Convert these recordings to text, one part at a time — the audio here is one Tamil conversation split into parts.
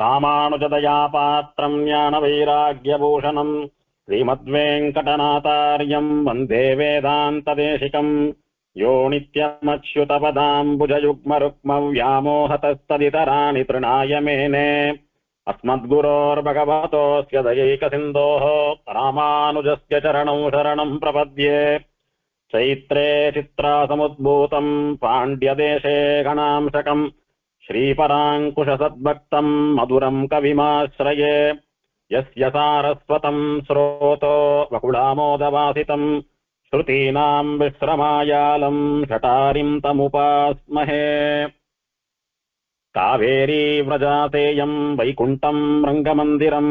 ராமானுஜதயா பாத்திரம் ஞான வைராக்கியபூஷணம் ஸ்ரீமத்வேங்கடநாதார்யம் வந்தே வேதாந்ததேசிகம் யோ நித்யமச்யுதபதாம்புஜயுக்மருக்ம வியாமோஹதஸ்ததிதராணி த்ருணாய மேனே अस्मद्गुरोर्भगवतोऽस्य दयैकसिन्धोः रामानुजस्य चरणौ शरणं प्रपद्ये चैत्रे चित्रासमुद्भूतं पाण्ड्यदेशे गणांशकं श्रीपराङ्कुशसद्भक्तं मधुरं कविमाश्रये यस्य सारस्वतं स्रोतो वकुलामोदवासितं श्रुतीनां विश्रमायालं शटारिं तमुपास्महे कावेरी व्रजातेयं वैकुण्ठं रङ्गमन्दिरं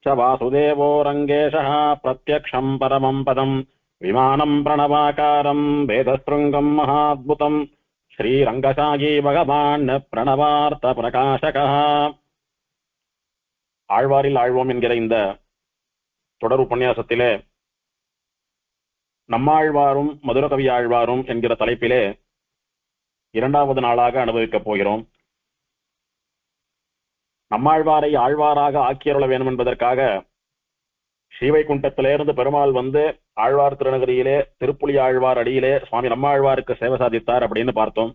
च वासुदेवो रङ्गेशः प्रत्यक्षं परमं पदं विमानं प्रणवाकारं वेदशृङ्गं महाद्भुतं श्रीरङ्गशायी भगवान् प्रणवार्த்தபிரகாசகः. ஆழ்வாரில் ஆழ்வோம் என்கிற இந்த தொடர் உபன்யாசத்திலே நம்மாழ்வாரும் மதுரகவி ஆழ்வாரும் என்கிற தலைப்பிலே இரண்டாவது நாளாக அனுபவிக்கப் போகிறோம். நம்மாழ்வாரை ஆழ்வாராக ஆக்கியருள வேண்டும் என்பதற்காக ஸ்ரீவைகுண்டத்திலிருந்து பெருமாள் வந்து ஆழ்வார் திருநகரியிலே திருப்புலி ஆழ்வார் அடியிலே சுவாமி நம்மாழ்வாருக்கு சேவை சாதித்தார் அப்படின்னு பார்த்தோம்.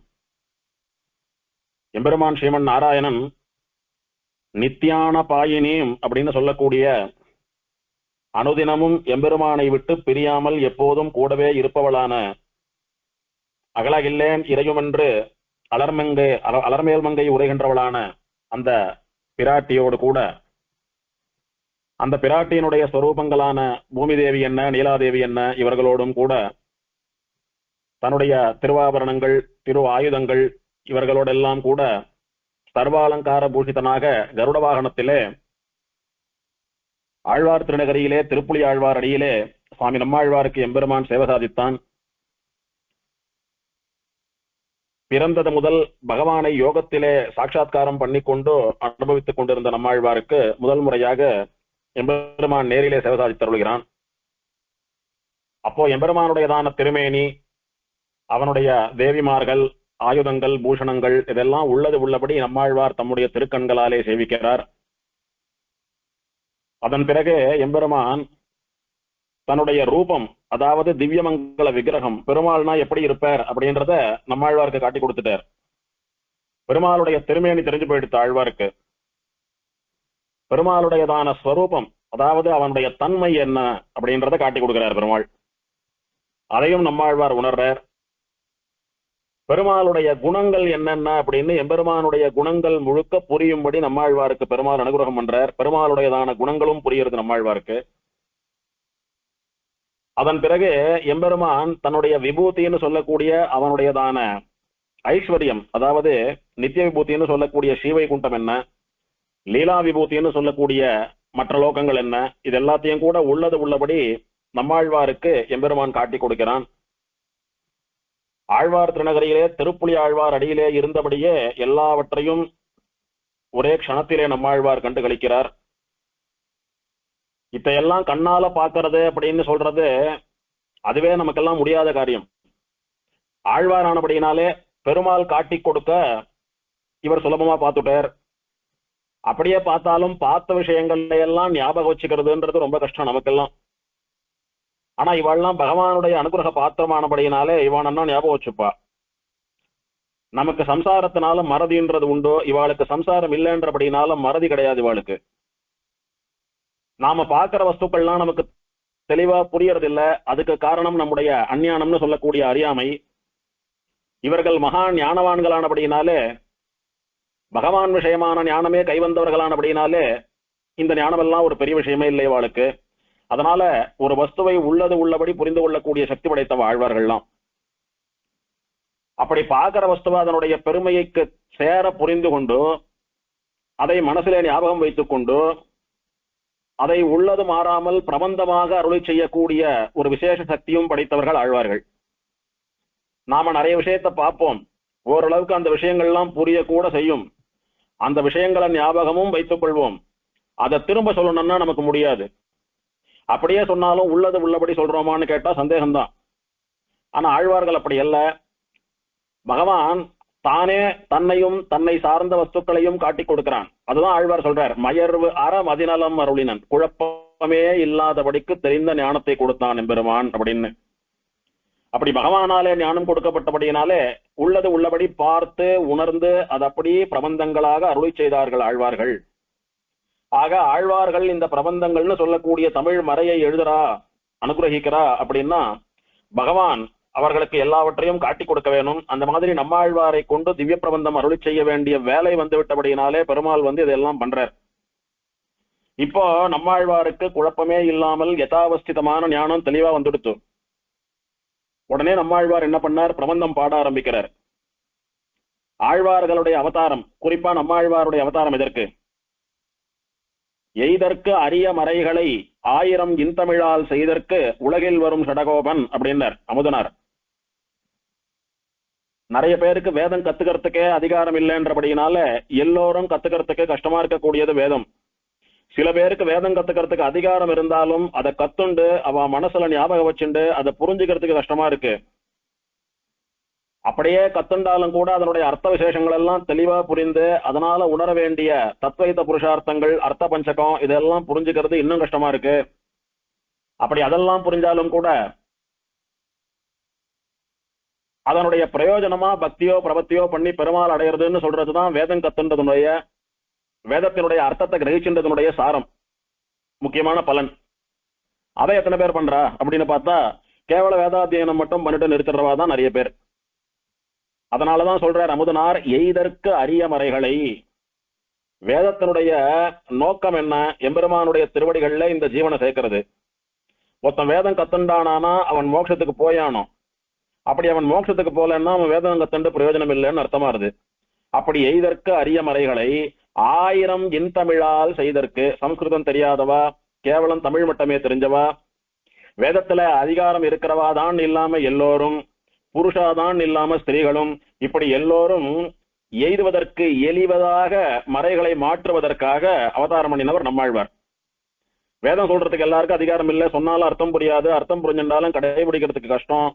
எம்பெருமான் ஸ்ரீமன் நாராயணன் நித்தியான பாயினியும் அப்படின்னு சொல்லக்கூடிய அனுதினமும் எம்பெருமானை விட்டு பிரியாமல் எப்போதும் கூடவே இருப்பவளான அகலகில்லேன் இறையுமென்று அலர்மேல் மங்கை உரைகின்றவளான அந்த பிராட்டியோடு கூட அந்த பிராட்டியினுடைய ஸ்வரூபங்களான பூமி தேவி என்ன, நீலாதேவி என்ன, இவர்களோடும் கூட தன்னுடைய திருவாபரணங்கள், திரு ஆயுதங்கள் இவர்களோடெல்லாம் கூட சர்வாலங்கார பூஷிதனாக கருட வாகனத்திலே ஆழ்வார் திருநகரியிலே திருப்புலி ஆழ்வார் அடியிலே சுவாமி நம்மாழ்வாருக்கு எம்பெருமான் சேவை சாதித்தான். பிறந்தது முதல் பகவானை யோகத்திலே சாட்சாத்காரம் பண்ணிக்கொண்டு அனுபவித்துக் கொண்டிருந்த நம்மாழ்வாருக்கு முதல் முறையாக எம்பெருமான் நேரிலே சேவை சாதித்தருள்கிறான். அப்போ எம்பெருமானுடையதான திருமேனி, அவனுடைய தேவிமார்கள், ஆயுதங்கள், பூஷணங்கள் இதெல்லாம் உள்ளது உள்ளபடி நம்மாழ்வார் தம்முடைய திருக்கண்களாலே சேவிக்கிறார். அதன் பிறகு எம்பெருமான் தன்னுடைய ரூபம், அதாவது திவ்யமங்கல விக்கிரகம், பெருமாள்னா எப்படி இருப்பார் அப்படின்றத நம்மாழ்வாருக்கு காட்டி கொடுத்துட்டார். பெருமாளுடைய திருமேனி தெரிஞ்சு போயிடுத்து ஆழ்வாருக்கு. பெருமாளுடையதான ஸ்வரூபம், அதாவது அவனுடைய தன்மை என்ன அப்படின்றத காட்டி கொடுக்கிறார் பெருமாள். அதையும் நம்மாழ்வார் உணர்றார். பெருமாளுடைய குணங்கள் என்னென்ன அப்படின்னு எம்பெருமானுடைய குணங்கள் முழுக்க புரியும்படி நம்மாழ்வாருக்கு பெருமாள் அனுகிரகம் பண்றார். பெருமாளுடையதான குணங்களும் புரியுறது நம்மாழ்வாருக்கு. அதன் பிறகு எம்பெருமான் தன்னுடைய விபூத்தின்னு சொல்லக்கூடிய அவனுடையதான ஐஸ்வர்யம், அதாவது நித்திய விபூத்தின்னு சொல்லக்கூடிய ஸ்ரீவைகுண்டம் என்ன, லீலா விபூத்தின்னு சொல்லக்கூடிய மற்ற லோகங்கள் என்ன, இது எல்லாத்தையும் கூட உள்ளது உள்ளபடி நம்மாழ்வாருக்கு எம்பெருமான் காட்டி கொடுக்கிறான். ஆழ்வார் திருநகரியிலே திருப்புலி ஆழ்வார் அடியிலே இருந்தபடியே எல்லாவற்றையும் ஒரே க்ஷணத்திலே நம்மாழ்வார் கண்டு களிக்கிறார். இதையெல்லாம் கண்ணால பாக்குறது அப்படின்னு சொல்றது அதுவே நமக்கெல்லாம் முடியாத காரியம். ஆழ்வாரானபடினாலே பெருமாள் காட்டி கொடுக்க இவர் சுலபமா பார்த்துட்டார். அப்படியே பார்த்தாலும் பார்த்த விஷயங்கள்ல எல்லாம் ஞாபகம் வச்சுக்கிறதுன்றது ரொம்ப கஷ்டம் நமக்கெல்லாம். ஆனா இவெல்லாம் பகவானுடைய அனுகிரக பாத்திரமானபடினாலே இவனா ஞாபகம் வச்சுப்பா. நமக்கு சம்சாரத்தினால மறதின்றது உண்டோ, இவாளுக்கு சம்சாரம் இல்லைன்றபடினால மறதி கிடையாது இவாளுக்கு. நாம பார்க்கிற வஸ்துக்கள்லாம் நமக்கு தெளிவா புரியறது இல்ல. அதுக்கு காரணம் நம்முடைய அஞ்ஞானம்னு சொல்லக்கூடிய அறியாமை. இவர்கள் மகா ஞானவான்களானபடினாலே, பகவான் விஷயமான ஞானமே கைவந்தவர்களானபடினாலே இந்த ஞானமெல்லாம் ஒரு பெரிய விஷயமே இல்லை இவாளுக்கு. அதனால ஒரு வஸ்துவை உள்ளது உள்ளபடி புரிந்து கொள்ளக்கூடிய சக்தி படைத்தவ ஆழ்வார்கள்லாம். அப்படி பார்க்கிற வஸ்துவ அதனுடைய பெருமைக்கு சேர புரிந்து கொண்டு அதை மனசிலே ஞாபகம் வைத்துக் கொண்டு அதை உள்ளது மாறாமல் பிரபந்தமாக அருளை செய்யக்கூடிய ஒரு விசேஷ சக்தியும் படைத்தவர்கள் ஆழ்வார்கள். நாம நிறைய விஷயத்தை பார்ப்போம், ஓரளவுக்கு அந்த விஷயங்கள்லாம் புரியக்கூட செய்யும். அந்த விஷயங்களை ஞாபகமும் வைத்துக் கொள்வோம். அதை திரும்ப சொல்லணும்னா நமக்கு முடியாது. அப்படியே சொன்னாலும் உள்ளது உள்ளபடி சொல்றோமான்னு கேட்டா சந்தேகம்தான். ஆனா ஆழ்வார்கள் அப்படி அல்ல. பகவான் தானே தன்னையும் தன்னை சார்ந்த வஸ்துக்களையும் காட்டி கொடுக்கிறான். அதுதான் ஆழ்வார் சொல்றார், மயர்வு அற மதிநலம் அருளினன், குழப்பமே இல்லாதபடிக்கு தெரிந்த ஞானத்தை கொடுத்தான் எம்பெருமான் அப்படின்னு. அப்படி பகவானாலே ஞானம் கொடுக்கப்பட்டபடியினாலே உள்ளது உள்ளபடி பார்த்து உணர்ந்து அது அப்படி பிரபந்தங்களாக அருளி செய்தார்கள் ஆழ்வார்கள். ஆக ஆழ்வார்கள் இந்த பிரபந்தங்கள்னு சொல்லக்கூடிய தமிழ் மறையை எழுதுறா, அனுகிரகிக்கிறா அப்படின்னா பகவான் அவர்களுக்கு எல்லாவற்றையும் காட்டி கொடுக்க வேணும். அந்த மாதிரி நம்மாழ்வாரை கொண்டு திவ்ய பிரபந்தம் அருளி செய்ய வேண்டிய வேலை வந்து விட்டபடியினாலே பெருமாள் இதெல்லாம் பண்றார். இப்போ நம்மாழ்வாருக்கு குழப்பமே இல்லாமல் யதாவஸ்திதமான ஞானம் தெளிவா வந்துடுத்து. உடனே நம்மாழ்வார் என்ன பண்ணார், பிரபந்தம் பாட ஆரம்பிக்கிறார். ஆழ்வார்களுடைய அவதாரம், குறிப்பா நம்மாழ்வாருடைய அவதாரம் எதற்கு? எய்தற்கு அரிய மறைகளை 1000 இன்தமிழால் செய்தற்கு உலகில் வரும் சடகோபன் அப்படின்னார் அமுதனார். நிறைய பேருக்கு வேதம் கத்துக்கிறதுக்கே அதிகாரம் இல்லைன்றபடியினால எல்லோரும் கத்துக்கிறதுக்கு கஷ்டமா இருக்கக்கூடியது வேதம். சில பேருக்கு வேதம் கத்துக்கிறதுக்கு அதிகாரம் இருந்தாலும் அதை கத்துண்டு அவ மனசுல ஞாபகம் வச்சுண்டு அதை புரிஞ்சுக்கிறதுக்கு கஷ்டமா இருக்கு. அப்படியே கத்துண்டாலும் கூட அதனுடைய அர்த்த விசேஷங்கள் எல்லாம் தெளிவா புரிந்து அதனால உணர வேண்டிய தத்வைத புருஷார்த்தங்கள், அர்த்த பஞ்சகம் இதெல்லாம் புரிஞ்சுக்கிறது இன்னும் கஷ்டமா இருக்கு. அப்படி அதெல்லாம் புரிஞ்சாலும் கூட அதனுடைய பிரயோஜனமா பக்தியோ பிரபத்தியோ பண்ணி பெருமாள் அடையிறதுன்னு சொல்றதுதான் வேதம் கத்துன்றதுடைய, வேதத்தினுடைய அர்த்தத்தை கிரகிச்சுன்றதுடைய சாரம், முக்கியமான பலன். அதை எத்தனை பேர் பண்றா அப்படின்னு பார்த்தா கேவல வேதாத்தியனம் மட்டும் பண்ணிட்டு நிறுத்துறவா தான் நிறைய பேர். அதனாலதான் சொல்றார் அமுதனார், எய்தற்கு அரிய மறைகளை. வேதத்தினுடைய நோக்கம் என்ன? எம்பெருமானுடைய திருவடிகள்ல இந்த ஜீவனை சேர்க்கிறது. ஒருத்தன் வேதம் கத்துண்டானா அவன் மோட்சத்துக்கு போயானோ, அப்படி அவன் மோட்சத்துக்கு போலன்னா அவன் வேதம் கத்துண்டு பிரயோஜனம் இல்லைன்னு அர்த்தமா இருது. அப்படி எய்தற்கு அரிய மறைகளை 1000 இன்தமிழால் செய்தற்கு, சம்ஸ்கிருதம் தெரியாதவா, கேவலம் தமிழ் மட்டுமே தெரிஞ்சவா, வேதத்துல அதிகாரம் இருக்கிறவா தான் இல்லாம எல்லோரும், புருஷாதான் இல்லாம ஸ்திரீகளும், இப்படி எல்லோரும் எய்துவதற்கு எளிவதாக மறைகளை மாற்றுவதற்காக அவதாரம் பண்ணினவர் நம்மாழ்வார். வேதம் சொல்றதுக்கு எல்லாருக்கும் அதிகாரம் இல்லை, சொன்னாலும் அர்த்தம் புரியாது, அர்த்தம் புரிஞ்சிருந்தாலும் கடைபிடிக்கிறதுக்கு கஷ்டம்.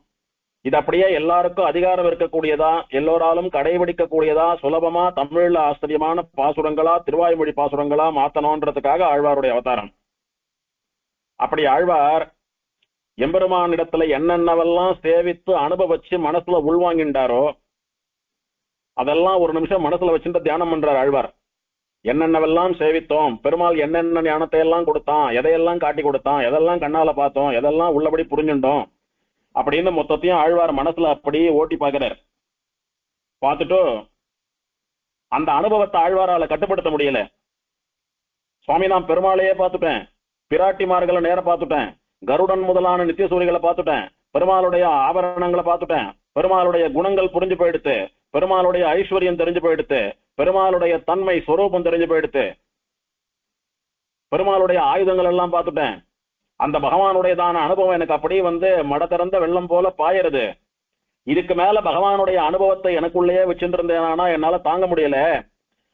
இது அப்படியே எல்லாருக்கும் அதிகாரம் இருக்கக்கூடியதா, எல்லோராலும் கடைபிடிக்கக்கூடியதா, சுலபமா தமிழ்ல ஆச்சரியமான பாசுரங்களா, திருவாய்மொழி பாசுரங்களா மாத்தணும்ன்றதுக்காக ஆழ்வாருடைய அவதாரம். அப்படி ஆழ்வார் எம்பெருமானிடத்துல என்னென்னவெல்லாம் சேவித்து அனுபவிச்சு மனசுல உள்வாங்கின்றாரோ அதெல்லாம் ஒரு நிமிஷம் மனசுல வச்சுட்டு தியானம் பண்றார் ஆழ்வார். என்னென்னவெல்லாம் சேவித்தோம், பெருமாள் என்னென்ன ஞானத்தை எல்லாம் கொடுத்தான், எதையெல்லாம் காட்டி கொடுத்தான், எதெல்லாம் கண்ணால பார்த்தோம், எதெல்லாம் உள்ளபடி புரிஞ்சுட்டோம் அப்படின்னு மொத்தத்தையும் ஆழ்வார் மனசுல அப்படி ஓட்டி பார்க்கிறார். பார்த்துட்டு அந்த அனுபவத்தை ஆழ்வாரால கட்டுப்படுத்த முடியல. சுவாமி நான் பெருமாளையே பார்த்துட்டேன், பிராட்டிமார்களை நேர பார்த்துட்டேன், கருடன் முதலான நித்தியசூரிகளை பார்த்துட்டேன், பெருமாளுடைய ஆபரணங்களை பார்த்துட்டேன், பெருமாளுடைய குணங்கள் புரிஞ்சு போயிடுத்து, பெருமாளுடைய ஐஸ்வர்யம் தெரிஞ்சு போயிடுத்து, பெருமாளுடைய தன்மை ஸ்வரூபம் தெரிஞ்சு போயிடுத்து, பெருமாளுடைய ஆயுதங்கள் எல்லாம் பார்த்துட்டேன். அந்த பகவானுடையதான அனுபவம் எனக்கு அப்படி மட திறந்த வெள்ளம் போல பாயறது. இதுக்கு மேல பகவானுடைய அனுபவத்தை எனக்குள்ளேயே வச்சுட்டு இருந்தேனா என்னால தாங்க முடியல.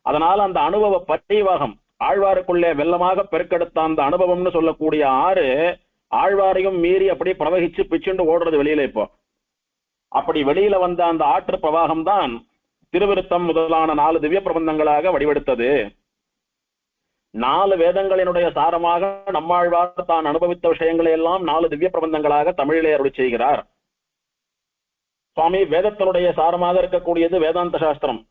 அதனால அந்த அனுபவ பட்டிவாகம் ஆழ்வாருக்குள்ளே வெள்ளமாக பெருக்கெடுத்த அந்த அனுபவம்னு சொல்லக்கூடிய ஆறு ஆழ்வாரையும் மீறி அப்படி பிரவகிச்சு பிச்சுண்டு ஓடுறது வெளியில. இப்போ அப்படி வெளியில வந்த அந்த ஆற்று பிரவாகம் தான் திருவிருத்தம் முதலான 4 திவ்ய பிரபந்தங்களாக வடிவெடுத்தது. 4 வேதங்களினுடைய சாரமாக நம்மாழ்வார் தான் அனுபவித்த விஷயங்களை எல்லாம் 4 திவ்ய பிரபந்தங்களாக தமிழிலே அருளி செய்கிறார் சுவாமி. வேதத்தினுடைய சாரமாக இருக்கக்கூடியது வேதாந்த சாஸ்திரம்.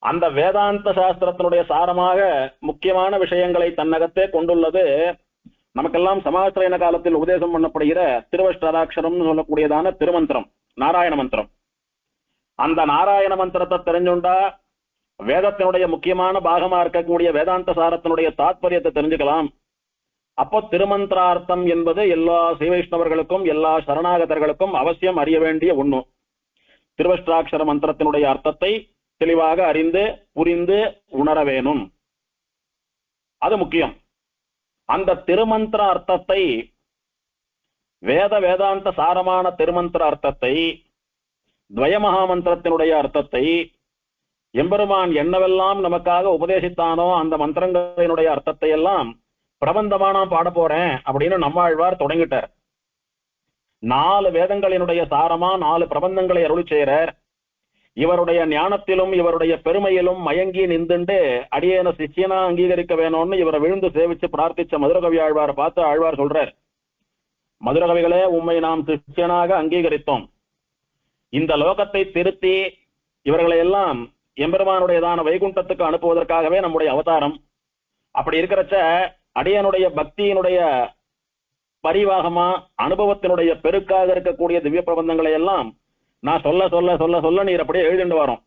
அந்த வேதாந்த சாஸ்திரத்தினுடைய சாரமாக முக்கியமான விஷயங்களை தன்னகத்தே கொண்டுள்ளது நமக்கெல்லாம் சமாசிரயண காலத்தில் உபதேசம் பண்ணப்படுகிற திருவஷ்டாராட்சரம் சொல்லக்கூடியதான திருமந்திரம், நாராயண மந்திரம். அந்த நாராயண மந்திரத்தை தெரிஞ்சுண்டா வேதத்தினுடைய முக்கியமான பாகமா இருக்கக்கூடிய வேதாந்த சாரத்தினுடைய தாத்பரியத்தை தெரிஞ்சுக்கலாம். அப்போ திருமந்திரார்த்தம் என்பது எல்லா சைவைஷ்ணவர்களுக்கும் எல்லா சரணாகதர்களுக்கும் அவசியம் அறிய வேண்டிய ஒண்ணு. திருவஷ்டாட்சர மந்திரத்தினுடைய அர்த்தத்தை தெளிவாக அறிந்து புரிந்து உணர வேணும், அது முக்கியம். அந்த திருமந்திர அர்த்தத்தை, வேதாந்த சாரமான திருமந்திர அர்த்தத்தை, துவயமகாமந்திரத்தினுடைய அர்த்தத்தை, எம்பெருமான் என்னவெல்லாம் நமக்காக உபதேசித்தானோ அந்த மந்திரங்களினுடைய அர்த்தத்தை எல்லாம் பிரபந்தமா நான் பாட போறேன் அப்படின்னு நம்மாழ்வார் தொடங்கிட்டார். 4 வேதங்களினுடைய சாரமா 4 பிரபந்தங்களை அருளி செய்கிறார். இவருடைய ஞானத்திலும் இவருடைய பெருமையிலும் மயங்கி நின்றுண்டு அடியேன சிஷ்யனா அங்கீகரிக்க வேணும்னு இவரை விழுந்து சேவிச்சு பிரார்த்திச்ச மதுரகவி ஆழ்வாரை பார்த்து ஆழ்வார் சொல்றார், மதுரகவிகளே, உம்மை நாம் சிஷ்யனாக அங்கீகரித்தோம். இந்த லோகத்தை திருத்தி இவர்களை எல்லாம் எம்பெருமானுடையதான வைகுண்டத்துக்கு அனுப்புவதற்காகவே நம்முடைய அவதாரம். அப்படி இருக்கிறச்ச அடியனுடைய பக்தியினுடைய பரிவாகமா அனுபவத்தினுடைய பெருக்காக இருக்கக்கூடிய திவ்ய பிரபந்தங்களை எல்லாம் நான் சொல்ல சொல்ல சொல்ல சொல்ல நீர் அப்படியே எழுதிட்டு வரோம்.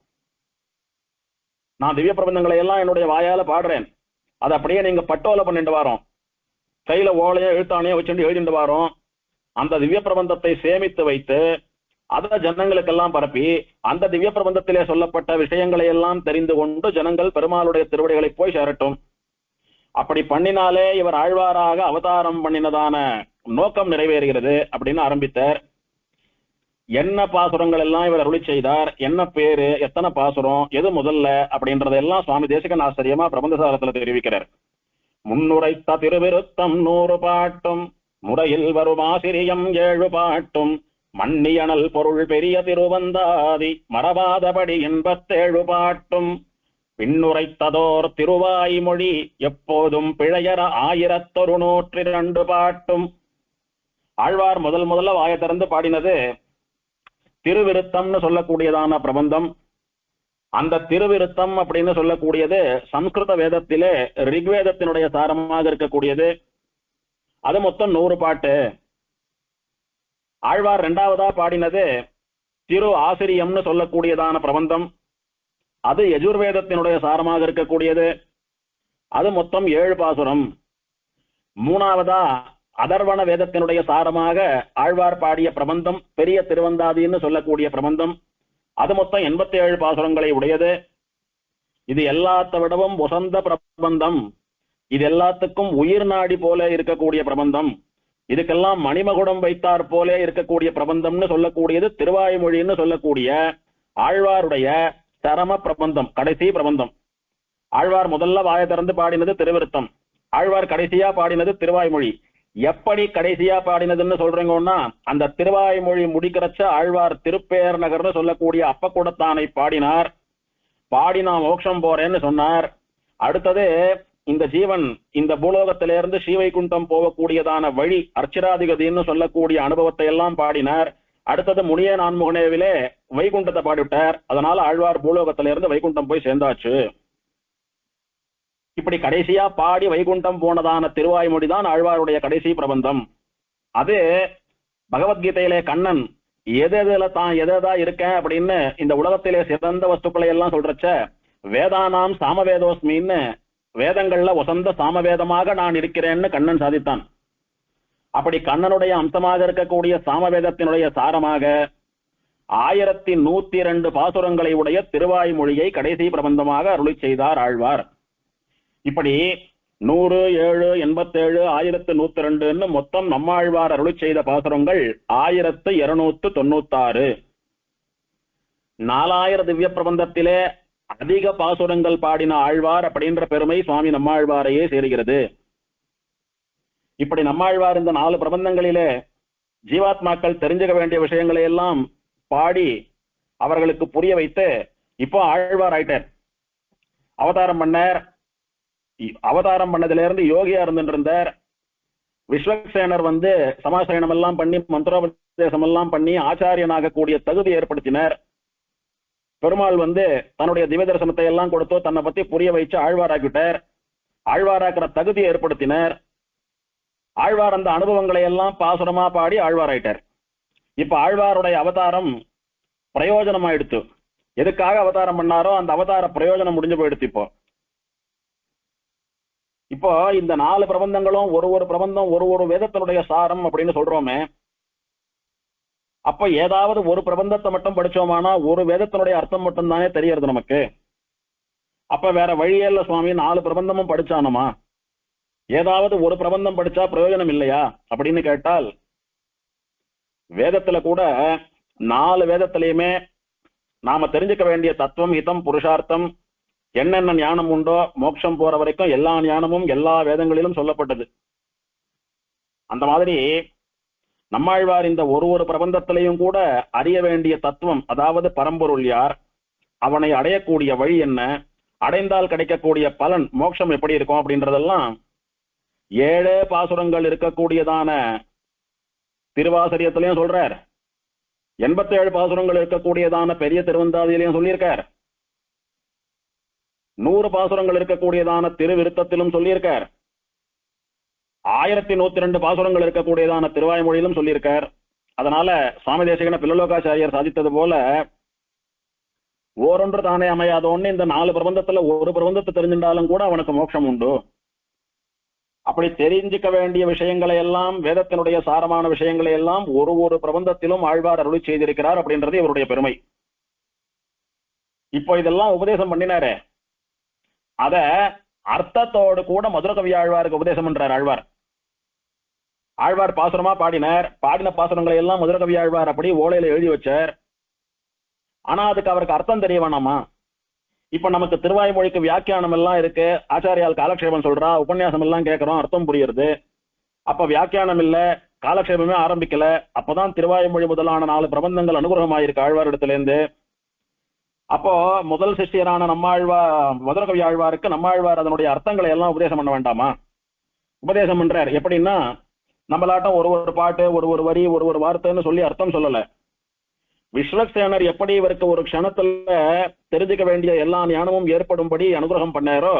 நான் திவ்ய பிரபந்தங்களை எல்லாம் என்னுடைய வாயால பாடுறேன், அதை அப்படியே நீங்க பட்டோல பண்ணிட்டு வரோம், கையில ஓலையோ எழுத்தானையோ வச்சுட்டு எழுதிட்டு வரோம். அந்த திவ்ய பிரபந்தத்தை சேமித்து வைத்து அதை ஜனங்களுக்கெல்லாம் பரப்பி அந்த திவ்ய பிரபந்தத்திலே சொல்லப்பட்ட விஷயங்களை எல்லாம் தெரிந்து கொண்டு ஜனங்கள் பெருமாளுடைய திருவடிகளை போய் சேரட்டும். அப்படி பண்ணினாலே இவர் ஆழ்வாராக அவதாரம் பண்ணினதான நோக்கம் நிறைவேறுகிறது அப்படின்னு ஆரம்பித்தார். என்ன பாசுரங்கள் எல்லாம் இவர் அருளி செய்தார், என்ன பேரு, எத்தனை பாசுரம், எது முதல்ல அப்படின்றதெல்லாம் சுவாமி தேசிகன் ஆச்சரியமா பிரபந்தசாரத்துல தெரிவிக்கிறார். முன்னுரைத்த திருவிருத்தம் 100 பாட்டும், முறையில் வரும் ஆசிரியம் 7 பாட்டும், மன்னியனல் பொருள் பெரிய திருவந்தாதி மரபாதபடி 87 பாட்டும், பின்னுரைத்ததோர் திருவாய்மொழி எப்போதும் பிழையற 1102 பாட்டும். ஆழ்வார் முதல்ல வாய திறந்து பாடினது திருவிருத்தம்னு சொல்லக்கூடியதான பிரபந்தம். அந்த திருவிருத்தம் அப்படின்னு சொல்லக்கூடியது சம்ஸ்கிருத வேதத்திலே ரிக்வேதத்தினுடைய சாரமாக இருக்கக்கூடியது. அது மொத்தம் 100 பாட்டு. ஆழ்வார் 2வதா பாடினது திரு ஆசிரியம்னு சொல்லக்கூடியதான பிரபந்தம். அது யஜுர்வேதத்தினுடைய சாரமாக இருக்கக்கூடியது. அது மொத்தம் 7 பாசுரம். 3வதா அதர்வண வேதத்தினுடைய சாரமாக ஆழ்வார் பாடிய பிரபந்தம் பெரிய திருவந்தாதின்னு சொல்லக்கூடிய பிரபந்தம். அது மொத்தம் 87 பாசுரங்களை உடையது. இது எல்லாத்த விடவும் வசந்த பிரபந்தம். இது எல்லாத்துக்கும் உயிர் நாடி போல இருக்கக்கூடிய பிரபந்தம். இதுக்கெல்லாம் மணிமகுடம் வைத்தார் போல இருக்கக்கூடிய பிரபந்தம்னு சொல்லக்கூடியது திருவாய்மொழின்னு சொல்லக்கூடிய ஆழ்வாருடைய சரம பிரபந்தம், கடைசி பிரபந்தம். ஆழ்வார் முதல்ல வாய திறந்து பாடினது திருவிருத்தம், ஆழ்வார் கடைசியா பாடினது திருவாய்மொழி. எப்படி கடைசியா பாடினதுன்னு சொல்றீங்கன்னா, அந்த திருவாய்மொழி முடிக்கிறச்ச ஆழ்வார் திருப்பேர் நகர்னு சொல்லக்கூடிய அப்பக்கூடத்தானை பாடினார். பாடி நான் மோட்சம் போறேன்னு சொன்னார். அடுத்தது இந்த ஜீவன் இந்த பூலோகத்திலிருந்து ஸ்ரீவைகுண்டம் போகக்கூடியதான வழி அர்ச்சிராதிகதின்னு சொல்லக்கூடிய அனுபவத்தை எல்லாம் பாடினார். அடுத்தது முனிய நான்முகனேவிலே வைகுண்டத்தை பாடிவிட்டார். அதனால ஆழ்வார் பூலோகத்திலிருந்து வைகுண்டம் போய் சேர்ந்தாச்சு. இப்படி கடைசியா பாடி வைகுண்டம் போனதான திருவாய்மொழிதான் ஆழ்வாருடைய கடைசி பிரபந்தம். அது பகவத்கீதையிலே கண்ணன் எதுல தான் எதா இருக்கேன் அப்படின்னு இந்த உலகத்திலே சிறந்த வஸ்துக்களை எல்லாம் சொல்றச்ச வேதானாம் சாமவேதோஸ்மின்னு வேதங்கள்ல வசந்த சாமவேதமாக நான் இருக்கிறேன்னு கண்ணன் சாதித்தான். அப்படி கண்ணனுடைய அம்சமாக இருக்கக்கூடிய சாமவேதத்தினுடைய சாரமாக 1102 பாசுரங்களை உடைய திருவாய்மொழியை கடைசி பிரபந்தமாக அருளி செய்தார் ஆழ்வார். இப்படி 100, 7, 87, 1102 மொத்தம் நம்மாழ்வார் அருளி செய்த பாசுரங்கள் 1296. 4000 திவ்ய பிரபந்தத்திலே அதிக பாசுரங்கள் பாடின ஆழ்வார் அப்படின்ற பெருமை சுவாமி நம்மாழ்வாரையே சேருகிறது. இப்படி நம்மாழ்வார் இந்த 4 பிரபந்தங்களிலே ஜீவாத்மாக்கள் தெரிஞ்சுக்க வேண்டிய விஷயங்களை எல்லாம் பாடி அவர்களுக்கு புரிய வைத்து இப்போ ஆழ்வார் ஆயிட்டார். அவதாரம் பண்ணார். அவதாரம் பண்ணதுல இருந்து யோகியா இருந்துருந்தார். விஸ்வக்சேனர் சமாசயனம் எல்லாம் பண்ணி மந்திரோபதேசம் எல்லாம் பண்ணி ஆச்சாரியனாக கூடிய தகுதி ஏற்படுத்தினார். பெருமாள் தன்னுடைய திவ்ய தரிசனத்தை எல்லாம் கொடுத்தோ தன்னை பத்தி புரிய வச்சு ஆழ்வாராக்கிட்டார். ஆழ்வாராக்கிற தகுதி ஏற்படுத்தினார். ஆழ்வார் அந்த அனுபவங்களை எல்லாம் பாசுரமா பாடி ஆழ்வாராயிட்டார். இப்ப ஆழ்வாருடைய அவதாரம் பிரயோஜனம் ஆயிடுத்து. எதுக்காக அவதாரம் பண்ணாரோ அந்த அவதார பிரயோஜனம் முடிஞ்சு போயிடுச்சு. இப்போ இந்த 4 பிரபந்தங்களும் ஒரு பிரபந்தம் ஒரு வேதத்தினுடைய சாரம் அப்படின்னு சொல்றோமே, அப்ப ஏதாவது ஒரு பிரபந்தத்தை மட்டும் படிச்சோமானா ஒரு வேதத்தினுடைய அர்த்தம் மட்டும் தானே தெரியறது நமக்கு. அப்ப வேற வழியே இல்ல சுவாமி, 4 பிரபந்தமும் படிச்சானமா, ஏதாவது ஒரு பிரபந்தம் படிச்சா பிரயோஜனம் இல்லையா அப்படின்னு கேட்டால், வேதத்துல கூட 4 வேதத்திலையுமே நாம தெரிஞ்சுக்க வேண்டிய தத்துவம், ஹிதம், புருஷார்த்தம், என்னென்ன ஞானம் உண்டோ மோட்சம் போற வரைக்கும் எல்லா ஞானமும் எல்லா வேதங்களிலும் சொல்லப்பட்டது. அந்த மாதிரி நம்மாழ்வார் இந்த ஒரு பிரபந்தத்திலையும் கூட அறிய வேண்டிய தத்துவம், அதாவது பரம்பொருள் யார், அவனை அடையக்கூடிய வழி என்ன, அடைந்தால் கிடைக்கக்கூடிய பலன் மோட்சம் எப்படி இருக்கும் அப்படின்றதெல்லாம் 7 பாசுரங்கள் இருக்கக்கூடியதான திருவாசரியத்திலையும் சொல்றார். 87 பாசுரங்கள் இருக்கக்கூடியதான பெரிய திருவந்தாதியிலையும் சொல்லியிருக்கார். 100 பாசுரங்கள் இருக்கக்கூடியதான திருவிருத்தத்திலும் சொல்லியிருக்கார். 1102 பாசுரங்கள் இருக்கக்கூடியதான திருவாய்மொழியிலும் சொல்லியிருக்கார். அதனால சுவாமி தேசிகன பில்லலோகாச்சாரியர் சாதித்தது போல ஓரொன்று தானே அமையாத ஒண்ணு இந்த 4 பிரபந்தத்துல ஒரு பிரபந்தத்தை தெரிஞ்சின்றாலும் கூட அவனுக்கு மோட்சம் உண்டு. அப்படி தெரிஞ்சுக்க வேண்டிய விஷயங்களை எல்லாம், வேதத்தினுடைய சாரமான விஷயங்களை எல்லாம் ஒரு பிரபந்தத்திலும் ஆழ்வார் அருளி செய்திருக்கிறார் அப்படின்றது இவருடைய பெருமை. இப்போ இதெல்லாம் உபதேசம் பண்ணினாரே, அத அர்த்தத்தோடு கூட மதுர கவி ஆழ்வாருக்கு உபதேசம் பண்றார் ஆழ்வார். ஆழ்வார் பாசுரமா பாடினார். பாடின பாசுரங்களை எல்லாம் மதுர கவி ஆழ்வார் அப்படி ஓலையில எழுதி வச்சார். ஆனா அதுக்கு அவருக்கு அர்த்தம் தெரிய வேணாமா? இப்ப நமக்கு திருவாய்மொழிக்கு வியாக்கியானம் எல்லாம் இருக்கு, ஆச்சாரியால் காலக்ஷேபம் சொல்றா, உபன்யாசம் எல்லாம் கேட்கிறோம், அர்த்தம் புரியுறது. அப்ப வியாக்கியானம் இல்ல, காலக்ஷேபமே ஆரம்பிக்கல, அப்பதான் திருவாய்மொழி முதலான 4 பிரபந்தங்கள் அனுகிரகமாயிருக்கு ஆழ்வார் இடத்துல இருந்து. அப்போ முதல் சிஷ்யரான நம்மாழ்வார், மதுரகவி ஆழ்வாருக்கு நம்மாழ்வார் அதனுடைய அர்த்தங்களை எல்லாம் உபதேசம் பண்ண வேண்டாமா? உபதேசம் பண்றார். எப்படின்னா, நம்மளாட்டம் ஒரு பாட்டு, ஒரு வரி, ஒரு வார்த்தைன்னு சொல்லி அர்த்தம் சொல்லல. விஸ்வக்சேனர் எப்படி இவருக்கு ஒரு க்ஷணத்துல தெரிஞ்சுக்க வேண்டிய எல்லா ஞானமும் ஏற்படும்படி அனுகிரகம் பண்ணாரோ,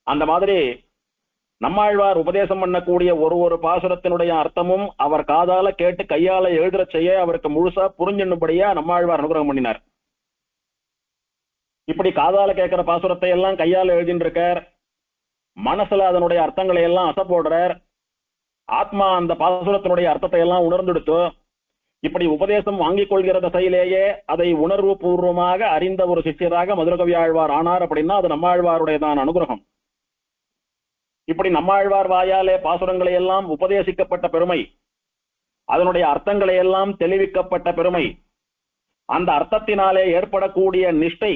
அந்த மாதிரி நம்மாழ்வார் உபதேசம் பண்ணக்கூடிய ஒரு பாசுரத்தினுடைய அர்த்தமும் அவர் காதால கேட்டு கையால எழுதுற செய்ய அவருக்கு முழுசா புரிஞ்சுன்படியா நம்மாழ்வார் அனுகிரகம் பண்ணினார். இப்படி காதால கேட்கிற பாசுரத்தை எல்லாம் கையால எழுதின்னு இருக்கார். மனசுல அதனுடைய அர்த்தங்களை எல்லாம் அசை போடுறார். ஆத்மா அந்த பாசுரத்தினுடைய அர்த்தத்தை எல்லாம் உணர்ந்துடுத்து. இப்படி உபதேசம் வாங்கிக் கொள்கிற தசையிலேயே அதை உணர்வு பூர்வமாக அறிந்த ஒரு சிஷ்யராக மதுரகவி ஆழ்வார் ஆனார். அப்படின்னா அது நம்மாழ்வாருடையதான் அனுகிரகம். இப்படி நம்மாழ்வார் வாயாலே பாசுரங்களை எல்லாம் உபதேசிக்கப்பட்ட பெருமை, அதனுடைய அர்த்தங்களை எல்லாம் தெளிவிக்கப்பட்ட பெருமை, அந்த அர்த்தத்தினாலே ஏற்படக்கூடிய நிஷ்டை,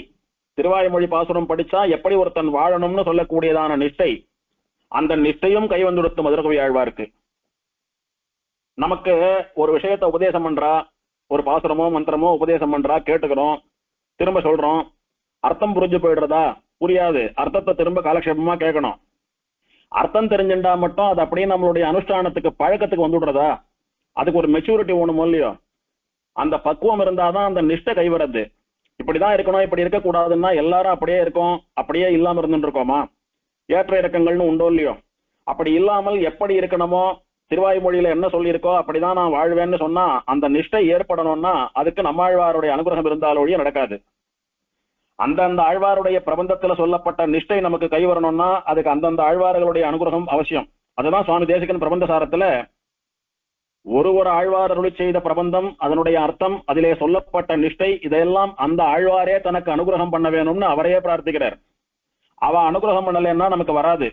திருவாய்மொழி பாசுரம் படிச்சா எப்படி ஒருத்தன் வாழணும்னு சொல்லக்கூடியதான நிஷ்டை, அந்த நிஷ்டையும் கை வந்துடுத்து மதுரகவி ஆழ்வாருக்கு. நமக்கு ஒரு விஷயத்தை உபதேசம் பண்றா, ஒரு பாசுரமோ மந்திரமோ உபதேசம் பண்றா, கேட்டுக்கிறோம், திரும்ப சொல்றோம், அர்த்தம் புரிஞ்சு போயிடுறதா? புரியாது. அர்த்தத்தை திரும்ப காலக்ஷேபமா கேட்கணும். அர்த்தம் தெரிஞ்சுட்டா மட்டும் அது அப்படியே நம்மளுடைய அனுஷ்டானத்துக்கு பழக்கத்துக்கு வந்துடுறதா? அதுக்கு ஒரு மெச்சூரிட்டி ஒண்ணும் இல்லையோ, அந்த பக்குவம் இருந்தாதான் அந்த நிஷ்டை கைவரது. இப்படிதான் இருக்கணும், இப்படி இருக்கக்கூடாதுன்னா எல்லாரும் அப்படியே இருக்கும், அப்படியே இல்லாம இருந்துட்டு இருக்கோமா? ஏற்ற இறக்கங்கள்னு உண்டோ இல்லையோ? அப்படி இல்லாமல் எப்படி இருக்கணுமோ, திருவாய்மொழியில என்ன சொல்லியிருக்கோ அப்படிதான் நான் வாழ்வேன்னு சொன்னா அந்த நிஷ்டை ஏற்படணும்னா அதுக்கு நம்மாழ்வாருடைய அனுகிரகம் இருந்தாலொழிய நடக்காது. அந்தந்த ஆழ்வாருடைய பிரபந்தத்துல சொல்லப்பட்ட நிஷ்டை நமக்கு கை வரணும்னா அதுக்கு அந்தந்த ஆழ்வார்களுடைய அனுகிரகம் அவசியம். அதுதான் சுவாமி தேசிகன் பிரபந்த சாரத்துல ஒரு ஆழ்வார் அருளி செய்த பிரபந்தம், அதனுடைய அர்த்தம், அதிலே சொல்லப்பட்ட நிஷ்டை, இதையெல்லாம் அந்த ஆழ்வாரே தனக்கு அனுகிரகம் பண்ண வேணும்னு அவரையே பிரார்த்திக்கிறார். அவ அனுகிரகம் பண்ணலன்னா நமக்கு வராது.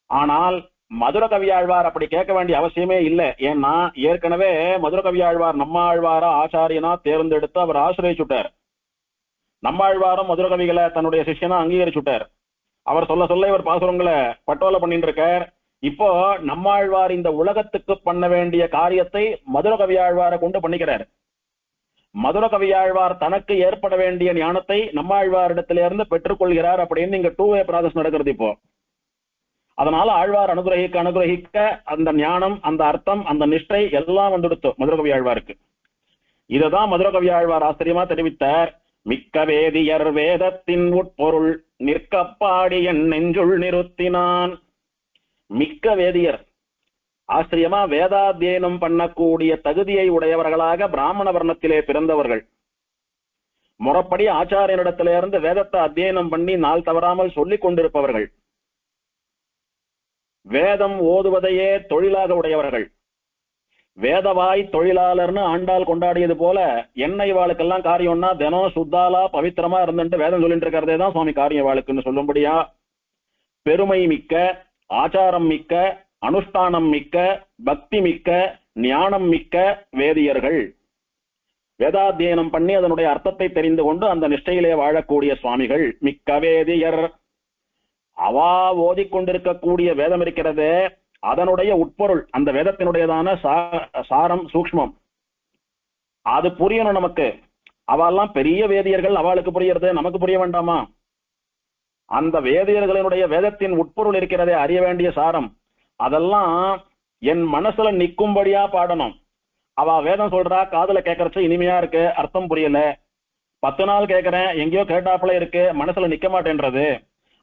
ஆனால் மதுர கவியாழ்வார் அப்படி கேட்க வேண்டிய அவசியமே இல்லை. ஏன்னா ஏற்கனவே மதுர கவியாழ்வார் நம்மாழ்வார ஆச்சாரியனா தேர்ந்தெடுத்து அவர் ஆசிரியச்சுட்டார். நம்மாழ்வாரும் மதுர கவிகளை தன்னுடைய சிஷ்யனா அங்கீகரிச்சுட்டார். அவர் சொல்ல சொல்ல இவர் பாசுரங்களை பட்டோலை பண்ணிட்டு இருக்கார். இப்போ நம்மாழ்வார் இந்த உலகத்துக்கு பண்ண வேண்டிய காரியத்தை மதுர கவியாழ்வாரை கொண்டு பண்ணிக்கிறார். மதுர கவியாழ்வார் தனக்கு ஏற்பட வேண்டிய ஞானத்தை நம்மாழ்வாரிடத்திலிருந்து பெற்றுக்கொள்கிறார். அப்படின்னு இங்க 2-வே ப்ராசஸ் நடக்கிறது இப்போ. அதனால ஆழ்வார் அனுகிரகிக்க அந்த ஞானம், அந்த அர்த்தம், அந்த நிஷ்டை எல்லாம் வந்துடுத்து மதுரகவி ஆழ்வாருக்கு. இததான் மதுரகவி ஆழ்வார் ஆச்சரியமா தெரிவித்தார். மிக்க வேதியர் வேதத்தின் உட்பொருள் நிற்கப்பாடி என் நெஞ்சுள் நிறுத்தினான். மிக்க வேதியர் ஆச்சரியமா வேதாத்தியனம் பண்ணக்கூடிய தகுதியை உடையவர்களாக பிராமண வர்ணத்திலே பிறந்தவர்கள், முறைப்படி ஆச்சாரியனிடத்திலிருந்து வேதத்தை அத்தியனம் பண்ணி நாள் தவறாமல் சொல்லிக் கொண்டிருப்பவர்கள், வேதம் ஓதுவதையே தொழிலாக உடையவர்கள், வேதவாய் தொழிலாளர்னு ஆண்டாள் கொண்டாடியது போல என்னை வாளுக்கெல்லாம் காரியம்னா தினம் சுத்தாலா பவித்திரமா இருந்துட்டு வேதம் சொல்லிட்டு இருக்கிறதே தான் சுவாமி காரியம் வாளுக்குன்னு சொல்லும்படியா பெருமை மிக்க, ஆச்சாரம் மிக்க, அனுஷ்டானம் மிக்க, பக்தி மிக்க, ஞானம் மிக்க வேதியர்கள், வேதாத்தியனம் பண்ணி அதனுடைய அர்த்தத்தை தெரிந்து கொண்டு அந்த நிஷ்டையிலே வாழக்கூடிய சுவாமிகள். மிக்க வேதியர், அவா ஓதிக்கொண்டிருக்கக்கூடிய வேதம் இருக்கிறது, அதனுடைய உட்பொருள், அந்த வேதத்தினுடையதான சாரம், சூக்ஷ்மம், அது புரியணும் நமக்கு. அவெல்லாம் பெரிய வேதியர்கள், அவளுக்கு புரியறது, நமக்கு புரிய வேண்டாமா? அந்த வேதியர்களினுடைய வேதத்தின் உட்பொருள் இருக்கிறதே, அறிய வேண்டிய சாரம், அதெல்லாம் என் மனசுல நிக்கும்படியா பாடணும். அவ வேதம் சொல்றா, காதுல கேட்கறச்சு இனிமையா இருக்கு, அர்த்தம் புரியல. 10 நாள் கேட்கிறேன், எங்கேயோ கேட்டாப்புல இருக்கு, மனசுல நிக்க மாட்டேன்றது.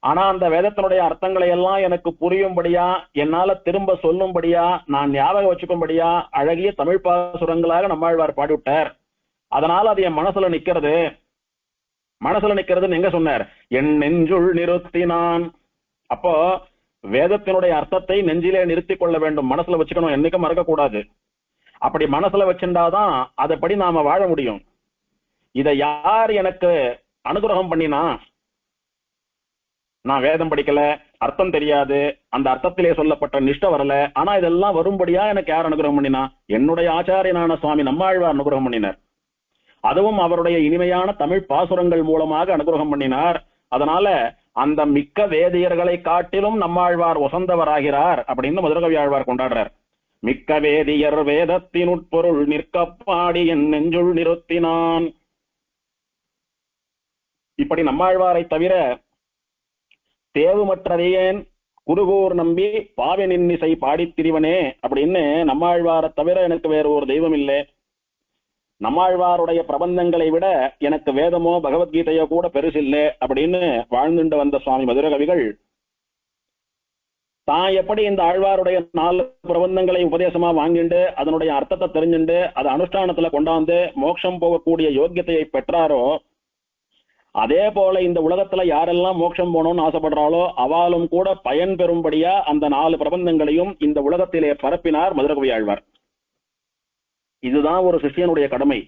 ஆனா அந்த வேதத்தினுடைய அர்த்தங்களை எல்லாம் எனக்கு புரியும்படியா, என்னால திரும்ப சொல்லும்படியா, நான் ஞாபகம் வச்சுக்கும்படியா அழகிய தமிழ் பாசுரங்களாக நம்மாழ்வார் பாடிவிட்டார். அதனால அது என் மனசுல நிக்கிறது. மனசுல நிக்கிறதுன்னு எங்க சொன்னார்? என் நெஞ்சுள் நிறுத்தினான். அப்போ வேதத்தினுடைய அர்த்தத்தை நெஞ்சிலே நிறுத்திக் கொள்ள வேண்டும், மனசுல வச்சுக்கணும், என்னைக்கும் மறக்க கூடாது. அப்படி மனசுல வச்சிருந்தாதான் அதைப்படி நாம வாழ முடியும். இதை யார் எனக்கு அனுகிரகம் பண்ணினா? நான் வேதம் படிக்கல, அர்த்தம் தெரியாது, அந்த அர்த்தத்திலே சொல்லப்பட்ட நிஷ்ட வரல. ஆனா இதெல்லாம் வரும்படியா எனக்கு யார் அனுகிரகம் பண்ணினா? என்னுடைய ஆச்சாரியனான சுவாமி நம்மாழ்வார் அனுகிரகம் பண்ணினார். அதுவும் அவருடைய இனிமையான தமிழ் பாசுரங்கள் மூலமாக அனுகிரகம் பண்ணினார். அதனால அந்த மிக்க வேதியர்களை காட்டிலும் நம்மாழ்வார் வசந்தவராகிறார் அப்படின்னு மதுரகவி ஆழ்வார் கொண்டாடுறார். மிக்க வேதியர் வேதத்தின் உட்பொருள் நிற்கப்பாடி என் நெஞ்சுள் நிறுத்தினான். இப்படி நம்மாழ்வாரை தவிர தேவுமற்றறியேன் குருகூர் நம்பி பாவி நின்னிசை பாடித் திரிவனே அப்படின்னு நம்மாழ்வாரை தவிர எனக்கு வேறு ஒரு தெய்வம் இல்லை. நம்மாழ்வாருடைய பிரபந்தங்களை விட எனக்கு வேதமோ பகவத்கீதையோ கூட பெருசில்லை அப்படின்னு வாழ்ந்துட்டு வந்த சுவாமி மதுரகவிகள் தான் எப்படி இந்த ஆழ்வாருடைய 4 பிரபந்தங்களை உபதேசமா வாங்கிண்டு அதனுடைய அர்த்தத்தை தெரிஞ்சுண்டு அதை அனுஷ்டானத்துல கொண்டாந்து மோட்சம் போகக்கூடிய யோக்கியத்தையை பெற்றாரோ, அதே போல இந்த உலகத்துல யாரெல்லாம் மோட்சம் போகணும்னு ஆசைப்படுறாளோ அவாலும் கூட பயன் பெறும்படியா அந்த 4 பிரபந்தங்களையும் இந்த உலகத்திலே பரப்பினார் மதுரகவி ஆழ்வார். இதுதான் ஒரு சிஷ்யனுடைய கடமை.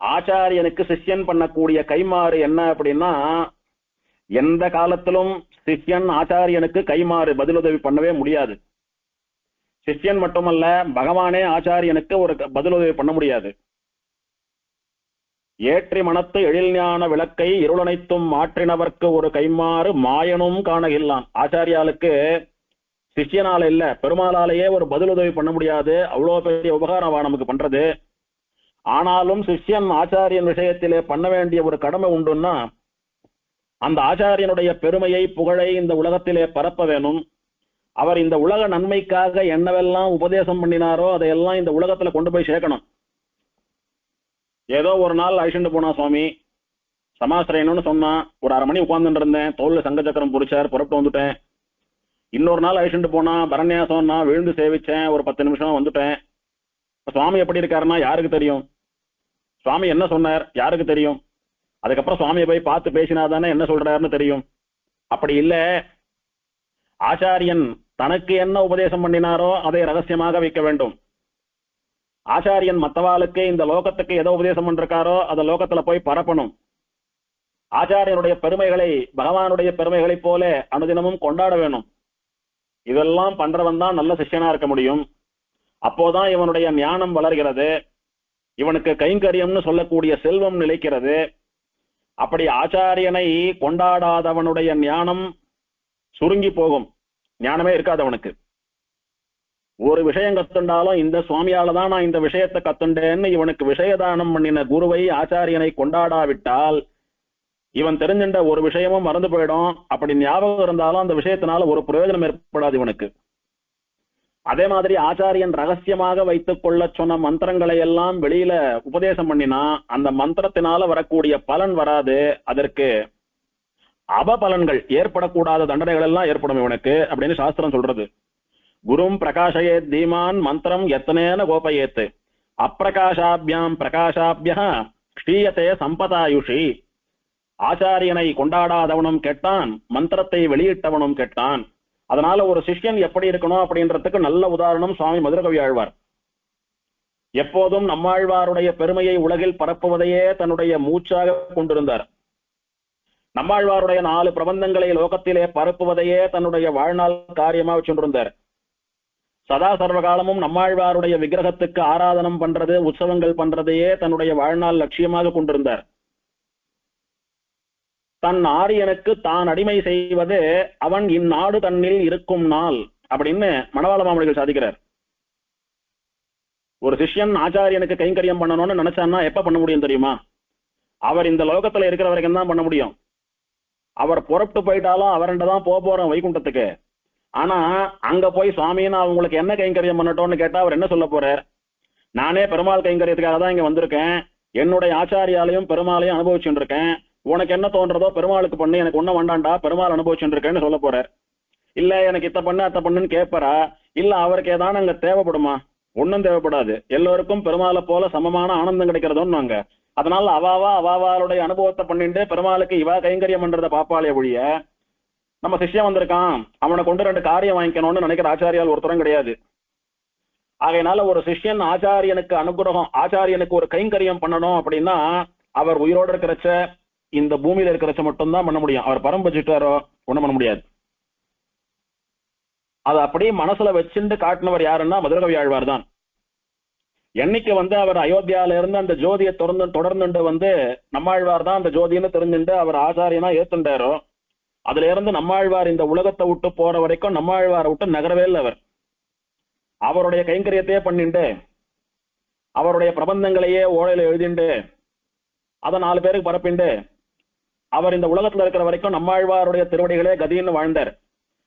ஆச்சாரியனுக்கு சிஷ்யன் பண்ணக்கூடிய கைமாறு என்ன அப்படின்னா, எந்த காலத்திலும் சிஷ்யன் ஆச்சாரியனுக்கு கைமாறு பதிலுதவி பண்ணவே முடியாது. சிஷ்யன் மட்டுமல்ல, பகவானே ஆச்சாரியனுக்கு ஒரு பதிலுதவி பண்ண முடியாது. ஏற்றி மனத்து எழில் ஞான விளக்கை இருளனைத்தும் மாற்றினவர்க்கு ஒரு கைமாறு மாயனும் காணகில்லான். ஆச்சாரியாளுக்கு சிஷ்யனால இல்ல, பெருமாளாலேயே ஒரு பதிலுதவி பண்ண முடியாது. அவ்வளவு பெரிய உபகாரம் நமக்கு பண்றது. ஆனாலும் சிஷ்யன் ஆச்சாரியன் விஷயத்திலே பண்ண வேண்டிய ஒரு கடமை உண்டுன்னா, அந்த ஆச்சாரியனுடைய பெருமையை புகழை இந்த உலகத்திலே பரப்ப வேணும். அவர் இந்த உலக நன்மைக்காக என்னவெல்லாம் உபதேசம் பண்ணினாரோ அதையெல்லாம் இந்த உலகத்துல கொண்டு போய் சேர்க்கணும். ஏதோ ஒரு நாள் அழிச்சுட்டு போனா சுவாமி, சமாசிரியன்னு சொன்னா, ஒரு 1/2 மணி உட்கார்ந்துட்டு இருந்தேன், தோல்ல சங்க சக்கரம் புடிச்சார், புறப்பட்டு வந்துட்டேன். இன்னொரு நாள் அழிச்சுட்டு போனா பரநியாசம்னா விழுந்து சேவிச்சேன், ஒரு 10 நிமிஷம் வந்துட்டேன். சுவாமி எப்படி இருக்காருன்னா யாருக்கு தெரியும்? சுவாமி என்ன சொன்னார் யாருக்கு தெரியும்? அதுக்கப்புறம் சுவாமியை போய் பார்த்து பேசினாதானே என்ன சொல்றாருன்னு தெரியும். அப்படி இல்ல, ஆச்சாரியன் தனக்கு என்ன உபதேசம் பண்ணினாரோ அதை ரகசியமாக வைக்க வேண்டும். ஆச்சாரியன் மத்தவாளுக்கு இந்த லோகத்துக்கு ஏதோ உபதேசம் பண்றாரோ அதை லோகத்துல போய் பரப்பணும். ஆச்சாரியனுடைய பெருமைகளை பகவானுடைய பெருமைகளைப் போல அனுதினமும் கொண்டாட வேணும். இதெல்லாம் பண்றவன் தான் நல்ல சிஷ்யனா இருக்க முடியும். அப்போதான் இவனுடைய ஞானம் வளர்கிறது, இவனுக்கு கைங்கரியம்னு சொல்லக்கூடிய செல்வம் நிலைக்கிறது. அப்படி ஆச்சாரியனை கொண்டாடாதவனுடைய ஞானம் சுருங்கி போகும், ஞானமே இருக்காது அவனுக்கு. ஒரு விஷயம் கத்துண்டாலும் இந்த சுவாமியால தான் நான் இந்த விஷயத்தை கத்துண்டேன்னு இவனுக்கு விஷயதானம் பண்ணின குருவை ஆச்சாரியனை கொண்டாடாவிட்டால் இவன் தெரிஞ்சின்ற ஒரு விஷயமும் மறந்து போயிடும். அப்படி ஞாபகம் இருந்தாலும் அந்த விஷயத்தினால ஒரு பிரயோஜனம் ஏற்படாது இவனுக்கு. அதே மாதிரி ஆச்சாரியன் ரகசியமாக வைத்துக் கொள்ள சொன்ன மந்திரங்களை எல்லாம் வெளியில உபதேசம் பண்ணினா அந்த மந்திரத்தினால வரக்கூடிய பலன் வராது, அதற்கு அபபலன்கள் ஏற்படக்கூடாத தண்டனைகள் எல்லாம் ஏற்படும் இவனுக்கு அப்படின்னு சாஸ்திரம் சொல்றது. குரும் பிரகாஷயே தீமான் மந்திரம் எத்தனேன கோபயேத்து அப்பிரகாஷாபியாம் பிரகாஷாபியா க்ஷீயத்தே சம்பதாயுஷி. ஆச்சாரியனை கொண்டாடாதவனும் கெட்டான், மந்திரத்தை வெளியிட்டவனும் கெட்டான். அதனால ஒரு சிஷ்யன் எப்படி இருக்கணும் அப்படின்றதுக்கு நல்ல உதாரணம் சுவாமி மதுரகவி ஆழ்வார். எப்போதும் நம்மாழ்வாருடைய பெருமையை உலகில் பரப்புவதையே தன்னுடைய மூச்சாக கொண்டிருந்தார். நம்மாழ்வாருடைய 4 பிரபந்தங்களை லோகத்திலே பரப்புவதையே தன்னுடைய வாழ்நாள் காரியமா வச்சுருந்தார். சதா சர்வகாலமும் நம்மாழ்வாருடைய விக்கிரகத்துக்கு ஆராதனம் பண்றது, உற்சவங்கள் பண்றதையே தன்னுடைய வாழ்நாள் லட்சியமாக கொண்டிருந்தார். தன் ஆரியனுக்கு தான் அடிமை செய்வது அவன் இந்நாடு தன்னில் இருக்கும் நாள் அப்படின்னு மணவாள மாமணிகள் சாதிக்கிறார். ஒரு சிஷ்யன் ஆச்சாரியனுக்கு கைங்கரியம் பண்ணணும்னு நினைச்சான்னா எப்ப பண்ண முடியும் தெரியுமா? அவர் இந்த லோகத்துல இருக்கிற வரைக்கும் தான் பண்ண முடியும். அவர் புறப்பட்டு போயிட்டாலும் அவர்கிட்ட தான் போறோம் வைகுண்டத்துக்கு. ஆனா அங்க போய் சுவாமின்னு அவங்களுக்கு என்ன கைங்கரியம் பண்ணட்டோம்னு கேட்டா அவர் என்ன சொல்ல போறார்? நானே பெருமாள் கைங்கரியத்துக்காக தான் இங்க வந்திருக்கேன், என்னுடைய ஆச்சாரியாலையும் பெருமாளையும் அனுபவிச்சுட்டு இருக்கேன், உனக்கு என்ன தோன்றதோ பெருமாளுக்கு பண்ணு, எனக்கு ஒன்னும் வேண்டாண்டா பெருமாள் அனுபவிச்சுட்டு இருக்கேன்னு சொல்ல போறார். இல்ல எனக்கு இத்த பண்ணு அத்த பண்ணுன்னு கேட்பறா? இல்ல அவருக்கு ஏதான அங்க தேவைப்படுமா? ஒன்னும் தேவைப்படாது. எல்லோருக்கும் பெருமாளை போல சமமான ஆனந்தம் கிடைக்கிறதுன்னு அங்க. அதனால அவாவாளுடைய அனுபவத்தை பண்ணிட்டு பெருமாளுக்கு இவா கைங்கரியம் பண்றத பாப்பாளே ஒழிய நம்ம சிஷ்யம் வந்திருக்கான் அவனை கொண்டு 2 காரியம் வாங்கிக்கணும்னு நினைக்கிற ஆச்சாரியால் ஒருத்தரும் கிடையாது. ஆகையினால ஒரு சிஷ்யன் ஆச்சாரியனுக்கு அனுகிரகம், ஆச்சாரியனுக்கு ஒரு கைங்கரியம் பண்ணணும் அப்படின்னா அவர் உயிரோடு இருக்கிறச்ச, இந்த பூமியில இருக்கிறச்ச மட்டும்தான் பண்ண முடியும். அவர் பரம்பச்சிட்டாரோ ஒண்ணும் பண்ண முடியாது. அதை அப்படியே மனசுல வச்சுட்டு காட்டினவர் யாருன்னா மதுரகவி ஆழ்வார் தான். என்னைக்கு அவர் அயோத்தியால இருந்து அந்த ஜோதியை தொடர்ந்து நம்மாழ்வார் தான் அந்த ஜோதின்னு தெரிஞ்சுட்டு அவர் ஆச்சாரியனா ஏத்துண்டாரோ, அதுல இருந்து நம்மாழ்வார் இந்த உலகத்தை விட்டு போற வரைக்கும் நம்மாழ்வாரை விட்டு நகரவே இல்லை. அவருடைய கைங்கரியத்தையே பண்ணிண்டு அவருடைய பிரபந்தங்களையே ஓலையில எழுதிண்டு அதை 4 பேருக்கு பரப்பிண்டு அவர் இந்த உலகத்துல இருக்கிற வரைக்கும் நம்மாழ்வாருடைய திருவடிகளே கதின்னு வாழ்ந்தார்.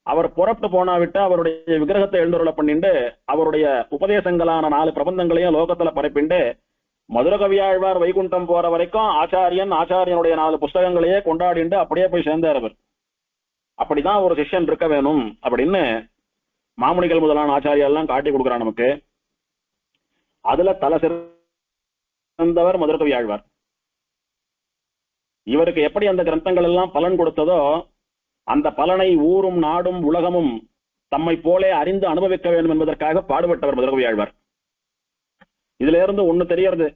அவர் புறப்பட்டு போனா விட்டு அவருடைய விக்கிரகத்தை எழுந்துருள பண்ணிண்டு அவருடைய உபதேசங்களான 4 பிரபந்தங்களையும் லோகத்துல பரப்பிண்டு மதுரகவியாழ்வார் வைகுண்டம் போற வரைக்கும் ஆச்சாரியனுடைய 4 புஸ்தகங்களையே கொண்டாடிண்டு அப்படியே போய் சேர்ந்தார் அவர். அப்படிதான் ஒரு சிஷ்யன் இருக்க வேணும் அப்படின்னு மாமுனிகள் முதலான ஆச்சாரியெல்லாம் காட்டி கொடுக்குறான் நமக்கு. அதுல தலை சிறந்தவர் மதுரகவி ஆழ்வார். இவருக்கு எப்படி அந்த கிரந்தங்கள் எல்லாம் பலன் கொடுத்ததோ அந்த பலனை ஊரும் நாடும் உலகமும் தம்மை போலே அறிந்து அனுபவிக்க வேண்டும் என்பதற்காக பாடுபட்டவர் மதுரகவி ஆழ்வார். இதுல இருந்து ஒண்ணு தெரியறது,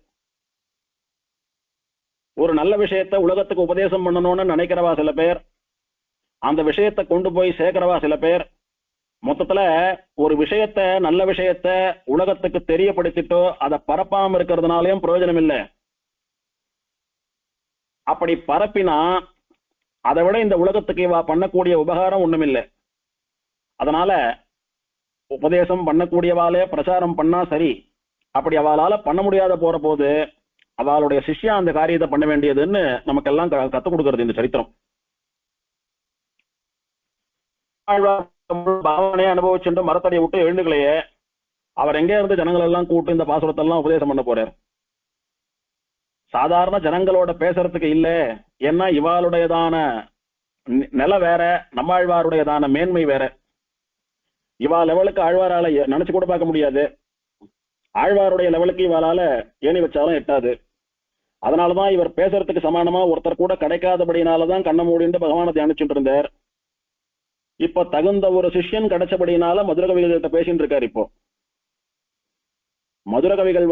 ஒரு நல்ல விஷயத்தை உலகத்துக்கு உபதேசம் பண்ணணும்னு நினைக்கிறவா சில பேர், அந்த விஷயத்தை கொண்டு போய் சேர்க்கிறவா சில பேர், மொத்தத்துல ஒரு விஷயத்த நல்ல விஷயத்த உலகத்துக்கு தெரியப்படுத்திட்டோ அதை பரப்பாம இருக்கிறதுனாலயும் பிரயோஜனம் இல்லை. அப்படி பரப்பினா அதை விட இந்த உலகத்துக்கு இவா பண்ணக்கூடிய உபகாரம் ஒண்ணுமில்லை. அதனால உபதேசம் பண்ணக்கூடியவாளே பிரச்சாரம் பண்ணா சரி, அப்படி அவளால பண்ண முடியாத போற போது அவளுடைய சிஷ்யா அந்த காரியத்தை பண்ண வேண்டியதுன்னு நமக்கெல்லாம் கத்துக் கொடுக்கறது இந்த சரித்திரம். பாவனையை அனுபவிச்சுட்டு மரத்தடியை விட்டு எழுந்துக்கலையே, அவர் எங்கே இருந்து ஜனங்கள் எல்லாம் கூட்டு இந்த பாசுரத்தை எல்லாம் உபதேசம் பண்ண போறார்? சாதாரண ஜனங்களோட பேசுறதுக்கு இல்ல. ஏன்னா இவாளுடையதான நில வேற, நம்மாழ்வாருடையதான மேன்மை வேற. இவா லெவலுக்கு ஆழ்வாரால நினைச்சு கூட பார்க்க முடியாது, ஆழ்வாருடைய லெவலுக்கு இவாளால ஏணி வச்சாலும் எட்டாது. அதனாலதான் இவர் பேசுறதுக்கு சமானமா ஒருத்தர் கூட கிடைக்காதபடினாலதான் கண்ண மூடிட்டு பகவானை தியானிச்சுட்டு இருந்தார். இப்ப தகுந்த ஒரு சிஷ்யன் கிடைச்சபடினால மதுரகவிகள்கிட்ட பேசிட்டு இருக்காரு. இப்போ மதுரகவிகள்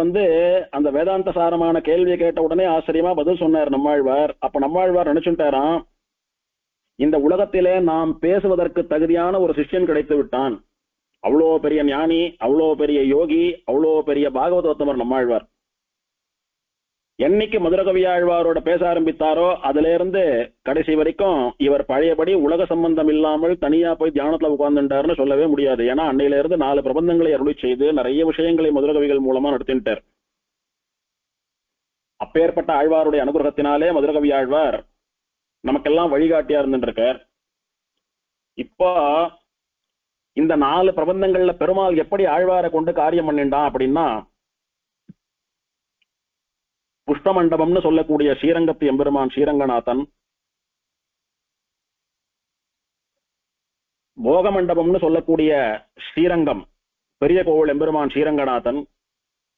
அந்த வேதாந்த சாரமான கேள்வியை கேட்ட உடனே ஆச்சரியமா பதில் சொன்னார் நம்மாழ்வார். அப்ப நம்மாழ்வார் நினைச்சுட்டாராம், இந்த உலகத்திலே நாம் பேசுவதற்கு தகுதியான ஒரு சிஷ்யன் கிடைத்து விட்டான். அவ்வளோ பெரிய ஞானி, அவ்வளோ பெரிய யோகி, அவ்வளோ பெரிய பாகவதோத்தமர் நம்மாழ்வார். என்னைக்கு மதுரகவியாழ்வாரோட பேச ஆரம்பித்தாரோ அதுல இருந்து கடைசி வரைக்கும் இவர் பழையபடி உலக சம்பந்தம் இல்லாமல் தனியா போய் தியானத்துல உட்கார்ந்துட்டாருன்னு சொல்லவே முடியாது. ஏன்னா அன்னையில இருந்து 4 பிரபந்தங்களை அருளி செய்து நிறைய விஷயங்களை மதுரகவிகள் மூலமா நடத்திட்டார். அப்பேற்பட்ட ஆழ்வாருடைய அனுகிரகத்தினாலே மதுரகவி ஆழ்வார் நமக்கெல்லாம் வழிகாட்டியா இருந்துருக்கார். இப்போ இந்த 4 பிரபந்தங்கள்ல பெருமாள் எப்படி ஆழ்வாரை கொண்டு காரியம் பண்ணிண்டான் அப்படின்னா, புஷ்பமண்டபம்னு சொல்லக்கூடிய ஸ்ரீரங்கத்து எம்பெருமான் ஸ்ரீரங்கநாதன், போகமண்டபம்னு சொல்லக்கூடிய ஸ்ரீரங்கம் பெரிய கோவில் எம்பெருமான் ஸ்ரீரங்கநாதன்,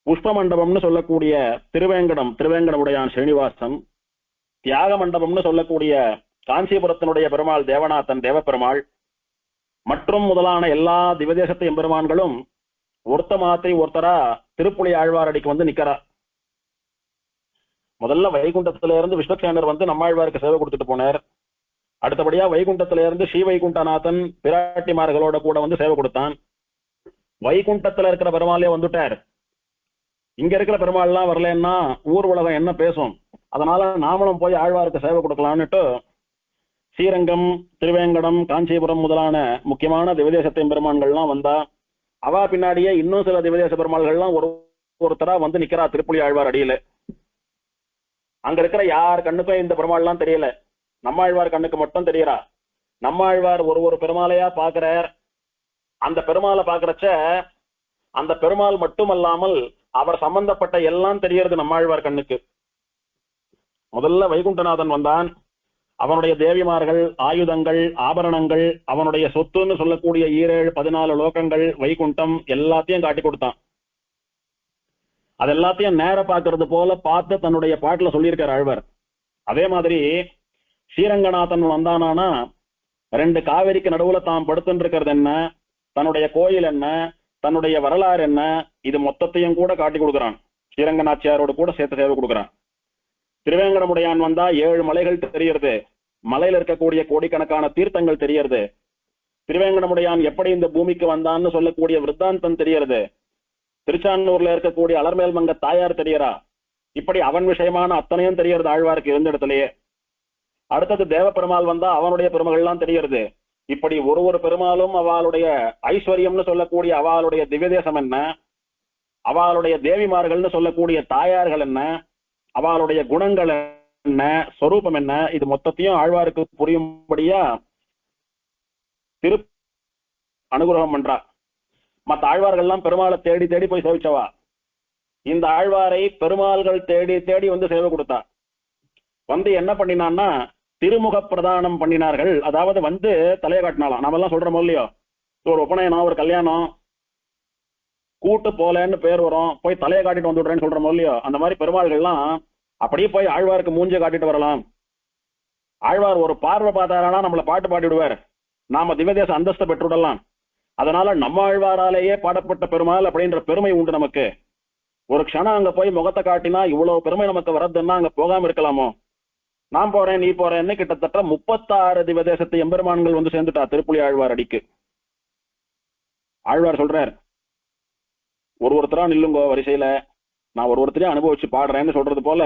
புஷ்பமண்டபம்னு சொல்லக்கூடிய திருவேங்கடமுடையான் ஸ்ரீனிவாசன், தியாக மண்டபம்னு சொல்லக்கூடிய காஞ்சிபுரத்தினுடைய பெருமாள் தேவநாதன் தேவப்பெருமாள் மற்றும் முதலான எல்லா திவதேசத்து எம்பெருமான்களும் ஒருத்த மாத்திரை ஒருத்தரா திருப்புலி ஆழ்வாரடிக்கு நிக்கிறா. முதல்ல வைகுண்டத்துல இருந்து விஷ்ணுசேனர் நம்மாழ்வாருக்கு சேவை கொடுத்துட்டு போனார். அடுத்தபடியா வைகுண்டத்துல இருந்து ஸ்ரீ வைகுண்டநாதன் பிராட்டிமார்களோட கூட சேவை கொடுத்தான். வைகுண்டத்துல இருக்கிற பெருமாளே வந்துட்டார். இங்க இருக்கிற பெருமாள் எல்லாம் வரலன்னா ஊர் உலகம் என்ன பேசும், அதனால நாமளும் போய் ஆழ்வாருக்கு சேவை கொடுக்கலான்னுட்டு ஸ்ரீரங்கம், திருவேங்கடம், காஞ்சிபுரம் முதலான முக்கியமான திவதேசத்தின் பெருமான்கள்லாம் வந்தா. அவா பின்னாடியே இன்னும் சில திவதேச பெருமாள்கள்லாம் ஒரு ஒருத்தரா வந்து நிக்கிறா திருப்புலி ஆழ்வார் அடியில. அங்க இருக்கிற யார் கண்ணுக்கும் இந்த பெருமாள்லாம் தெரியல, நம்மாழ்வார் கண்ணுக்கு மட்டும் தெரியறா. நம்மாழ்வார் ஒரு ஒரு பெருமாளையா பாக்குறார். அந்த பெருமாளை பாக்குறச்ச அந்த பெருமாள் மட்டுமல்லாமல் அவர் சம்பந்தப்பட்ட எல்லாம் தெரியறது நம்மாழ்வார் கண்ணுக்கு. முதல்ல வைகுண்டநாதன் வந்தான், அவனுடைய தேவிமார்கள், ஆயுதங்கள், ஆபரணங்கள், அவனுடைய சொத்துன்னு சொல்லக்கூடிய 7-14 லோகங்கள், வைகுண்டம் எல்லாத்தையும் காட்டி கொடுத்தான். அது எல்லாத்தையும் நேர பாக்குறது போல பார்த்து தன்னுடைய பாட்டுல சொல்லியிருக்கார் ஆழ்வார். அதே மாதிரி ஸ்ரீரங்கநாதன் வந்தானா 2 காவிரிக்கு நடுவுல தாம் படுத்துட்டு இருக்கிறது என்ன, தன்னுடைய கோயில் என்ன, தன்னுடைய வரலாறு என்ன, இது மொத்தத்தையும் கூட காட்டி கொடுக்குறான். ஸ்ரீரங்கநாச்சியாரோடு கூட சேர்த்து சேவை கொடுக்குறான். திருவேங்கடமுடையான் வந்தா 7 மலைகள் தெரியறது, மலையில இருக்கக்கூடிய கோடிக்கணக்கான தீர்த்தங்கள் தெரியறது. திருவேங்கடமுடையான் எப்படி இந்த பூமிக்கு வந்தான்னு சொல்லக்கூடிய விருத்தாந்தம் தெரியறது. திருச்சானூர்ல இருக்கக்கூடிய அலர்மேல் மங்க தாயார் தெரியறா. இப்படி அவன் விஷயமான அத்தனையும் தெரியறது ஆழ்வாருக்கு இருந்த இடத்துலயே. அடுத்தது தேவ பெருமாள் வந்தா அவனுடைய பெருமகள்லாம் தெரியறது. இப்படி ஒரு ஒரு பெருமாளும் அவளுடைய ஐஸ்வர்யம்னு சொல்லக்கூடிய அவளுடைய திவ்யதேசம் என்ன, அவளுடைய தேவிமார்கள்னு சொல்லக்கூடிய தாயார்கள் என்ன, அவளுடைய குணங்கள் என்ன, ஸ்வரூபம் என்ன, இது மொத்தத்தையும் ஆழ்வாருக்கு புரியும்படியா திரு அனுகிரகம் பண்றா. மற்ற ஆழ்வார்கள்லாம் பெருமாளை தேடி தேடி போய் சேவிச்சவா. இந்த ஆழ்வாரை பெருமாள்கள் தேடி தேடி வந்து சேவை கொடுத்தா. வந்து என்ன பண்ணினான்னா திருமுக பிரதானம் பண்ணினார்கள். அதாவது வந்து தலையை காட்டினாலாம். நாம எல்லாம் சொல்றோம் இல்லையோ, ஒரு உபநயனம், ஒரு கல்யாணம், கூட்டு போலன்னு பேர் வரும், போய் தலையை காட்டிட்டு வந்துடுறேன்னு சொல்றோம் இல்லையோ, அந்த மாதிரி பெருமாள்கள்லாம் அப்படியே போய் ஆழ்வாருக்கு மூஞ்சை காட்டிட்டு வரலாம். ஆழ்வார் ஒரு பார்வை பார்த்தாரா நம்மளை பாட்டு பாடிவிடுவார், நாம திவ்யதேச அந்தஸ்தை பெற்றுவிடலாம். அதனால நம்ம ஆழ்வாராலேயே பாடப்பட்ட பெருமாள் அப்படின்ற பெருமை உண்டு நமக்கு. ஒரு க்ஷணம் அங்க போய் முகத்தை காட்டினா இவ்வளவு பெருமை நமக்கு வரதுன்னா அங்க போகாம இருக்கலாமோ? நான் போறேன் நீ போறேன்னு கிட்டத்தட்ட 36 திவ்யதேசத்து எம்பெருமான்கள் வந்து சேர்ந்துட்டா திருப்புலி ஆழ்வார் அடிக்கு. ஆழ்வார் சொல்றார், ஒருத்தரா நில்லுங்கோ வரிசையில, நான் ஒருத்தரையும் அனுபவிச்சு பாடுறேன்னு சொல்றது போல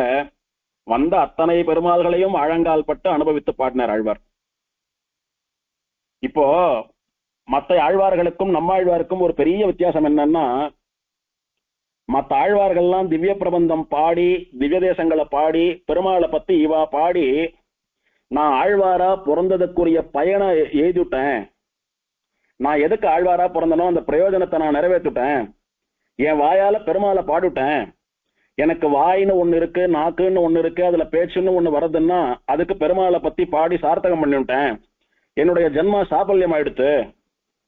வந்த அத்தனை பெருமாள்களையும் ஆழங்கால் பட்டு அனுபவித்து பாடினார் ஆழ்வார். இப்போ மற்ற ஆழ்வார்களுக்கும் நம்ம ஆழ்வாருக்கும் ஒரு பெரிய வித்தியாசம் என்னன்னா, மற்ற ஆழ்வார்கள்லாம் திவ்ய பிரபந்தம் பாடி திவ்ய தேசங்களை பாடி பெருமாளை பத்தி இவா பாடி நான் ஆழ்வாரா பிறந்ததுக்குரிய பயனை எழுதிவிட்டேன், நான் எதுக்கு ஆழ்வாரா பிறந்தனோ அந்த பிரயோஜனத்தை நான் நிறைவேற்றிட்டேன், என் வாயால பெருமாளை பாடிவிட்டேன், எனக்கு வாயின்னு ஒண்ணு இருக்கு, நாக்குன்னு ஒண்ணு இருக்கு, அதுல பேச்சுன்னு ஒண்ணு வருதுன்னா அதுக்கு பெருமாளை பத்தி பாடி சார்த்தகம் பண்ணிவிட்டேன், என்னுடைய ஜென்மா சாபல்யம் ஆயிடுத்து,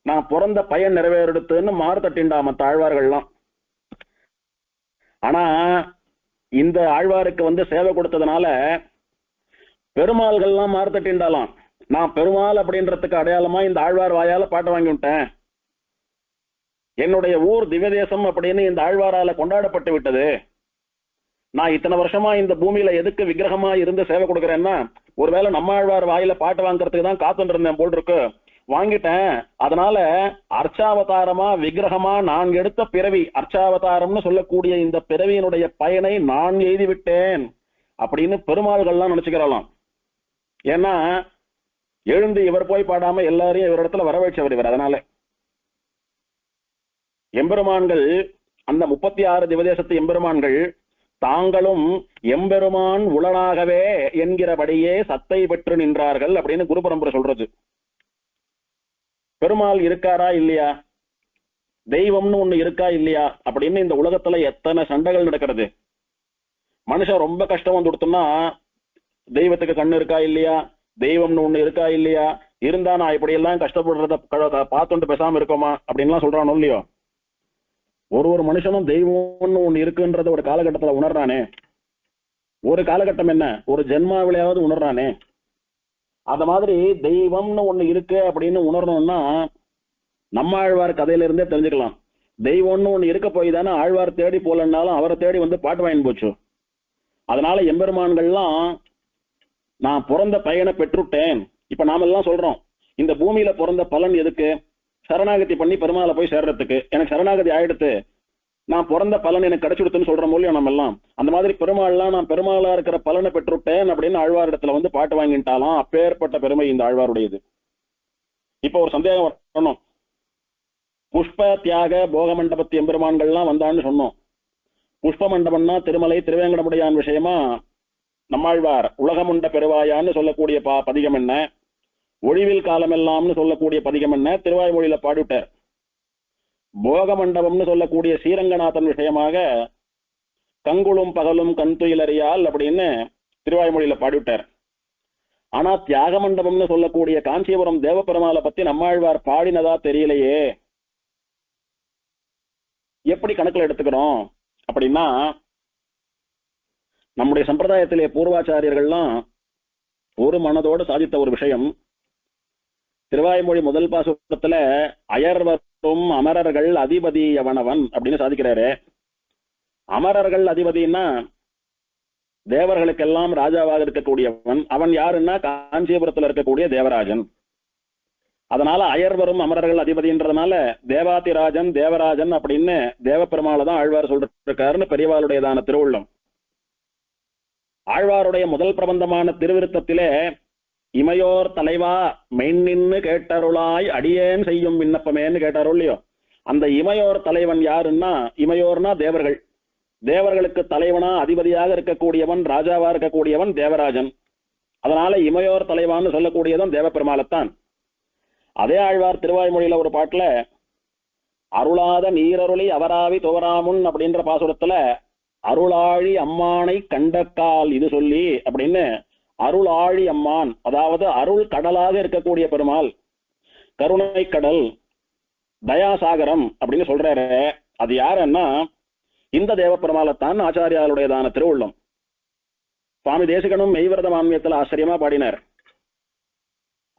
நான் பிறந்த பயன் நிறைவேறெடுத்துன்னு மாறு தட்டிண்டா மற்ற ஆழ்வார்கள்லாம். ஆனா இந்த ஆழ்வாருக்கு வந்து சேவை கொடுத்ததுனால பெருமாள்கள்லாம் மாறு தட்டிண்டாலாம். நான் பெருமாள் அப்படின்றதுக்கு அடையாளமா இந்த ஆழ்வார் வாயால பாட்டு வாங்கி விட்டேன், என்னுடைய ஊர் திவ்யதேசம் அப்படின்னு இந்த ஆழ்வாரால கொண்டாடப்பட்டு விட்டது, நான் இத்தனை வருஷமா இந்த பூமியில எதுக்கு விக்கிரகமா இருந்து சேவை கொடுக்குறேன்னா ஒருவேளை நம்ம ஆழ்வார் வாயில பாட்டு வாங்குறதுக்கு தான் காத்துட்டு இருந்தேன் போல் இருக்கு, வாங்கிட்டேன், அதனால அர்ச்சாவதாரமா விக்கிரகமா நான் எடுத்த பிறவி, அர்ச்சாவதாரம்னு சொல்லக்கூடிய இந்த பிறவியினுடைய பயனை நான் எழுதி விட்டேன் அப்படின்னு பெருமாள்கள்லாம் நினைச்சுக்கிறாளாம். ஏன்னா எழுந்து இவர் போய் பாடாம எல்லாரையும் இவரிடத்துல வரவேற்றவர் இவர். அதனால எம்பெருமான்கள் அந்த 36 திவதேசத்து எம்பெருமான்கள் தாங்களும் எம்பெருமான் உளனாகவே என்கிறபடியே சத்தை பெற்று நின்றார்கள் அப்படின்னு குரு பரம்பரை சொல்றது. பெருமாள் இருக்காரா இல்லையா, தெய்வம்னு ஒண்ணு இருக்கா இல்லையா அப்படின்னு இந்த உலகத்துல எத்தனை சண்டைகள் நடக்கிறது. மனுஷன் ரொம்ப கஷ்டம் வந்து கொடுத்தோம்னா தெய்வத்துக்கு கண்ணு இருக்கா இல்லையா, தெய்வம்னு ஒண்ணு இருக்கா இல்லையா, இருந்தா நான் இப்படி எல்லாம் கஷ்டப்படுறத பார்த்துட்டு பேசாம இருக்கோமா அப்படின்லாம் சொல்றானோ இல்லையோ. ஒரு மனுஷனும் தெய்வம்னு ஒண்ணு இருக்குன்றத ஒரு காலகட்டத்துல உணர்றானே, ஒரு காலகட்டம் என்ன ஒரு ஜென்மாவிலையாவது உணர்றானே. அந்த மாதிரி தெய்வம்னு ஒண்ணு இருக்கு அப்படின்னு உணரணும்னா நம்ம ஆழ்வார் கதையில இருந்தே தெரிஞ்சுக்கலாம். தெய்வம்னு ஒண்ணு இருக்க போய் தானே ஆழ்வார் தேடி போலன்னாலும் அவரை தேடி வந்து பாட்டு வாங்கி போச்சு. அதனால எம்பெருமான்கள்லாம் நான் பிறந்த பையனை பெற்றுட்டேன். இப்ப நாம எல்லாம் சொல்றோம் இந்த பூமியில பிறந்த பலன் எதுக்கு, சரணாகதி பண்ணி பெருமாளை போய் சேர்றதுக்கு, எனக்கு சரணாகதி ஆயிடுத்து, நான் பிறந்த பலன் எனக்கு கிடைச்சுடுத்துன்னு சொல்ற மூலியம் நம்ம எல்லாம். அந்த மாதிரி பெருமாள்லாம் நான் பெருமாளா இருக்கிற பலனை பெற்றுட்டேன் அப்படின்னு ஆழ்வாரிடத்துல வந்து பாட்டு வாங்கிட்டாலாம். அப்பேற்பட்ட பெருமை இந்த ஆழ்வாருடையது. இப்ப ஒரு சந்தேகம் வரணும், புஷ்ப தியாக போக மண்டபத்து எம்பெருமான்கள்லாம் வந்தான்னு சொன்னோம். புஷ்ப மண்டபம்னா திருமலை திருவேங்கடமுடையான் விஷயமா நம்மாழ்வார் உலகமுண்ட பெருவாயான்னு சொல்லக்கூடிய பதிகம் என்ன, ஒழிவில் காலமெல்லாம்னு சொல்லக்கூடிய பதிகம் என்ன திருவாய்மொழியில பாடிவிட்டார். போக மண்டபம்னு சொல்லக்கூடிய ஸ்ரீரங்கநாதன் விஷயமாக கங்குளும் பகலும் கண்துயிலறியால் அப்படின்னு திருவாய்மொழியில பாடிவிட்டார். ஆனா தியாக மண்டபம்னு சொல்லக்கூடிய காஞ்சிபுரம் தேவபெருமாளை பத்தி நம்மாழ்வார் பாடினதா தெரியலையே. எப்படி கணக்குல எடுத்துக்கிறோம் அப்படின்னா, நம்முடைய சம்பிரதாயத்திலே பூர்வாச்சாரியர்கள்லாம் ஒரு மனதோடு சாதித்த ஒரு விஷயம், திருவாய்மொழி முதல் பாசுரத்துல அயர்வரும் அமரர்கள் அதிபதி அவனவன் அப்படின்னு சாதிக்கிறாரு. அமரர்கள் அதிபதினா தேவர்களுக்கெல்லாம் ராஜாவாக இருக்கக்கூடியவன். அவன் யாருன்னா காஞ்சிபுரத்துல இருக்கக்கூடிய தேவராஜன். அதனால அயர்வரும் அமரர்கள் அதிபதின்றதுனால தேவாதிராஜன் தேவராஜன் அப்படின்னு தேவப்பெருமாளை தான் ஆழ்வார் சொல்லிருக்காருன்னு பெரியவாளுடையதான திருவுள்ளம். ஆழ்வாருடைய முதல் பிரபந்தமான திருவிருத்தத்திலே இமையோர் தலைவா மெய்நின்னு கேட்டருளாய் அடியேன் செய்யும் விண்ணப்பமேன்னு கேட்டாரோ இல்லையோ, அந்த இமையோர் தலைவன் யாருன்னா, இமையோர்னா தேவர்கள், தேவர்களுக்கு தலைவனா அதிபதியாக இருக்கக்கூடியவன் ராஜாவா இருக்கக்கூடியவன் தேவராஜன். அதனால இமையோர் தலைவான்னு சொல்லக்கூடியதும் தேவப்பெருமாளத்தான். அதே ஆழ்வார் திருவாய்மொழியில ஒரு பாட்டுல அருளாத நீரருளி அவராவி துவராமுன் அப்படின்ற பாசுரத்துல அருளாழி அம்மானை கண்டக்கால் இது சொல்லி அப்படின்னு அருளாழி அம்மான், அதாவது அருள் கடலாக இருக்கக்கூடிய பெருமாள், கருணை கடல், தயாசாகரம் அப்படின்னு சொல்றாரு. அது யாருன்னா இந்த தேவப்பெருமாளத்தான் ஆச்சாரியாளுடையதான திருவுள்ளம். சுவாமி தேசிகனும் மெய்விரத மான்மியத்தில் ஆச்சரியமா பாடினார்.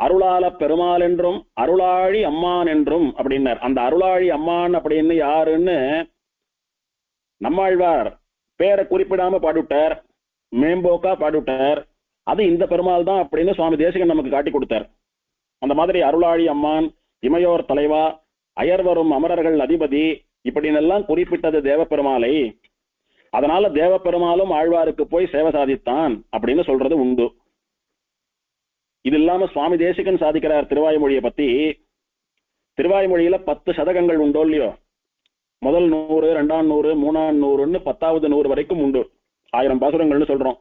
அருளால பெருமாள் என்றும் அருளாழி அம்மான் என்றும் அப்படின்னார். அந்த அருளாழி அம்மான் அப்படின்னு யாருன்னு நம்மாழ்வார் பேரை குறிப்பிடாம பாடிவிட்டார், மேம்போக்கா பாடிவிட்டார். அது இந்த பெருமாள் தான் அப்படின்னு சுவாமி தேசிகன் நமக்கு காட்டி கொடுத்தார். அந்த மாதிரி அருளாழி அம்மான், இமையோர் தலைவா, அயர்வரும் அமரர்கள் அதிபதி இப்படின்னு எல்லாம் குறிப்பிட்டது தேவப்பெருமாளை. அதனால தேவப்பெருமாளும் ஆழ்வாருக்கு போய் சேவை சாதித்தான் அப்படின்னு சொல்றது உண்டு. இது இல்லாம சுவாமி தேசிகன் சாதிக்கிறார் திருவாய்மொழியை பத்தி. திருவாய்மொழியில 10 சதகங்கள் உண்டோ இல்லையோ, முதல் 100, 2ஆம் 100, 3ஆம் 100ன்னு 10வது 100 வரைக்கும் உண்டு. 1000 பாசுரங்கள்னு சொல்றோம்.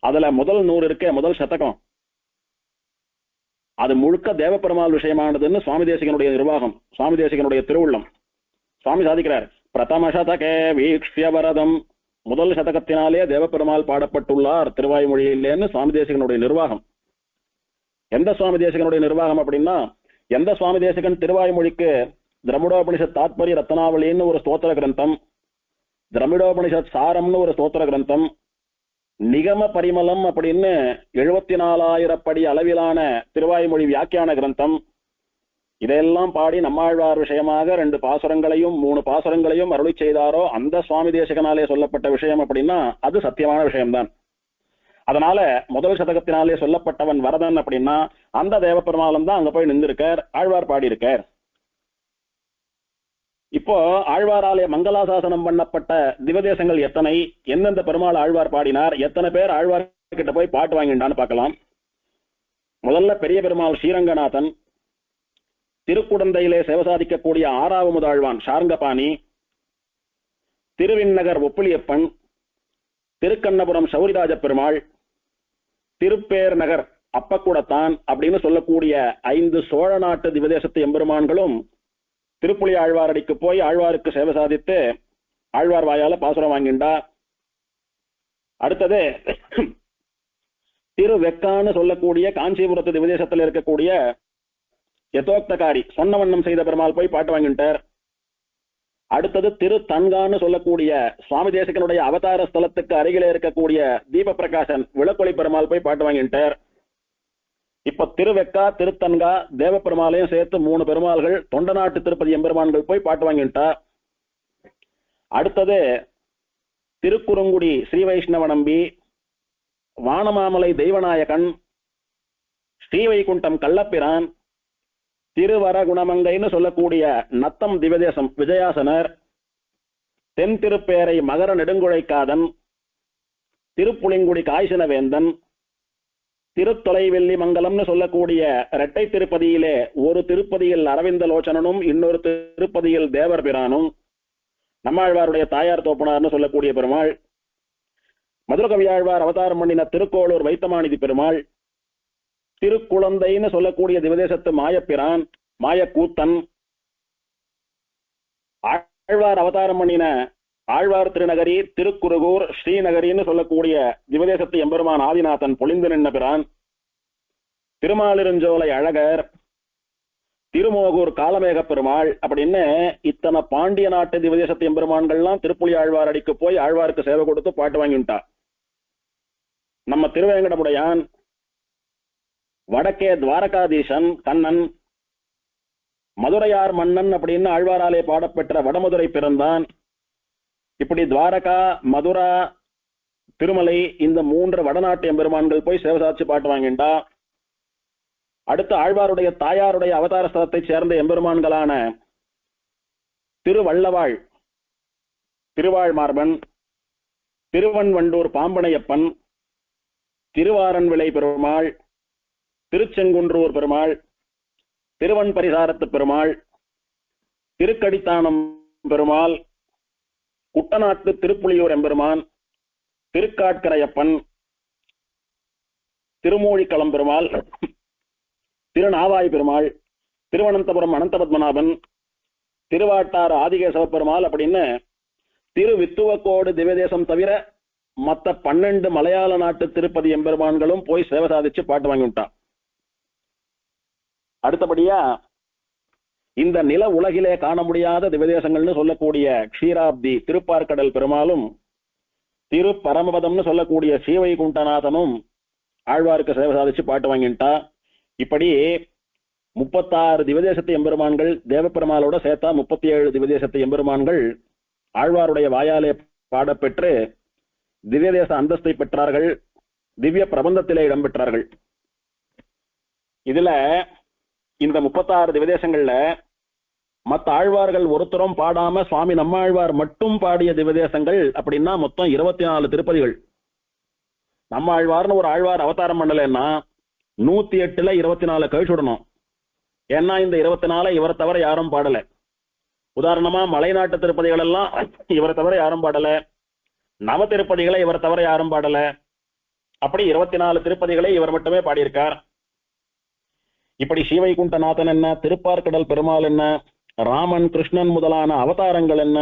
அதுல முதல் 100 இருக்க முதல் சதகம் அது முழுக்க தேவப்பெருமாள் விஷயமானதுன்னு சுவாமி தேசிகனுடைய நிர்வாகம், சுவாமி தேசிகனுடைய திருவுள்ளம். சுவாமி சாதிக்கிறார், பிரதம சதகே வீக்ஷ்ய வரதம், முதல் சதகத்தினாலே தேவப்பெருமாள் பாடப்பட்டுள்ளார் திருவாய்மொழியிலேன்னு சுவாமி தேசிகனுடைய நிர்வாகம். எந்த சுவாமி தேசிகனுடைய நிர்வாகம் அப்படின்னா, எந்த சுவாமி தேசிகன் திருவாய்மொழிக்கு திரமிடோபனிஷத் தாத்பரிய ரத்னாவளின்னு ஒரு ஸ்தோத்திர கிரந்தம், திரமிடோபனிஷத் சாரம்னு ஒரு ஸ்தோத்திர கிரந்தம், நிகம பரிமளம் அப்படின்னு 74,000 படி அளவிலான திருவாய்மொழி வியாக்கியான கிரந்தம், இதையெல்லாம் பாடி நம்மாழ்வார் விஷயமாக 2 பாசுரங்களையும் 3 பாசுரங்களையும் அருளி செய்தாரோ அந்த சுவாமி தேசிகனாலே சொல்லப்பட்ட விஷயம் அப்படின்னா அது சத்தியமான விஷயம்தான். அதனால முதல் சதகத்தினாலே சொல்லப்பட்டவன் வரதன் அப்படின்னா அந்த தேவப்பெருமாளும் தான் அங்க போய் நின்றிருக்கார், ஆழ்வார் பாடியிருக்கார். இப்போ ஆழ்வாராலே மங்களாசாசனம் பண்ணப்பட்ட திவதேசங்கள் எத்தனை, எந்தெந்த பெருமாள் ஆழ்வார் பாடினார், எத்தனை பேர் ஆழ்வார் கிட்ட போய் பாட்டு வாங்கிட்டான்னு பார்க்கலாம். முதல்ல பெரிய பெருமாள் ஸ்ரீரங்கநாதன், திருக்குடந்தையிலே சேவசாதிக்கக்கூடிய 6வது ஆழ்வான் சார்ங்கபாணி, திருவிண்ணகர் ஒப்புளியப்பன், திருக்கண்ணபுரம் சௌரிராஜ பெருமாள், திருப்பேர் நகர் அப்பக்குடத்தான் அப்படின்னு சொல்லக்கூடிய 5 சோழ நாட்டு திவதேசத்து எம்பெருமான்களும் திருப்புலி ஆழ்வாரடிக்கு போய் ஆழ்வாருக்கு சேவை சாதித்து ஆழ்வார் வாயால பாசுரம் வாங்கிண்டா. அடுத்தது திருவெக்கான்னு சொல்லக்கூடிய காஞ்சிபுரத்து திவதேசத்தில் இருக்கக்கூடிய யதோக்தகாரி சொன்ன வண்ணம் செய்த பெருமாள் போய் பாட்டு வாங்கிட்டார். அடுத்தது திரு தன்கான்னு சொல்லக்கூடிய சுவாமி தேசிகனுடைய அவதார ஸ்தலத்துக்கு அருகிலே இருக்கக்கூடிய தீப பிரகாசன் விளக்கொளி பெருமாள் போய் பாட்டு வாங்கிட்டார். இப்ப திருவெக்கா திருத்தன்கா தேவ பெருமாளையும் சேர்த்து 3 பெருமாள்கள் தொண்ட நாட்டு திருப்பதி எம்பெருமான்கள் போய் பாட்டு வாங்கிட்டா. அடுத்தது திருக்குறுங்குடி ஸ்ரீ வைஷ்ணவ நம்பி, வானமாமலை தெய்வநாயகன், ஸ்ரீவைகுண்டம் கள்ளப்பிரான், திருவர குணமங்கைன்னு சொல்லக்கூடிய நத்தம் திவதேசம் விஜயாசனர், தென் திருப்பேரை மகர நெடுங்குழைக்காதன், திருப்புளிங்குடி காய்சனவேந்தன், திருத்தொலைவெள்ளி மங்கலம்னு சொல்லக்கூடிய இரட்டை திருப்பதியிலே ஒரு திருப்பதியில் அரவிந்த லோச்சனனும் இன்னொரு திருப்பதியில் தேவர் பிரானும், நம்மாழ்வாருடைய தாயார் தோப்பனார்னு சொல்லக்கூடிய பெருமாள், மதுரகவியாழ்வார் அவதாரம் பண்ணின திருக்கோளூர் வைத்தமாநிதி பெருமாள், திருக்குழந்தைன்னு சொல்லக்கூடிய திவதேசத்து மாயப்பிரான், மாயக்கூத்தன், ஆழ்வார் அவதாரம் பண்ணின ஆழ்வார் திருநகரி, திருக்குருகூர், ஸ்ரீநகரின்னு சொல்லக்கூடிய திவதேசத்து எம்பெருமான் ஆதிநாதன் பொழிந்து நின்ன பிரான், திருமாலிருஞ்சோலை அழகர், திருமோகூர் காலமேக பெருமாள் அப்படின்னு இத்தனை பாண்டிய நாட்டு திவதேசத்து எம்பெருமான்கள்லாம் திருப்புலி ஆழ்வார் அடிக்கு போய் ஆழ்வாருக்கு சேவை கொடுத்து பாட்டு வாங்கிட்டா. நம்ம திருவேங்கடமுடையான், வடக்கே துவாரகாதீசன் கண்ணன், மதுரையார் மன்னன் அப்படின்னு ஆழ்வாராலே பாடப்பெற்ற வடமதுரை பிறந்தான். இப்படி துவாரகா, மதுரா, திருமலை இந்த 3 வடநாட்டு எம்பெருமான்கள் போய் சேவை சாட்சி பாட்டு வாங்கிண்டா. அடுத்து ஆழ்வாருடைய தாயாருடைய அவதார ஸ்தலத்தை சேர்ந்த எம்பெருமான்களான திருவள்ளவாள், திருவாழ்மார்பன், திருவன்வண்டூர் பாம்பனையப்பன், திருவாரன்விளை பெருமாள், திருச்செங்குன்றூர் பெருமாள், திருவன் பரிசாரத்து பெருமாள், திருக்கடித்தானம் பெருமாள், குட்டநாட்டு திருப்புலியூர் எம்பெருமான், திருக்காட்கரையப்பன், திருமூழிக்களம் பெருமாள், திருநாவாய் பெருமாள், திருவனந்தபுரம் அனந்தபத்மநாபன், திருவாட்டார் ஆதிகேசவ பெருமாள் அப்படின்னு திருவித்துவக்கோடு திவ்யதேசம் தவிர மற்ற 12 மலையாள நாட்டு திருப்பதி எம்பெருமான்களும் போய் சேவை சாதிச்சு பாட்டு வாங்கிவிட்டான். அடுத்தபடியா இந்த நில உலகிலே காண முடியாத திவ்யதேசங்கள்னு சொல்லக்கூடிய க்ஷீராப்தி திருப்பார்கடல் பெருமாளும், திரு பரமபதம்னு சொல்லக்கூடிய ஸ்ரீவைகுண்டநாதனும் ஆழ்வாருக்கு சேவை சாதிச்சு பாட்டு வாங்கிட்டா. இப்படி 36 திவதேசத்து எம்பெருமான்கள், தேவப்பெருமாளோட சேர்த்தா 37 திவதேசத்து எம்பெருமான்கள் ஆழ்வாருடைய வாயாலே பாடப்பெற்று திவ்யதேச அந்தஸ்தை பெற்றார்கள், திவ்ய பிரபந்தத்திலே இடம்பெற்றார்கள். இதுல இந்த 36 திவதேசங்கள்ல மற்ற ஆழ்வார்கள் ஒருத்தரும் பாடாம சுவாமி நம்மாழ்வார் மட்டும் பாடிய திவதேசங்கள் அப்படின்னா மொத்தம் 24 திருப்பதிகள். நம்மாழ்வார்னு ஒரு ஆழ்வார் அவதாரம் பண்ணலன்னா 108ல 24 கழிச்சுடணும். ஏன்னா இந்த 24 இவரை தவிர யாரும் பாடல. உதாரணமா மலைநாட்டு திருப்பதிகள் எல்லாம் இவரை தவிர யாரும் பாடல, நவ திருப்பதிகளை இவரை தவிர யாரும் பாடல. அப்படி 24 திருப்பதிகளை இவர் மட்டுமே பாடியிருக்கார். இப்படி ஸ்ரீவைகுண்டநாதன் என்ன, திருப்பார்கடல் பெருமாள் என்ன, ராமன் கிருஷ்ணன் முதலான அவதாரங்கள் என்ன,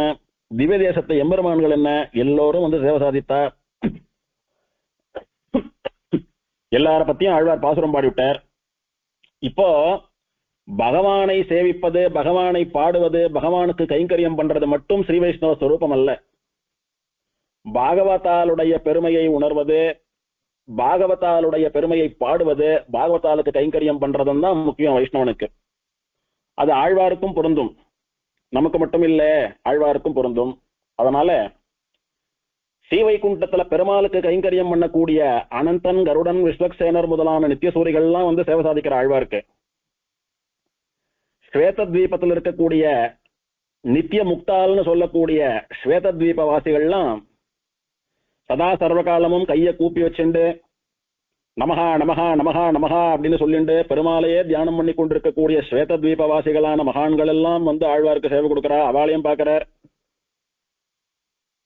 திவ்யதேசத்தை எம்பெருமான்கள் என்ன, எல்லோரும் வந்து சேவை சாதித்தார். எல்லார பத்தியும் ஆழ்வார் பாசுரம் பாடிவிட்டார். இப்போ பகவானை சேவிப்பது, பகவானை பாடுவது, பகவானுக்கு கைங்கரியம் பண்றது மட்டும் ஸ்ரீ வைஷ்ணவ ஸ்வரூபம் அல்ல. பாகவதாலுடைய பெருமையை உணர்வது, பாகவதாலுடைய பெருமையை பாடுவது, பாகவதாலுக்கு கைங்கரியம் பண்றதும் தான் முக்கியம் வைஷ்ணவனுக்கு. அது ஆழ்வாருக்கும் பொருந்தும், நமக்கு மட்டும் இல்ல ஆழ்வாருக்கும் பொருந்தும். அதனால ஸ்ரீவைகுண்டத்துல பெருமாளுக்கு கைங்கரியம் பண்ணக்கூடிய அனந்தன், கருடன், விஸ்வக்சேனர் முதலான நித்தியசூரிகள்லாம் வந்து சேவை சாதிக்கிற ஆழ்வாருக்கு. ஸ்வேதத்வீபத்தில் இருக்கக்கூடிய நித்திய முக்தால்னு சொல்லக்கூடிய ஸ்வேதத்வீப வாசிகள்லாம் சதா சர்வகாலமும் கையை கூப்பி வச்சுண்டு நமஹா நமஹா நமஹா நமஹா அப்படின்னு சொல்லிட்டு பெருமாளையே தியானம் பண்ணி கொண்டிருக்கக்கூடிய ஸ்வேதத்வீப வாசிகளான மகான்கள் எல்லாம் வந்து ஆழ்வாருக்கு சேவை கொடுக்கிறா, அவாளையும் பார்க்கிறார்.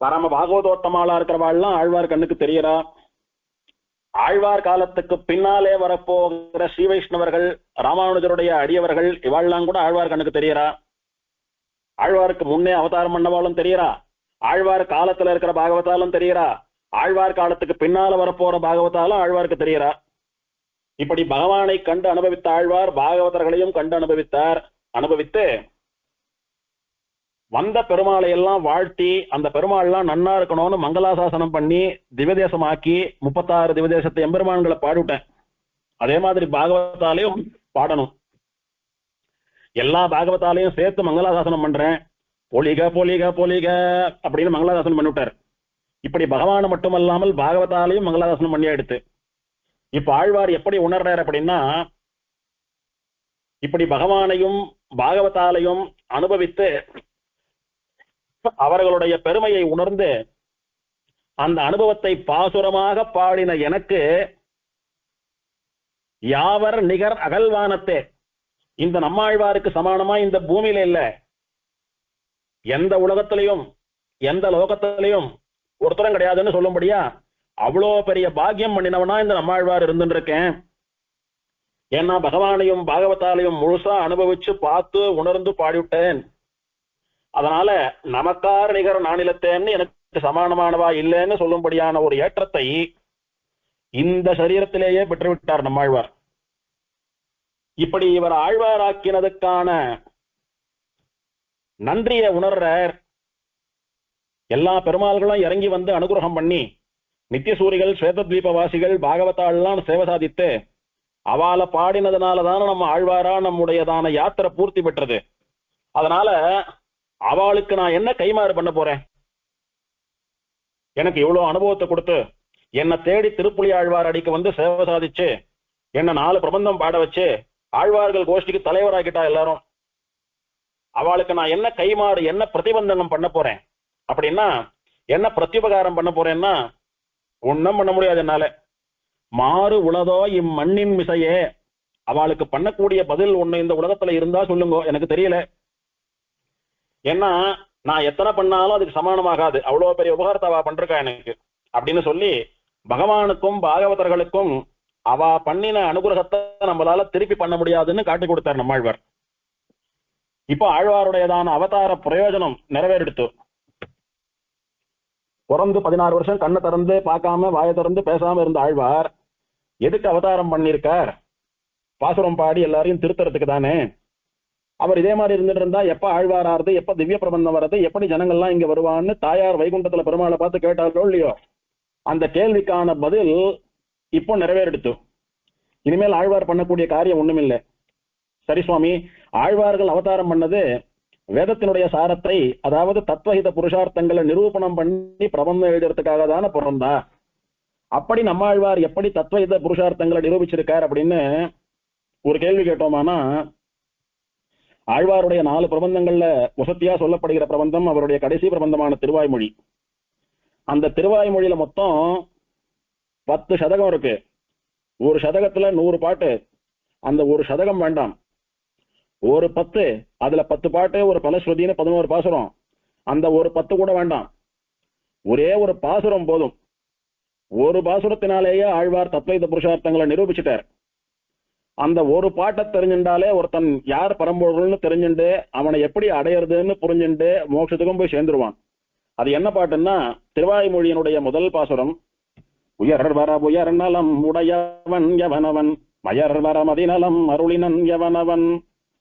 பரம பாகவதோத்தமாளா இருக்கிறவாள்லாம் ஆழ்வார் கண்ணுக்கு தெரியறா. ஆழ்வார் காலத்துக்கு பின்னாலே வரப்போகிற ஸ்ரீ வைஷ்ணவர்கள், ராமானுஜருடைய அடியவர்கள், இவாள்லாம் கூட ஆழ்வார் கண்ணுக்கு தெரியறா. ஆழ்வாருக்கு முன்னே அவதாரம் பண்ணவாளும் தெரியறா, ஆழ்வார் காலத்துல இருக்கிற பாகவதாலும் தெரியறா, ஆழ்வார் காலத்துக்கு பின்னால வரப்போற பாகவதாலும் ஆழ்வாருக்கு தெரியறா. இப்படி பகவானை கண்டு அனுபவித்த ஆழ்வார் பாகவதர்களையும் கண்டு அனுபவித்து வந்த பெருமாளை எல்லாம் வாழ்த்தி அந்த பெருமாள்லாம் நன்னா இருக்கணும்னு மங்களாசாசனம் பண்ணி திவதேசமாக்கி 36 திவதேசத்தை எம்பெருமான்களை பாடிவிட்டேன். அதே மாதிரி பாகவதாலையும் பாடணும். எல்லா பாகவதாலையும் சேர்த்து மங்களாசாசனம் பண்றேன். பொலிக பொலிக பொலிக அப்படின்னு மங்களாசாசனம் பண்ணிவிட்டார். இப்படி பகவானை மட்டுமல்லாமல் பாகவதாலையும் மங்களாசாசனம் பண்ணி எடுத்து இப்ப ஆழ்வார் எப்படி உணர்றார் அப்படின்னா, இப்படி பகவானையும் பாகவதாலையும் அனுபவித்து அவர்களுடைய பெருமையை உணர்ந்து அந்த அனுபவத்தை பாசுரமாக பாடின எனக்கு யாவர் நிகர் அகல்வானத்தே, இந்த நம்மாழ்வாருக்கு சமானமா இந்த பூமியில இல்ல, எந்த உலகத்திலையும் எந்த லோகத்திலையும் ஒருத்தரும் கிடையாதுன்னு சொல்லும்படியா அவ்வளோ பெரிய பாக்கியம் பண்ணினவனா இந்த நம்மாழ்வார் இருந்துருக்கேன். ஏன்னா பகவானையும் பாகவதாலையும் முழுசா அனுபவிச்சு பார்த்து உணர்ந்து பாடிவிட்டேன். அதனால நமக்கார் நிகர் நானிலத்தேன்னு எனக்கு சமானமானவா இல்லைன்னு சொல்லும்படியான ஒரு ஏற்றத்தை இந்த சரீரத்திலேயே பெற்றுவிட்டார் நம்மாழ்வார். இப்படி இவர் ஆழ்வாராக்கினதுக்கான நன்றியை உணர்றார். எல்லா பெருமாள்களும் இறங்கி வந்து அனுகிரகம் பண்ணி நித்தியசூரிகள் ஸ்வேதத்வீபவாசிகள் பாகவதாலாம் சேவை சாதித்து அவளை பாடினதுனாலதான நம்ம ஆழ்வாரா நம்முடையதான யாத்திரை பூர்த்தி பெற்றது. அதனால அவளுக்கு நான் என்ன கைமாறு பண்ண போறேன்? எனக்கு இவ்வளவு அனுபவத்தை கொடுத்து என்னை தேடி திருப்புலி ஆழ்வார் அடிக்கு வந்து சேவை சாதிச்சு என்ன 4 பிரபந்தம் பாட வச்சு ஆழ்வார்கள் கோஷ்டிக்கு தலைவராக்கிட்டா எல்லாரும். அவளுக்கு நான் என்ன கைமாறு என்ன பிரதிபந்தனம் பண்ண போறேன் அப்படின்னா, என்ன பிரத்யுபகாரம் பண்ண போறேன்னா ஒன்னும் பண்ண முடியாது என்னால. மாறு உலதோ இம்மண்ணின் மிசையே, அவளுக்கு பண்ணக்கூடிய பதில் ஒண்ணு இந்த உலகத்துல இருந்தா சொல்லுங்க, எனக்கு தெரியல. ஏன்னா நான் எத்தனை பண்ணாலும் அதுக்கு சமானமாகாது, அவ்வளவு பெரிய உபகாரத்தை அவ பண்றா எனக்கு அப்படின்னு சொல்லி பகவானுக்கும் பாகவதர்களுக்கும் அவ பண்ணின அனுகிரகத்தை நம்மளால திருப்பி பண்ண முடியாதுன்னு காட்டி கொடுத்தார் நம்மாழ்வார். இப்போ ஆழ்வாருடையதான அவதார பிரயோஜனம் நிறைவேறிடுத்து. பிறந்து 16 வருஷம் கண்ணை திறந்து பார்க்காம வாயை திறந்து பேசாம இருந்த ஆழ்வார் எதுக்கு அவதாரம் பண்ணியிருக்கார்? பாசுரம் பாடி எல்லாரையும் திருத்தறதுக்கு தானே. அவர் இதே மாதிரி இருந்துட்டு இருந்தா எப்ப ஆழ்வார் ஆறுது, எப்ப திவ்ய பிரபந்தம் வர்றது, எப்படி ஜனங்கள்லாம் இங்க வருவான்னு தாயார் வைகுண்டத்துல பெருமாளை பார்த்து கேட்டாரோ இல்லையோ, அந்த கேள்விக்கான பதில் இப்போ நிறைவேறிடுத்து. இனிமேல் ஆழ்வார் பண்ணக்கூடிய காரியம் ஒண்ணுமில்லை. சரி சுவாமி, ஆழ்வார்கள் அவதாரம் பண்ணது வேதத்தினுடைய சாரத்தை, அதாவது தத்துவஹித புருஷார்த்தங்களை நிரூபணம் பண்ணி பிரபந்தம் எழுதுறதுக்காக தானே பிறந்தா. அப்படி நம்மாழ்வார் எப்படி தத்துவஹித புருஷார்த்தங்களை நிரூபிச்சிருக்கார் அப்படின்னு ஒரு கேள்வி கேட்டோமானா, ஆழ்வாருடைய 4 பிரபந்தங்கள்ல வசத்தியா சொல்லப்படுகிற பிரபந்தம் அவருடைய கடைசி பிரபந்தமான திருவாய்மொழி. அந்த திருவாய்மொழியில மொத்தம் 10 சதகம் இருக்கு. ஒரு சதகத்துல 100 பாட்டு. அந்த ஒரு சதகம் வேண்டாம், ஒரு 10, அதுல 10 பாட்டு, ஒரு பலஸ்ருதின்னு 11 பாசுரம். அந்த ஒரு 10 கூட வேண்டாம், ஒரே ஒரு பாசுரம் போதும். ஒரு பாசுரத்தினாலேயே ஆழ்வார் தத்துவ புருஷார்த்தங்களை நிரூபிச்சுட்டார். அந்த ஒரு பாட்டை தெரிஞ்சுட்டாலே ஒருத்தன் யார் பரம்பொருள்னு தெரிஞ்சுட்டு அவனை எப்படி அடையிறதுன்னு புரிஞ்சுட்டு மோட்சத்துக்கும் போய் சேர்ந்துருவான். அது என்ன பாட்டுன்னா திருவாய்மொழியினுடைய முதல் பாசுரம், உயர் வர உயர் நலம் உடையவன் எவனவன், மயர் வர மதிநலம் அருளினன் எவனவன்,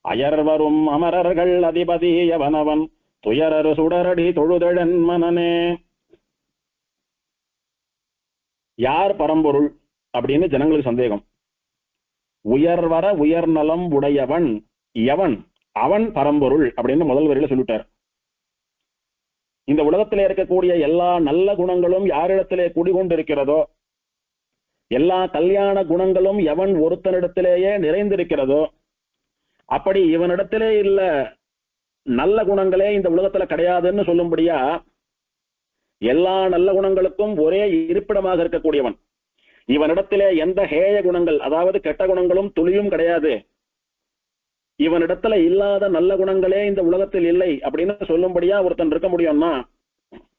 அயர் வரும் அமரர்கள் அதிபதி எவனவன், துயரரு சுடரடி தொழுதழன் மனனே. யார் பரம்பொருள் அப்படின்னு ஜனங்களுக்கு சந்தேகம். உயர்வர உயர் நலம் உடையவன் எவன், அவன் பரம்பொருள் அப்படின்னு முதல் வரியில சொல்லிட்டார். இந்த உலகத்திலே இருக்கக்கூடிய எல்லா நல்ல குணங்களும் யாரிடத்திலே குடிகொண்டிருக்கிறதோ, எல்லா கல்யாண குணங்களும் எவன் ஒருத்தனிடத்திலேயே நிறைந்திருக்கிறதோ, அப்படி இவனிடத்திலே இல்ல நல்ல குணங்களே இந்த உலகத்துல கிடையாதுன்னு சொல்லும்படியா எல்லா நல்ல குணங்களுக்கும் ஒரே இருப்பிடமாக இருக்கக்கூடியவன். இவனிடத்திலே எந்த ஹேய குணங்கள், அதாவது கெட்ட குணங்களும் துளியும் கிடையாது. இவனிடத்துல இல்லாத நல்ல குணங்களே இந்த உலகத்தில் இல்லை அப்படின்னு சொல்லும்படியா ஒருத்தன் இருக்க முடியும்னா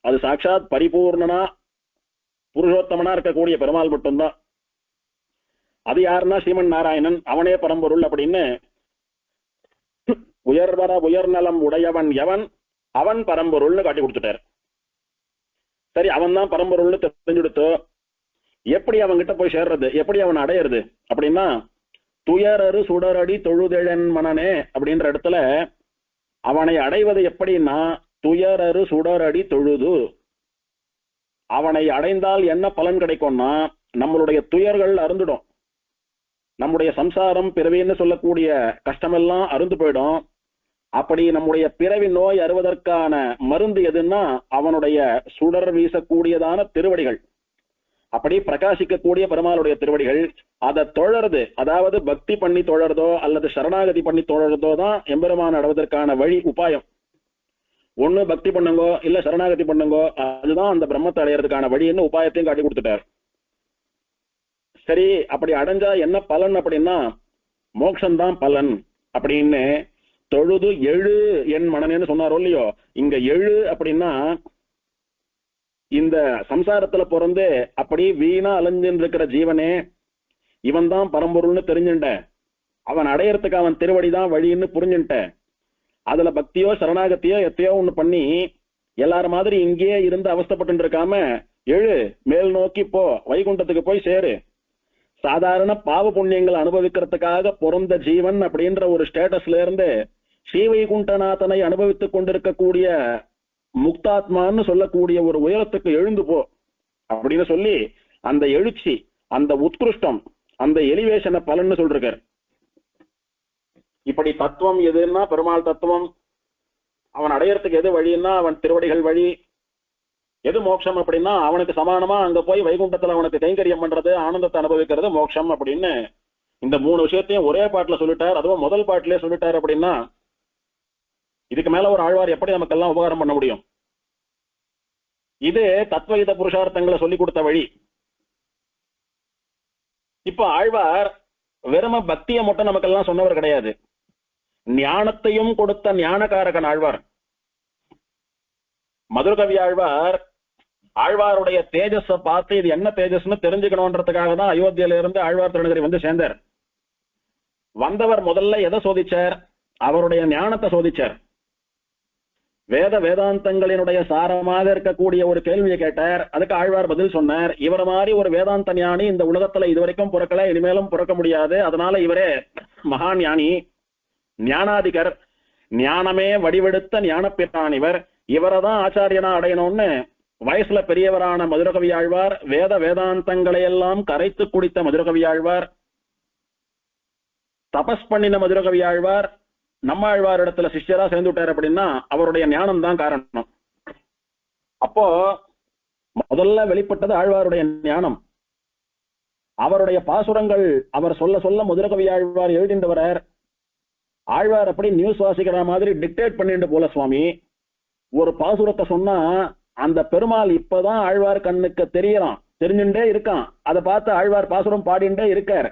அது சாட்சாத் பரிபூர்ணனா புருஷோத்தமனா இருக்கக்கூடிய பெருமாள் மட்டும்தான். அது யாருன்னா ஸ்ரீமன் நாராயணன், அவனே பரம்பொருள் அப்படின்னு உயர்வர உயர் நலம் உடையவன் எவன், அவன் பரம்பொருள்னு காட்டி கொடுத்துட்டார். சரி, அவன் தான் பரம்பொருள்னு தெரிஞ்சுடுத்தோ எப்படி அவன்கிட்ட போய் சேர்றது, எப்படி அவன் அடையிறது அப்படின்னா, துயரரு சுடரடி தொழுதெழன் மனனே அப்படின்ற இடத்துல அவனை அடைவது எப்படின்னா, துயரரு சுடரடி தொழுது. அவனை அடைந்தால் என்ன பலன் கிடைக்கும்னா, நம்மளுடைய துயர்கள் அருந்துடும், நம்முடைய சம்சாரம் பிறவின்னு சொல்லக்கூடிய கஷ்டமெல்லாம் அருந்து போயிடும். அப்படி நம்முடைய பிறவி நோய் அறுவதற்கான மருந்து எதுன்னா அவனுடைய சுடர் வீசக்கூடியதான திருவடிகள், அப்படி பிரகாசிக்கக்கூடிய பெருமாளுடைய திருவடிகள். அதை தொழறது, அதாவது பக்தி பண்ணி தொழறதோ அல்லது சரணாகதி பண்ணி தொழறதோ தான் எம்பெருமான் அடைவதற்கான வழி உபாயம். ஒண்ணு பக்தி பண்ணுங்கோ, இல்ல சரணாகதி பண்ணுங்கோ, அதுதான் அந்த பிரம்மத்தை அடையிறதுக்கான வழின்னு உபாயத்தையும் காட்டி கொடுத்துட்டார். சரி, அப்படி அடைஞ்சா என்ன பலன் அப்படின்னா, மோட்சம்தான் பலன் அப்படின்னு தொழுது எழு என் மனனேன்னு சொன்னாரோ இல்லையோ. இங்க எழு அப்படின்னா இந்த சம்சாரத்துல பிறந்து அப்படி வீணா அலைஞ்சுன்னு இருக்கிற ஜீவனே இவன் தான் பரம்பொருள்னு தெரிஞ்சுட்ட, அவன் அடையறதுக்கு அவன் திருவடிதான் வழின்னு புரிஞ்சுட்ட, அதுல பக்தியோ சரணாகத்தியோ எத்தையோ ஒண்ணு பண்ணி எல்லாரும் மாதிரி இங்கேயே இருந்து அவஸ்தப்பட்டு இருக்காம எழு, மேல் நோக்கி போ, வைகுண்டத்துக்கு போய் சேரு. சாதாரண பாவ புண்ணியங்களை அனுபவிக்கிறதுக்காக பிறந்த ஜீவன் அப்படின்ற ஒரு ஸ்டேட்டஸ்ல இருந்து ஸ்ரீவைகுண்டநாதனை அனுபவித்துக் கொண்டிருக்கக்கூடிய முக்தாத்மான்னு சொல்லக்கூடிய ஒரு உயரத்துக்கு எழுந்து போ அப்படின்னு சொல்லி அந்த எழுச்சி, அந்த உத்கிருஷ்டம், அந்த எலிவேஷனை பலன்னு சொல்றார். இப்படி தத்துவம் எதுன்னா பெருமாள் தத்துவம், அவன் அடையறதுக்கு எது வழின்னா அவன் திருவடிகள் வழி, எது மோட்சம் அப்படின்னா அவனுக்கு சமானமா அங்க போய் வைகுண்டத்துல அவனுக்கு கைங்கரியம் பண்றது, ஆனந்தத்தை அனுபவிக்கிறது மோட்சம் அப்படின்னு இந்த மூணு விஷயத்தையும் ஒரே பாட்டுல சொல்லிட்டார். அதுவும் முதல் பாட்டிலே சொல்லிட்டார். அப்படின்னா இதுக்கு மேல ஒரு ஆழ்வார் எப்படி நமக்கெல்லாம் உபகாரம் பண்ண முடியும்? இது தத்துவகித புருஷார்த்தங்களை சொல்லி கொடுத்த வழி. இப்ப ஆழ்வார் வெறும பக்தியை மட்டும் நமக்கெல்லாம் சொன்னவர் கிடையாது, ஞானத்தையும் கொடுத்த ஞானகாரகன் ஆழ்வார். மதுரகவி ஆழ்வார் ஆழ்வாருடைய தேஜஸ பார்த்து இது என்ன தேஜஸ்ன்னு தெரிஞ்சுக்கணும்ன்றதுக்காக தான் அயோத்தியில இருந்து ஆழ்வார் திருநகரி வந்து சேர்ந்தார். வந்தவர் முதல்ல எதை சோதிச்சார்? அவருடைய ஞானத்தை சோதிச்சார். வேதாந்தங்களினுடைய சாரமாக இருக்கக்கூடிய ஒரு கேள்வியை கேட்டார். அதுக்கு ஆழ்வார் பதில் சொன்னார். இவர மாதிரி ஒரு வேதாந்த ஞானி இந்த உலகத்துல இதுவரைக்கும் பிறக்கல, இனிமேலும் பிறக்க முடியாது. அதனால இவரே மகா ஞானி, ஞானாதிகர், ஞானமே வடிவெடுத்த ஞானப்பிரான் இவர், இவரை தான் ஆச்சாரியனா அடையணும்னு வயசுல பெரியவரான மதுரகவி ஆழ்வார், வேதாந்தங்களை எல்லாம் கரைத்து குடித்த மதுரகவி ஆழ்வார், தபஸ் பண்ணின மதுரகவி ஆழ்வார் நம்ம ஆழ்வார் இடத்துல சிஷ்யரா சேர்ந்து விட்டார். அப்படின்னா அவருடைய ஞானம் தான் காரணம். அப்போ முதல்ல வெளிப்பட்டது ஆழ்வாருடைய ஞானம். அவருடைய பாசுரங்கள் அவர் சொல்ல சொல்ல மதுரகவி ஆழ்வார் எழுதிட்டு வரார். ஆழ்வார் அப்படி நியூஸ் வாசிக்கிற மாதிரி டிக்டேட் பண்ணிட்டு போல சுவாமி. ஒரு பாசுரத்தை சொன்னா அந்த பெருமாள் இப்பதான் ஆழ்வார் கண்ணுக்கு தெரியறான், தெரிஞ்சுட்டே இருக்கான். அதை பார்த்து ஆழ்வார் பாசுரம் பாடிண்டே இருக்கார்.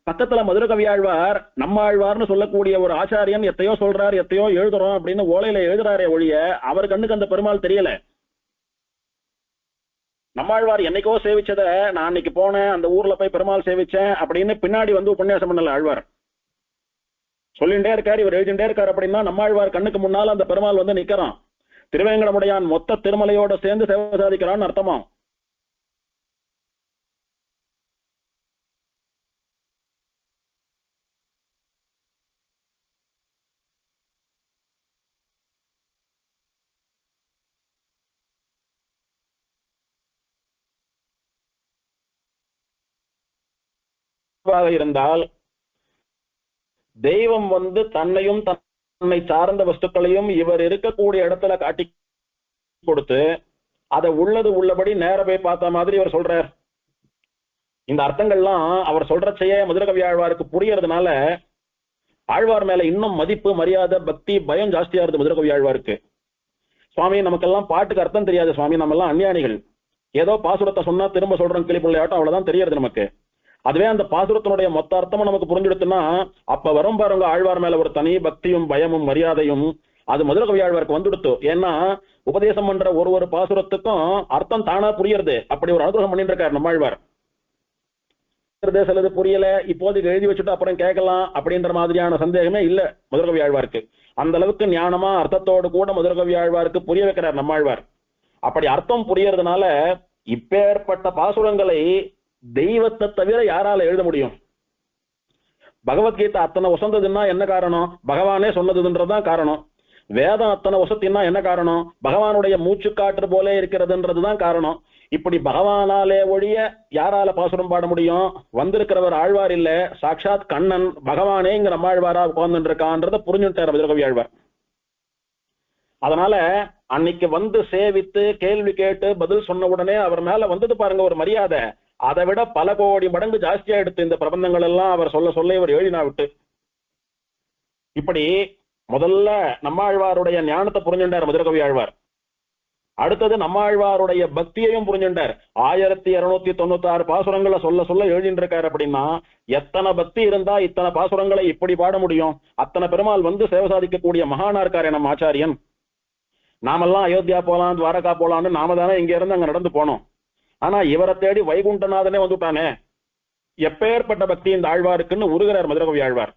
பக்கத்துல மதுரகவி ஆழ்வார் நம்ம ஆழ்வார்னு சொல்லக்கூடிய ஒரு ஆச்சாரியன் எத்தையோ சொல்றார், எத்தையோ எழுதுறோம் அப்படின்னு ஓலையில எழுதுறாரே ஒழிய அவர் கண்ணுக்கு அந்த பெருமாள் தெரியல. நம்மாழ்வார் என்னைக்கோ சேவிச்சத நான் அன்னைக்கு போனேன், அந்த ஊர்ல போய் பெருமாள் சேவிச்சேன் அப்படின்னு பின்னாடி வந்து உபன்யாசம் பண்ணல ஆழ்வார். சொல்லிண்டே இருக்காரு, இவர் எழுதிண்டே இருக்காரு. அப்படின்னா நம்மாழ்வார் கண்ணுக்கு முன்னால அந்த பெருமாள் வந்து நிக்கிறான். திருவேங்கடமுடையான் மொத்த திருமலையோட சேர்ந்து சேவை சாதிக்கிறான்னு அர்த்தமா. இருந்தால் தெய்வம் வந்து தன்னையும் தன்னை சார்ந்த வஸ்துக்களையும் இவர் இருக்கக்கூடிய இடத்துல காட்டி கொடுத்து அதை உள்ளது உள்ளபடி நேர போய் பார்த்த மாதிரி இவர் சொல்றார். இந்த அர்த்தங்கள்லாம் அவர் சொல்றச்சையே மதுரகவி ஆழ்வாருக்கு புரியறதுனால ஆழ்வார் மேல இன்னும் மதிப்பு, மரியாதை, பக்தி, பயம் ஜாஸ்தியா இருக்கு மதுரகவி ஆழ்வாருக்கு. சுவாமி நமக்கெல்லாம் பாட்டுக்கு அர்த்தம் தெரியாது சுவாமி, நம்ம எல்லாம் அஞ்ஞானிகள், ஏதோ பாசுரத்தை சொன்னா திரும்ப சொல்றோம் கிளிப்பிள்ளையாட்டம், அவ்வளவுதான் தெரியாது நமக்கு. அதுவே அந்த பாசுரத்தினுடைய மொத்த அர்த்தமும் நமக்கு புரிஞ்சுடுத்துன்னா அப்ப வரும் பாருங்க ஆழ்வார் மேல ஒரு தனி பக்தியும் பயமும் மரியாதையும் அது மதுரகவி ஆழ்வாருக்கு வந்துடுத்து. ஏன்னா உபதேசம் பண்ற ஒரு பாசுரத்துக்கும் அர்த்தம் தானா புரியுறது. அப்படி ஒரு அனுகிரகம் பண்ணிட்டு இருக்காரு நம்ம ஆழ்வார். சிலது புரியல, இப்போதைக்கு எழுதி வச்சுட்டு அப்புறம் கேட்கலாம் அப்படின்ற மாதிரியான சந்தேகமே இல்ல மதுரகவி ஆழ்வாருக்கு. அந்த அளவுக்கு ஞானமா அர்த்தத்தோடு கூட மதுரகவி ஆழ்வாருக்கு புரிய வைக்கிறார் நம்ம ஆழ்வார். அப்படி அர்த்தம் புரியறதுனால இப்பேற்பட்ட பாசுரங்களை தெய்வத்தை தவிர யாரால எழுத முடியும்? பகவத்கீதை அத்தனை வசந்ததுன்னா என்ன காரணம்? பகவானே சொன்னதுன்றதுதான் காரணம். வேதம் அத்தனை வசத்தின்னா என்ன காரணம்? பகவானுடைய மூச்சு காற்று போல இருக்கிறதுன்றதுதான் காரணம். இப்படி பகவானாலே ஒழிய யாரால பாசுரம் பாட முடியும்? வந்திருக்கிறவர் ஆழ்வார் இல்ல, சாட்சாத் கண்ணன் பகவானே இங்க நம்ம ஆழ்வாரா உட்கார்ந்து இருக்கான்றத புரிஞ்சுட்டார் மதுரகவி ஆழ்வார். அதனால அன்னைக்கு வந்து சேவித்து கேள்வி கேட்டு பதில் சொன்ன உடனே அவர் மேல வந்தது பாருங்க ஒரு மரியாதை, அதை விட பல கோடி மடங்கு ஜாஸ்தியா எடுத்து இந்த பிரபந்தங்கள் எல்லாம் அவர் சொல்ல சொல்ல இவர் எழுதினா விட்டு. இப்படி முதல்ல நம்மாழ்வாருடைய ஞானத்தை புரிஞ்சுட்டார் மதுரகவி ஆழ்வார். அடுத்தது நம்மாழ்வாருடைய பக்தியையும் புரிஞ்சுட்டார். 1296 பாசுரங்களை சொல்ல சொல்ல எழுதிட்டு இருக்காரு. அப்படின்னா எத்தனை பக்தி இருந்தா இத்தனை பாசுரங்களை இப்படி பாட முடியும்? அத்தனை பெருமாள் வந்து சேவை சாதிக்கக்கூடிய மகானா இருக்காரு நம்ம ஆச்சாரியன். நாமெல்லாம் அயோத்தியா போலாம், துவாரகா போலான்னு நாம தானே இங்க இருந்து அங்க நடந்து போனோம். ஆனா இவரை தேடி வைகுண்டநாதனே வந்துட்டானே. எப்பேற்பட்ட பக்தி இந்த ஆழ்வாருக்குன்னு உருகிறார் மதுரகவி ஆழ்வார்.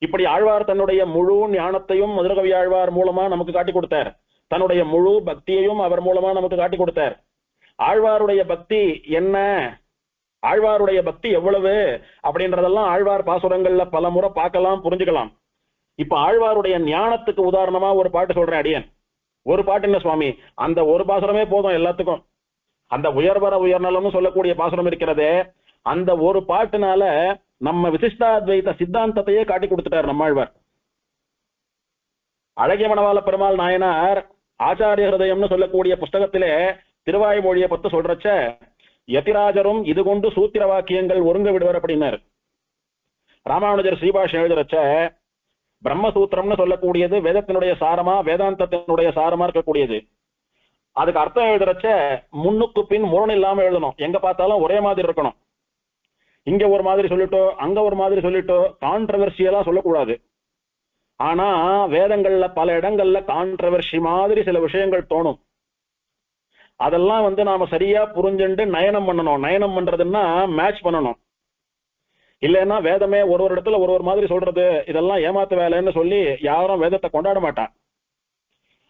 இப்படி ஆழ்வார் தன்னுடைய முழு ஞானத்தையும் மதுரகவி ஆழ்வார் மூலமா நமக்கு காட்டி கொடுத்தார். தன்னுடைய முழு பக்தியையும் அவர் மூலமா நமக்கு காட்டி கொடுத்தார். ஆழ்வாருடைய பக்தி என்ன, ஆழ்வாருடைய பக்தி எவ்வளவு அப்படின்றதெல்லாம் ஆழ்வார் பாசுரங்கள்ல பல முறை பார்க்கலாம், புரிஞ்சுக்கலாம். இப்ப ஆழ்வாருடைய ஞானத்துக்கு உதாரணமா ஒரு பாட்டு சொல்றேன் அடியன். ஒரு பாட்டு என்ன சுவாமி, அந்த ஒரு பாசுரமே போதும் எல்லாத்துக்கும். அந்த உயர்வர உயர்நலம்னு சொல்லக்கூடிய பாசுரம் இருக்கிறதே, அந்த ஒரு பாட்டுனால நம்ம விசிஷ்டாத்வைத சித்தாந்தத்தையே காட்டி கொடுத்துட்டார் நம்மாழ்வார். அழகிய மணவாள பெருமாள் நாயனார் ஆச்சாரிய ஹிருதயம்னு சொல்லக்கூடிய புஸ்தகத்திலே திருவாய்மொழியை பத்தி சொல்றச்ச, யதிராஜரும் இது கொண்டு சூத்திர வாக்கியங்கள் ஒருங்க விடுவார் அப்படின்னார். ராமானுஜர் ஸ்ரீபாஷம் எழுதுறச்ச, பிரம்மசூத்திரம்னு சொல்லக்கூடியது வேதத்தினுடைய சாரமா வேதாந்தத்தினுடைய சாரமா இருக்கக்கூடியது. அதுக்கு அர்த்தம் எழுதுறச்ச முன்னுக்கு பின் முரண் இல்லாம எழுதணும். எங்க பார்த்தாலும் ஒரே மாதிரி இருக்கணும். இங்க ஒரு மாதிரி சொல்லிட்டோ அங்க ஒரு மாதிரி சொல்லிட்டோ கான்ட்ரவர்சியலா சொல்லக்கூடாது. ஆனா வேதங்கள்ல பல இடங்கள்ல கான்ட்ரவர்சி மாதிரி சில விஷயங்கள் தோணும். அதெல்லாம் நாம சரியா புரிஞ்சுண்டு நயனம் பண்ணணும். நயனம் பண்றதுன்னா மேட்ச் பண்ணணும். இல்லைன்னா வேதமே ஒரு இடத்துல ஒரு மாதிரி சொல்றது, இதெல்லாம் ஏமாத்து வேலைன்னு சொல்லி யாரும் வேதத்தை கொண்டாட மாட்டான்.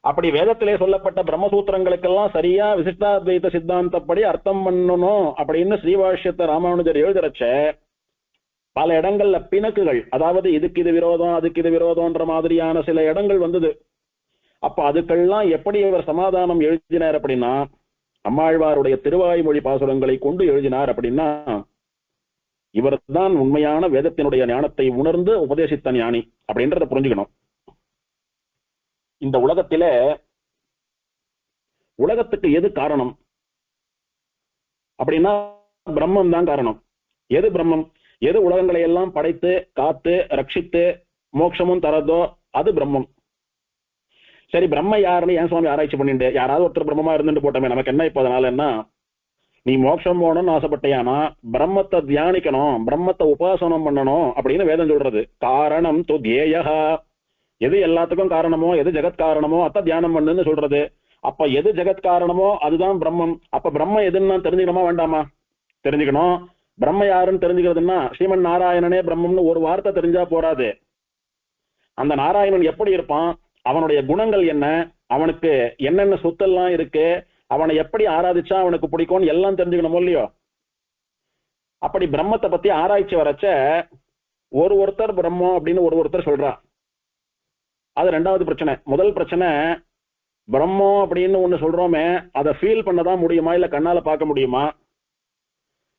அப்படி வேதத்திலே சொல்லப்பட்ட பிரம்மசூத்திரங்களுக்கெல்லாம் சரியா விசிஷ்டாத்வைத சித்தாந்தப்படி அர்த்தம் பண்ணணும் அப்படின்னு ஸ்ரீபாஷ்யத்தை ராமானுஜர் எழுதுறச்ச பல இடங்கள்ல பிணக்குகள், அதாவது இதுக்கு இது விரோதம் அதுக்கு இது விரோதம்ன்ற மாதிரியான சில இடங்கள் வந்தது. அப்ப அதுக்கெல்லாம் எப்படி இவர் சமாதானம் எழுதினார் அப்படின்னா, நம்மாழ்வாருடைய திருவாய்மொழி பாசுரங்களை கொண்டு எழுதினார். அப்படின்னா இவர் தான் உண்மையான வேதத்தினுடைய ஞானத்தை உணர்ந்து உபதேசித்த ஞானி அப்படின்றத புரிஞ்சுக்கணும். இந்த உலகத்தில உலகத்துக்கு எது காரணம் அப்படின்னா பிரம்மம் தான் காரணம். எது பிரம்மம்? எது உலகங்களை எல்லாம் படைத்து காத்து ரட்சித்து மோட்சமும் தரதோ அது பிரம்மம். சரி, பிரம்ம யாருன்னு ஏன் சுவாமி ஆராய்ச்சி பண்ணிட்டு, யாராவது ஒருத்தர் பிரம்மமா இருந்துட்டு போட்டோமே, நமக்கு என்ன இப்ப அதனால என்ன? நீ மோட்சம் போகணும்னு ஆசைப்பட்டியானா பிரம்மத்தை தியானிக்கணும், பிரம்மத்தை உபாசனம் பண்ணணும் அப்படின்னு வேதம் சொல்றது. காரணம் து தியேயஹ, எது எல்லாத்துக்கும் காரணமோ எது ஜெகத் காரணமோ அத்த தியானம் பண்ணுன்னு சொல்றது. அப்ப எது ஜெகத் காரணமோ அதுதான் பிரம்மம். அப்ப பிரம்ம எதுன்னு தெரிஞ்சுக்கணுமா வேண்டாமா? தெரிஞ்சுக்கணும். பிரம்ம யாருன்னு தெரிஞ்சுக்கிறதுன்னா ஸ்ரீமன் நாராயணனே பிரம்மம்னு ஒரு வார்த்தை தெரிஞ்சா போராது. அந்த நாராயணன் எப்படி இருப்பான், அவனுடைய குணங்கள் என்ன, அவனுக்கு என்னென்ன சொத்தெல்லாம் இருக்கு, அவனை எப்படி ஆராதிச்சா அவனுக்கு பிடிக்கும்னு எல்லாம் தெரிஞ்சுக்கணும் இல்லையோ? அப்படி பிரம்மத்தை பத்தி ஆராய்ச்சி வரச்ச ஒருத்தர் பிரம்மம் அப்படின்னு ஒருத்தர் சொல்றா. அது ரெண்டாவது பிரச்சனை. முதல் பிரச்சனை, பிரம்மம் அப்படின்னு ஒண்ணு சொல்றோமே அதை ஃபீல் பண்ணதான் முடியுமா இல்ல கண்ணால பார்க்க முடியுமா?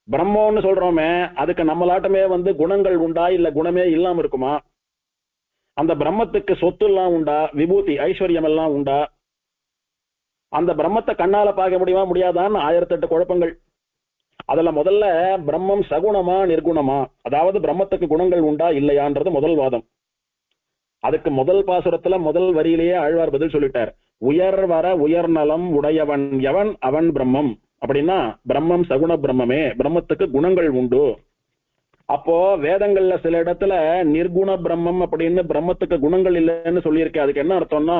பிரம்மம்னு சொல்றோமே அதுக்கு நம்மளாட்டமே குணங்கள் உண்டா இல்ல குணமே இல்லாம இருக்குமா? அந்த பிரம்மத்துக்கு சொத்து எல்லாம் உண்டா, விபூதி ஐஸ்வர்யம் எல்லாம் உண்டா? அந்த பிரம்மத்தை கண்ணால பார்க்க முடியுமா முடியாதான்னு 1008 குழப்பங்கள். அதுல முதல்ல பிரம்மம் சகுணமா நிர்குணமா, அதாவது பிரம்மத்துக்கு குணங்கள் உண்டா இல்லையான்றது முதல் வாதம். அதுக்கு முதல் பாசுரத்துல முதல் வரியிலேயே ஆழ்வார் பதில் சொல்லிட்டார். உயர் வர உயர் நலம் உடையவன் எவன் அவன் பிரம்மம் அப்படின்னா பிரம்மம் சகுண பிரம்மமே, பிரம்மத்துக்கு குணங்கள் உண்டு. அப்போ வேதங்கள்ல சில இடத்துல நிர்குண பிரம்மம் அப்படின்னு பிரம்மத்துக்கு குணங்கள் இல்லைன்னு சொல்லியிருக்கேன். அதுக்கு என்ன அர்த்தம்னா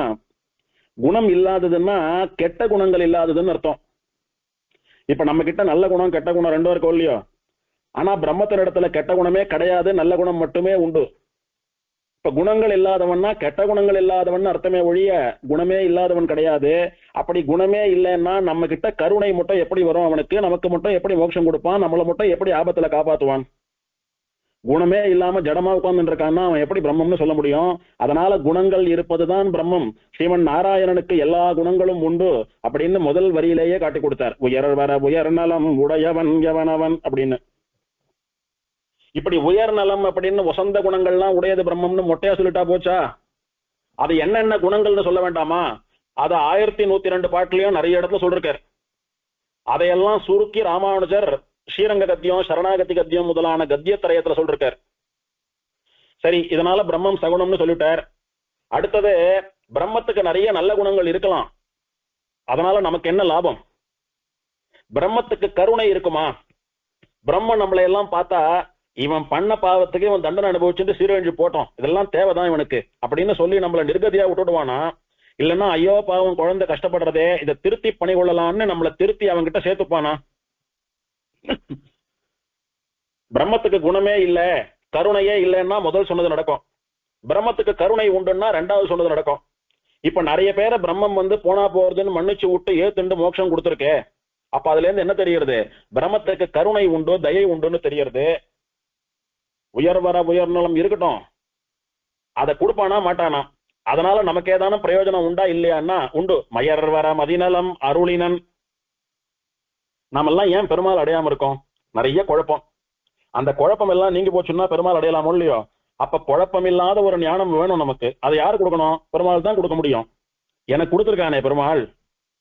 குணம் இல்லாததுன்னா கெட்ட குணங்கள் இல்லாததுன்னு அர்த்தம். இப்ப நம்ம கிட்ட நல்ல குணம் கெட்ட குணம் ரெண்டும் இருக்கும் இல்லையோ? ஆனா பிரம்மத்தின் இடத்துல கெட்ட குணமே கிடையாது, நல்ல குணம் மட்டுமே உண்டு. இப்ப குணங்கள் இல்லாதவன்னா கெட்ட குணங்கள் இல்லாதவன் அர்த்தமே ஒழிய குணமே இல்லாதவன் கிடையாது. அப்படி குணமே இல்லைன்னா நம்ம கிட்ட கருணை மட்டும் எப்படி வரும் அவனுக்கு, நமக்கு மட்டும் எப்படி மோட்சம் கொடுப்பான், நம்மளை மட்டும் எப்படி ஆபத்துல காப்பாத்துவான்? குணமே இல்லாம ஜடமா உட்கார்ந்து இருக்கான்னா அவன் எப்படி பிரம்மம்னு சொல்ல முடியும்? அதனால குணங்கள் இருப்பதுதான் பிரம்மம். ஸ்ரீமன் நாராயணனுக்கு எல்லா குணங்களும் உண்டு அப்படின்னு முதல் வரியிலேயே காட்டி கொடுத்தார். உயர் வர உயர் நலம் உடையவன் எவனவன் அப்படின்னு. இப்படி உயர் நலம் அப்படின்னு வசந்த குணங்கள்லாம் உடையது பிரம்மம்னு மொட்டையா சொல்லிட்டா போச்சா? அது என்னென்ன குணங்கள்னு சொல்ல வேண்டாமா? அது 1102 பாட்டுலயும் நிறைய இடத்துல சொல்லிருக்காரு. அதையெல்லாம் சுருக்கி ராமானுஜர் ஸ்ரீரங்க கத்தியம் சரணாகதி கத்தியம் முதலான கத்திய திரயத்துல சொல்லிருக்கார். சரி, இதனால பிரம்மம் சகுணம்னு சொல்லிட்டார். அடுத்தது பிரம்மத்துக்கு நிறைய நல்ல குணங்கள் இருக்கலாம், அதனால நமக்கு என்ன லாபம்? பிரம்மத்துக்கு கருணை இருக்குமா? பிரம்மன் நம்மளை எல்லாம் பார்த்தா இவன் பண்ண பாவத்துக்கு இவன் தண்டனை அனுபவிச்சுட்டு சீரழிஞ்சு போட்டோம், இதெல்லாம் தேவைதான் இவனுக்கு அப்படின்னு சொல்லி நம்மளை நிர்கதியா விட்டுடுவானா? இல்லைன்னா ஐயோ பாவம் குழந்தை கஷ்டப்படுறதே, இதை திருத்தி பணி கொள்ளலாம்னு நம்மளை திருத்தி அவங்கிட்ட சேர்த்துப்பானா? பிரம்மத்துக்கு குணமே இல்ல, கருணையே இல்லைன்னா முதல் சொன்னது நடக்கும். பிரம்மத்துக்கு கருணை உண்டுன்னா ரெண்டாவது சொன்னது நடக்கும். இப்ப நிறைய பேரை பிரம்மம் போனா போறதுன்னு மன்னிச்சு விட்டு ஏத்துண்டு மோட்சம் கொடுத்துருக்கே. அப்ப அதுல இருந்து என்ன தெரியுது? பிரம்மத்துக்கு கருணை உண்டு, தயை உண்டுன்னு தெரியுது. உயர்வர உயர்நலம் இருக்கட்டும், அதை கொடுப்பானா மாட்டானா? அதனால நமக்கு ஏதான பிரயோஜனம் உண்டா இல்லையான்னா உண்டு. மயர்வர மதிநலம் அருளினன். நாமெல்லாம் ஏன் பெருமாள் அடையாம இருக்கோம்? நிறைய குழப்பம். அந்த குழப்பம் எல்லாம் நீங்கி போச்சுன்னா பெருமாள் அடையலாமோ இல்லையோ? அப்ப குழப்பம் இல்லாத ஒரு ஞானம் வேணும் நமக்கு. அதை யாரு கொடுக்கணும்? பெருமாள் தான் கொடுக்க முடியும். எனக்கு கொடுத்திருக்கானே பெருமாள்.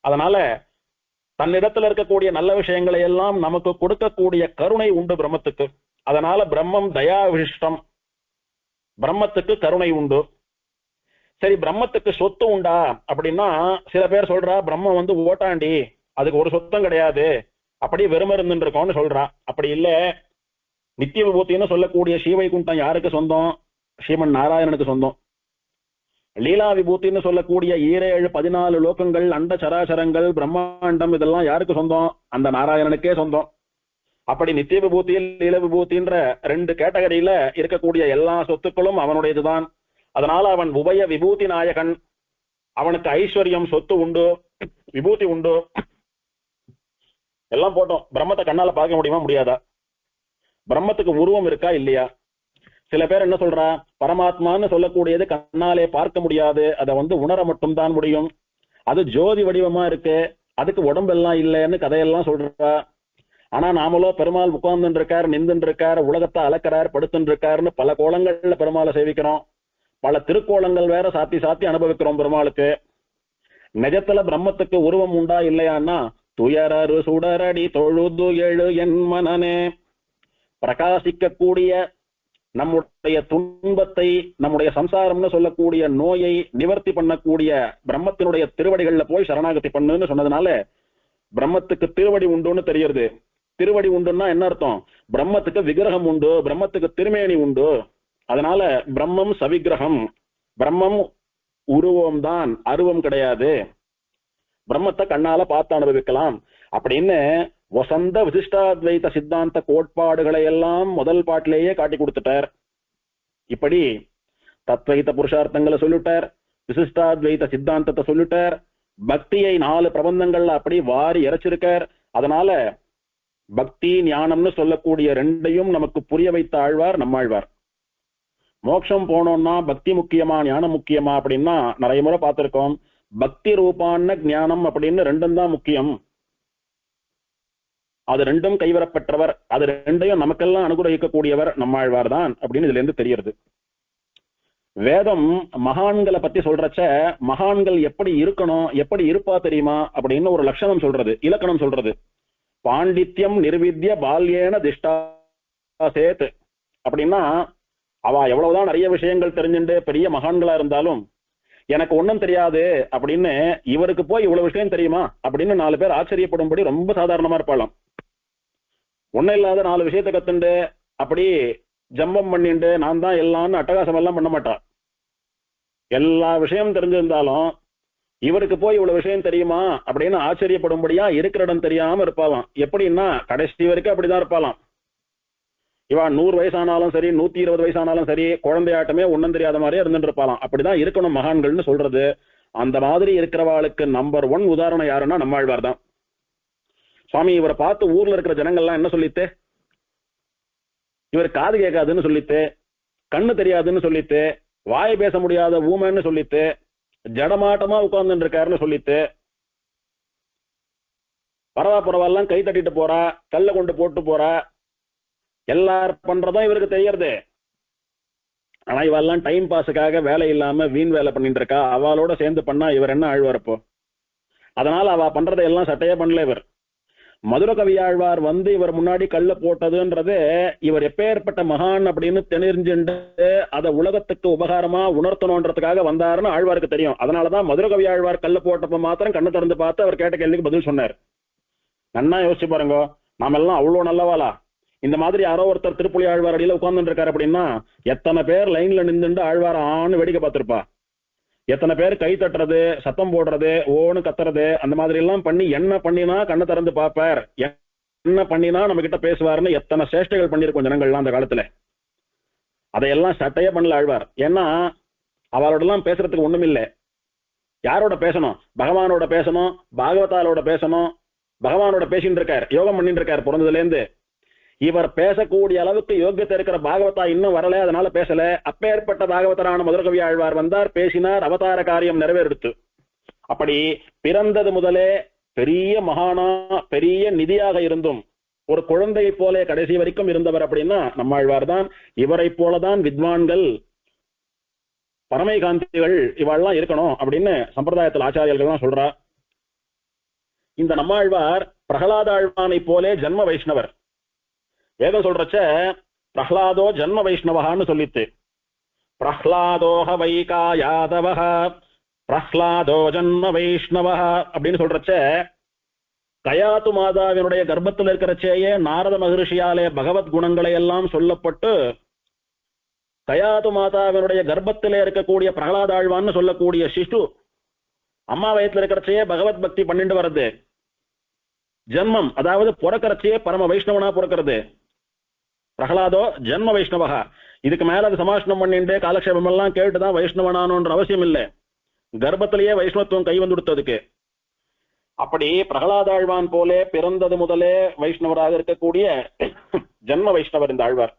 அதனால தன்னிடத்துல இருக்கக்கூடிய நல்ல விஷயங்களை எல்லாம் நமக்கு கொடுக்கக்கூடிய கருணை உண்டு பிரம்மத்துக்கு. அதனால பிரம்மம் தயா விசிஷ்டம், பிரம்மத்துக்கு கருணை உண்டு. சரி, பிரம்மத்துக்கு சொத்து உண்டா அப்படின்னா சில பேர் சொல்றா பிரம்மம் ஓட்டாண்டி, அதுக்கு ஒரு சொத்தம் கிடையாது, அப்படி வெறும இருந்துட்டு இருக்கோம்னு சொல்றா. அப்படி இல்ல, நித்திய விபூத்தின்னு சொல்லக்கூடிய ஸ்ரீவைகுண்டம் யாருக்கு சொந்தம்? ஸ்ரீமன் நாராயணனுக்கு சொந்தம். லீலா விபூத்தின்னு சொல்லக்கூடிய 7 14 லோகங்கள், அண்ட சராசரங்கள், பிரம்மாண்டம், இதெல்லாம் யாருக்கு சொந்தம்? அந்த நாராயணனுக்கே சொந்தம். அப்படி நித்திய விபூத்தியில் லீல விபூத்தின்ற 2 கேட்டகரியில இருக்கக்கூடிய எல்லா சொத்துக்களும் அவனுடையதுதான். அதனால அவன் உபய விபூதி நாயகன். அவனுக்கு ஐஸ்வர்யம், சொத்து உண்டு, விபூதி உண்டு, எல்லாம் போட்டோம். பிரம்மத்தை கண்ணால பார்க்க முடியுமா? முடியாதா? பிரம்மத்துக்கு உருவம் இருக்கா இல்லையா? சில பேர் என்ன சொல்றா, பரமாத்மான்னு சொல்லக்கூடியது கண்ணாலே பார்க்க முடியாது, அதை உணர மட்டும் தான் முடியும், அது ஜோதி வடிவமா இருக்கு, அதுக்கு உடம்பெல்லாம் இல்லைன்னு கதையெல்லாம் சொல்றா. ஆனா நாமளோ பெருமாள் உட்கார்ந்து இருக்கார், நின்று இருக்கார், உலகத்தை அளக்கிறார், படுத்துட்டு இருக்காருன்னு பல கோலங்கள்ல பெருமாளை சேவிக்கிறோம். பல திருக்கோலங்கள் வேற சாத்தி சாத்தி அனுபவிக்கிறோம் பெருமாளுக்கு. நிஜத்துல பிரம்மத்துக்கு உருவம் உண்டா இல்லையான்னா துயரரு சுடரடி தொழுது எழு என் மனனே. பிரகாசிக்கக்கூடிய நம்முடைய துன்பத்தை, நம்முடைய சம்சாரம்னு சொல்லக்கூடிய நோயை நிவர்த்தி பண்ணக்கூடிய பிரம்மத்தினுடைய திருவடிகள்ல போய் சரணாகதி பண்ணுன்னு சொன்னதுனால பிரம்மத்துக்கு திருவடி உண்டுன்னு தெரியுது. திருவடி உண்டுன்னா என்ன அர்த்தம்? பிரம்மத்துக்கு விக்கிரகம் உண்டு, பிரம்மத்துக்கு திருமேனி உண்டு. அதனால பிரம்மம் சவிக்கிரகம், பிரம்மம் உருவம் தான், அருவம் கிடையாது. பிரம்மத்தை கண்ணால பார்த்து அனுபவிக்கலாம் அப்படின்னு வசந்த விசிஷ்டாத்வைத சித்தாந்த கோட்பாடுகளை எல்லாம் முதல் பாட்டிலேயே காட்டி கொடுத்துட்டார். இப்படி தத்வைத புருஷார்த்தங்களை சொல்லிட்டார், விசிஷ்டாத்வைத சித்தாந்தத்தை சொல்லிட்டார், பக்தியை 4 பிரபந்தங்கள்ல அப்படி வாரி இறைச்சிருக்கார். அதனால பக்தி ஞானம்னு சொல்லக்கூடிய 2ஐயும் நமக்கு புரிய வைத்த ஆழ்வார் நம்மாழ்வார். மோட்சம் போனோம்னா பக்தி முக்கியமா ஞானம் முக்கியமா அப்படின்னா நிறைய முறை பார்த்திருக்கோம். பக்தி ரூபான ஞானம் அப்படின்னு 2ம் தான் முக்கியம். அது 2ம் கைவரப்பெற்றவர், அது 2ஐயும் நமக்கெல்லாம் அனுகிரகிக்கக்கூடியவர் நம்மாழ்வார் தான் அப்படின்னு இதுல இருந்து தெரியுது. வேதம் மகான்களை பத்தி சொல்றச்ச மகான்கள் எப்படி இருக்கணும், எப்படி இருப்பா தெரியுமா அப்படின்னு ஒரு லட்சணம் சொல்றது, இலக்கணம் சொல்றது. பாண்டித்யம் நிர்வித்ய பால்யேன திஷ்டா சேத் அப்படின்னா அவ எவ்வளவுதான் நிறைய விஷயங்கள் தெரிஞ்சுட்டு பெரிய மகான்களா இருந்தாலும் எனக்கு ஒன்னும் தெரியாது அப்படின்னு இவருக்கு போய் இவ்வளவு விஷயம் தெரியுமா அப்படின்னு 4 பேர் ஆச்சரியப்படும்படி ரொம்ப சாதாரணமா இருப்பாளாம். ஒன்னும் இல்லாத 4 விஷயத்தை கத்துண்டு அப்படி ஜம்பம் பண்ணிண்டு நான் தான் எல்லாம்னு அட்டகாசம் எல்லாம் பண்ண மாட்டா. எல்லா விஷயம் தெரிஞ்சிருந்தாலும் இவருக்கு போய் இவ்வளவு விஷயம் தெரியுமா அப்படின்னு ஆச்சரியப்படும்படியா இருக்கிற இடம் தெரியாம இருப்பாளாம். எப்படின்னா கடைசி வரைக்கும் அப்படிதான் இருப்பாளாம். இவா 100 வயசானாலும் சரி, 120 வயசானாலும் சரி, குழந்தையாட்டமே ஒன்னும் தெரியாத மாதிரியே இருந்துட்டு இருப்பாளாம். அப்படிதான் இருக்கணும் மகான்கள்னு சொல்றது. அந்த மாதிரி இருக்கிறவாளுக்கு நம்பர் 1 உதாரணம் யாருன்னா நம்மாழ்வார் தான். சுவாமி இவரை பார்த்து ஊர்ல இருக்கிற ஜனங்கள்லாம் என்ன சொல்லிட்டு, இவர் காது கேட்காதுன்னு சொல்லிட்டு, கண்ணு தெரியாதுன்னு சொல்லிட்டு, வாய் பேச முடியாத ஊமைன்னு சொல்லிட்டு, ஜடமாட்டமா உட்கார்ந்துட்டு இருக்காருன்னு சொல்லிட்டு, பரவா புறவெல்லாம் கை தட்டிட்டு போறா, கல்ல கொண்டு போட்டு போறா, எல்லாரும் பண்றதும் இவருக்கு தெரியறது. ஆனா இவெல்லாம் டைம் பாஸுக்காக வேலை இல்லாம வீண் வேலை பண்ணிட்டு இருக்கா. அவளோட சேர்ந்து பண்ணா இவர் என்ன ஆழ்வார்ப்போ? அதனால அவ பண்றதை எல்லாம் சட்டையே பண்ணல. இவர் மதுர கவியாழ்வார் இவர் முன்னாடி கல்ல போட்டதுன்றது இவர் எப்பேற்பட்ட மகான் அப்படின்னு தெரிஞ்சுண்டு அதை உலகத்துக்கு உபகாரமா உணர்த்தணுன்றதுக்காக வந்தாருன்னு ஆழ்வாருக்கு தெரியும். அதனாலதான் மதுர கவியாழ்வார் கல்ல போட்டப்ப மாத்திரம் கண்ணு திறந்து பார்த்து அவர் கேட்ட கேள்விக்கு பதில் சொன்னார். நன்னா யோசிச்சு பாருங்க, நாம எல்லாம் அவ்வளவு நல்லவாளா? இந்த மாதிரி யாரோ ஒருத்தர் திருப்புலி ஆழ்வார் அடியில உட்கார்ந்து இருக்காரு அப்படின்னா எத்தனை பேர் லைன்ல நின்றுண்டு ஆழ்வார் ஆன்னு வேடிக்கை பார்த்திருப்பா. எத்தனை பேர் கை தட்டுறது, சத்தம் போடுறது, ஓன்னு கத்துறது, அந்த மாதிரி எல்லாம் பண்ணி என்ன பண்ணினா கண்ணை திறந்து பார்ப்பார், என்ன பண்ணினா நம்ம கிட்ட பேசுவாருன்னு எத்தனை சேஷ்டைகள் பண்ணிருக்கோம் ஜனங்கள்லாம் அந்த காலத்துல. அதையெல்லாம் சட்டையே பண்ணல ஆழ்வார். ஏன்னா அவளோட எல்லாம் பேசுறதுக்கு ஒண்ணும் இல்லை. யாரோட பேசணும்? பகவானோட பேசணும், பாகவதாலோட பேசணும். பகவானோட பேசிட்டு இருக்கார், யோகம் பண்ணிட்டு இருக்கார் பிறந்ததுல இருந்து. இவர் பேசக்கூடிய அளவுக்கு யோகியத்தை இருக்கிற பாகவதா இன்னும் வரல, அதனால பேசல. அப்பேற்பட்ட பாகவதரான மதுரகவி ஆழ்வார் வந்தார், பேசினார், அவதார காரியம் நிறைவேறிடுத்து. அப்படி பிறந்தது முதலே பெரிய மகானா, பெரிய நிதியாக இருந்தும் ஒரு குழந்தையை போல கடைசி வரைக்கும் இருந்தவர் அப்படின்னா நம்மாழ்வார் தான். இவரை போலதான் வித்வான்கள், பரமைகாந்திகள் இவாள்லாம் இருக்கணும் அப்படின்னு சம்பிரதாயத்தில் ஆச்சாரியர்கள் தான் சொல்றா. இந்த நம்மாழ்வார் பிரகலாத ஆழ்வானை போலே ஜன்ம வைஷ்ணவர். வேதம் சொல்றச்ச பிரஹ்லாதோ ஜன்ம வைஷ்ணவகான்னு சொல்லித்து. பிரஹ்லாதோஹ வைகா யாதவஹ பிரஹ்லாதோ ஜன்ம வைஷ்ணவஹ அப்படின்னு சொல்றச்ச கயாத்து மாதாவினுடைய கர்ப்பத்தில் இருக்கிறச்சேயே நாரத மகரிஷியாலே பகவத் குணங்களை எல்லாம் சொல்லப்பட்டு கயாத்து மாதாவினுடைய கர்ப்பத்திலே இருக்கக்கூடிய பிரகலாத ஆழ்வான்னு சொல்லக்கூடிய சிசு அம்மா வயத்துல இருக்கிறச்சையே பகவத் பக்தி பண்ணிட்டு வர்றது. ஜன்மம் அதாவது பிறக்கிறச்சையே பரம வைஷ்ணவனா பிறக்கிறது. பிரகலாதோ ஜன்ம வைஷ்ணவகா. இதுக்கு மேல அது சமாஷ்ணம் பண்ணிட்டு காலக்ஷேபம் எல்லாம் கேட்டுதான் வைஷ்ணவனானோன்ற அவசியம் இல்லை. கர்ப்பத்திலேயே வைஷ்ணவத்துவம் கை வந்து கொடுத்ததுக்கு. அப்படி பிரகலாதாழ்வான் போலே பிறந்தது முதலே வைஷ்ணவராக இருக்கக்கூடிய ஜன்ம வைஷ்ணவர் இந்த ஆழ்வார்.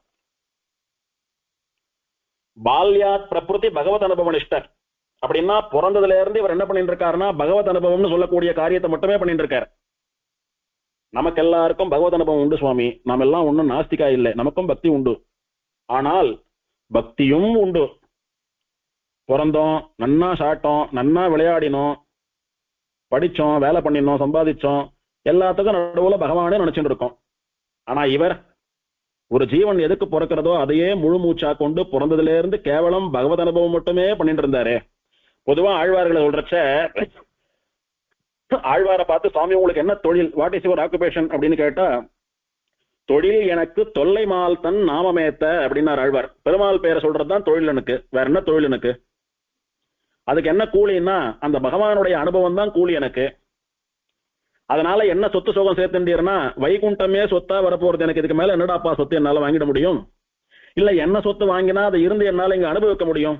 பால்யாத் பிரபுதி பகவத் அனுபவனிஷ்டர். அப்படின்னா பிறந்ததுல இருந்து இவர் என்ன பண்ணிட்டு இருக்காருன்னா பகவத் அனுபவம்னு சொல்லக்கூடிய காரியத்தை மட்டுமே பண்ணிட்டு இருக்காரு. நமக்கு எல்லாருக்கும் பகவத் அனுபவம் உண்டு சுவாமி, நாம் எல்லாம் ஒன்றும் நாஸ்திகா இல்லை, நமக்கும் பக்தி உண்டு. ஆனால் பக்தியும் உண்டு. பிறந்தோம், நன்னா சாட்டோம், நன்னா விளையாடினோம், படிச்சோம், வேலை பண்ணினோம், சம்பாதிச்சோம், எல்லாத்துக்கும் நடுவுல பகவானே நினைச்சுட்டு இருக்கோம். ஆனா இவர் ஒரு ஜீவன் எதுக்கு பிறக்கிறதோ அதையே முழு மூச்சா கொண்டு பிறந்ததுல இருந்து கேவலம் பகவத் அனுபவம் மட்டுமே பண்ணிட்டு இருந்தாரு. பொதுவா ஆழ்வார்களை சொல்றச்ச ஆழ்வாரை பார்த்து சுவாமி உங்களுக்கு என்ன தொழில், வாட் இஸ் யுவர் ஆக்குபேஷன் அப்படின்னு கேட்டா தொழில் எனக்கு தொல்லை மால் தன் நாமமேத்த அப்படின்னார் ஆழ்வார். பெருமாள் பெயரை சொல்றதுதான் தொழில் எனக்கு, வேற என்ன தொழில் எனக்கு? அதுக்கு என்ன கூலின்னா அந்த பகவானுடைய அனுபவம் தான் கூலி எனக்கு. அதனால என்ன சொத்து சோகம் சேர்த்துட்டீர்னா வைகுண்டமே சொத்தா வரப்போறது எனக்கு. இதுக்கு மேல என்னடாப்பா சொத்து என்னால வாங்கிட முடியும்? இல்ல என்ன சொத்து வாங்கினா அதை இருந்து என்னால இங்க அனுபவிக்க முடியும்?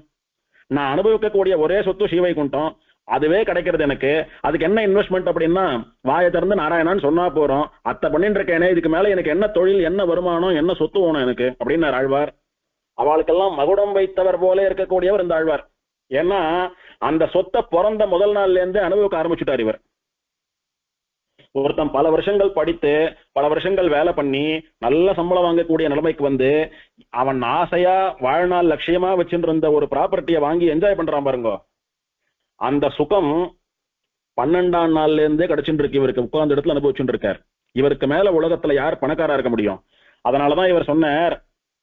நான் அனுபவிக்கக்கூடிய ஒரே சொத்து ஸ்ரீவைகுண்டம், அதுவே கிடைக்கிறது எனக்கு. அதுக்கு என்ன இன்வெஸ்ட்மெண்ட் அப்படின்னா வாயை திறந்து நாராயணான்னு சொன்னா போறோம், அத்தை பண்ணிட்டு இருக்கேனே, இதுக்கு மேல எனக்கு என்ன தொழில், என்ன வருமானம், என்ன சொத்து வேணும் எனக்கு அப்படின்னார் ஆழ்வார். அவளுக்கெல்லாம் மகுடம் வைத்தவர் போல இருக்கக்கூடியவர் இந்த ஆழ்வார். ஏன்னா அந்த சொத்தை பிறந்த முதல் நாள்ல இருந்து அனுபவிக்க ஆரம்பிச்சுட்டார் இவர். ஒருத்தன் பல வருஷங்கள் படித்து பல வருஷங்கள் வேலை பண்ணி நல்ல சம்பளம் வாங்கக்கூடிய நிலைமைக்கு வந்து அவன் ஆசையா வாழ்நாள் லட்சியமா வச்சுட்டு இருந்த ஒரு ப்ராப்பர்ட்டியை வாங்கி என்ஜாய் பண்றான் பாருங்க. அந்த சுகம் 12ஆம் நாள்ல இருந்தே கிடைச்சுட்டு இருக்கு இவருக்கு. உட்கார்ந்த இடத்துல அனுபவிச்சுட்டு இருக்கார். இவருக்கு மேல உலகத்துல யார் பணக்காரா இருக்க முடியும்? அதனாலதான் இவர் சொன்னார்,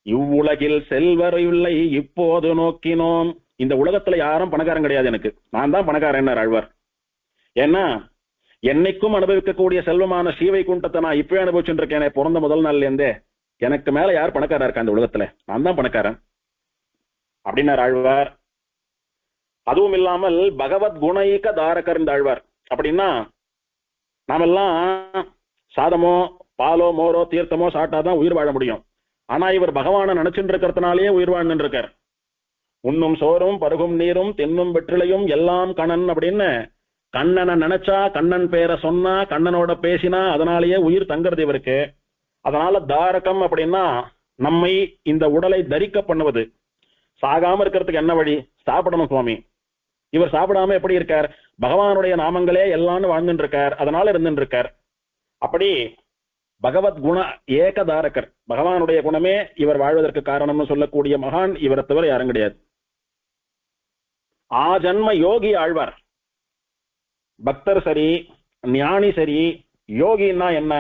இவ்வுலகில் செல்வர் இல்லை இப்போது நோக்கினோம். இந்த உலகத்துல யாரும் பணக்காரன் கிடையாது, எனக்கு நான் தான் பணக்காரன் ஆழ்வார். ஏன்னா என்னைக்கும் அனுபவிக்கக்கூடிய செல்வமான ஸ்ரீவைகுண்டத்தை நான் இப்பவே அனுபவிச்சுட்டு இருக்கேனே பிறந்த முதல் நாள்ல இருந்தே. எனக்கு மேல யார் பணக்காரா இருக்கா இந்த உலகத்துல? நான் தான் பணக்காரன் அப்படின்னார் ஆழ்வார். அதுவும் இல்லாமல் பகவத் குணைக்க தாரகர் இந்த ஆழ்வார். அப்படின்னா நாமெல்லாம் சாதமோ பாலோ மோரோ தீர்த்தமோ சாட்டாதான் உயிர் வாழ முடியும். ஆனா இவர் பகவானை நினைச்சுட்டு இருக்கிறதுனாலேயே உயிர் வாழ்ந்துட்டு இருக்கார். உண்ணும் சோறும் பருகும் நீரும் தின்னும் வெற்றிலையும் எல்லாம் கண்ணன் அப்படின்னு கண்ணனை நினைச்சா, கண்ணன் பேரை சொன்னா, கண்ணனோட பேசினா அதனாலேயே உயிர் தங்கிறது இவருக்கு. அதனால தாரகம் அப்படின்னா நம்மை இந்த உடலை தரிக்க பண்ணுவது. சாகாம இருக்கிறதுக்கு என்ன வழி? சாப்பிடணும் சுவாமி. இவர் சாப்பிடாம எப்படி இருக்கார்? பகவானுடைய நாமங்களே எல்லாம்னு வாழ்ந்துட்டு இருக்கார், அதனால இருந்துட்டு இருக்கார். அப்படி பகவத் குண ஏகதாரகர், பகவானுடைய குணமே இவர் வாழ்வதற்கு காரணம்னு சொல்லக்கூடிய மகான் இவரை தவிர யாரும் கிடையாது. ஆஜன்ம யோகி ஆழ்வார். பக்தர் சரி, ஞானி சரி, யோகின்னா என்ன?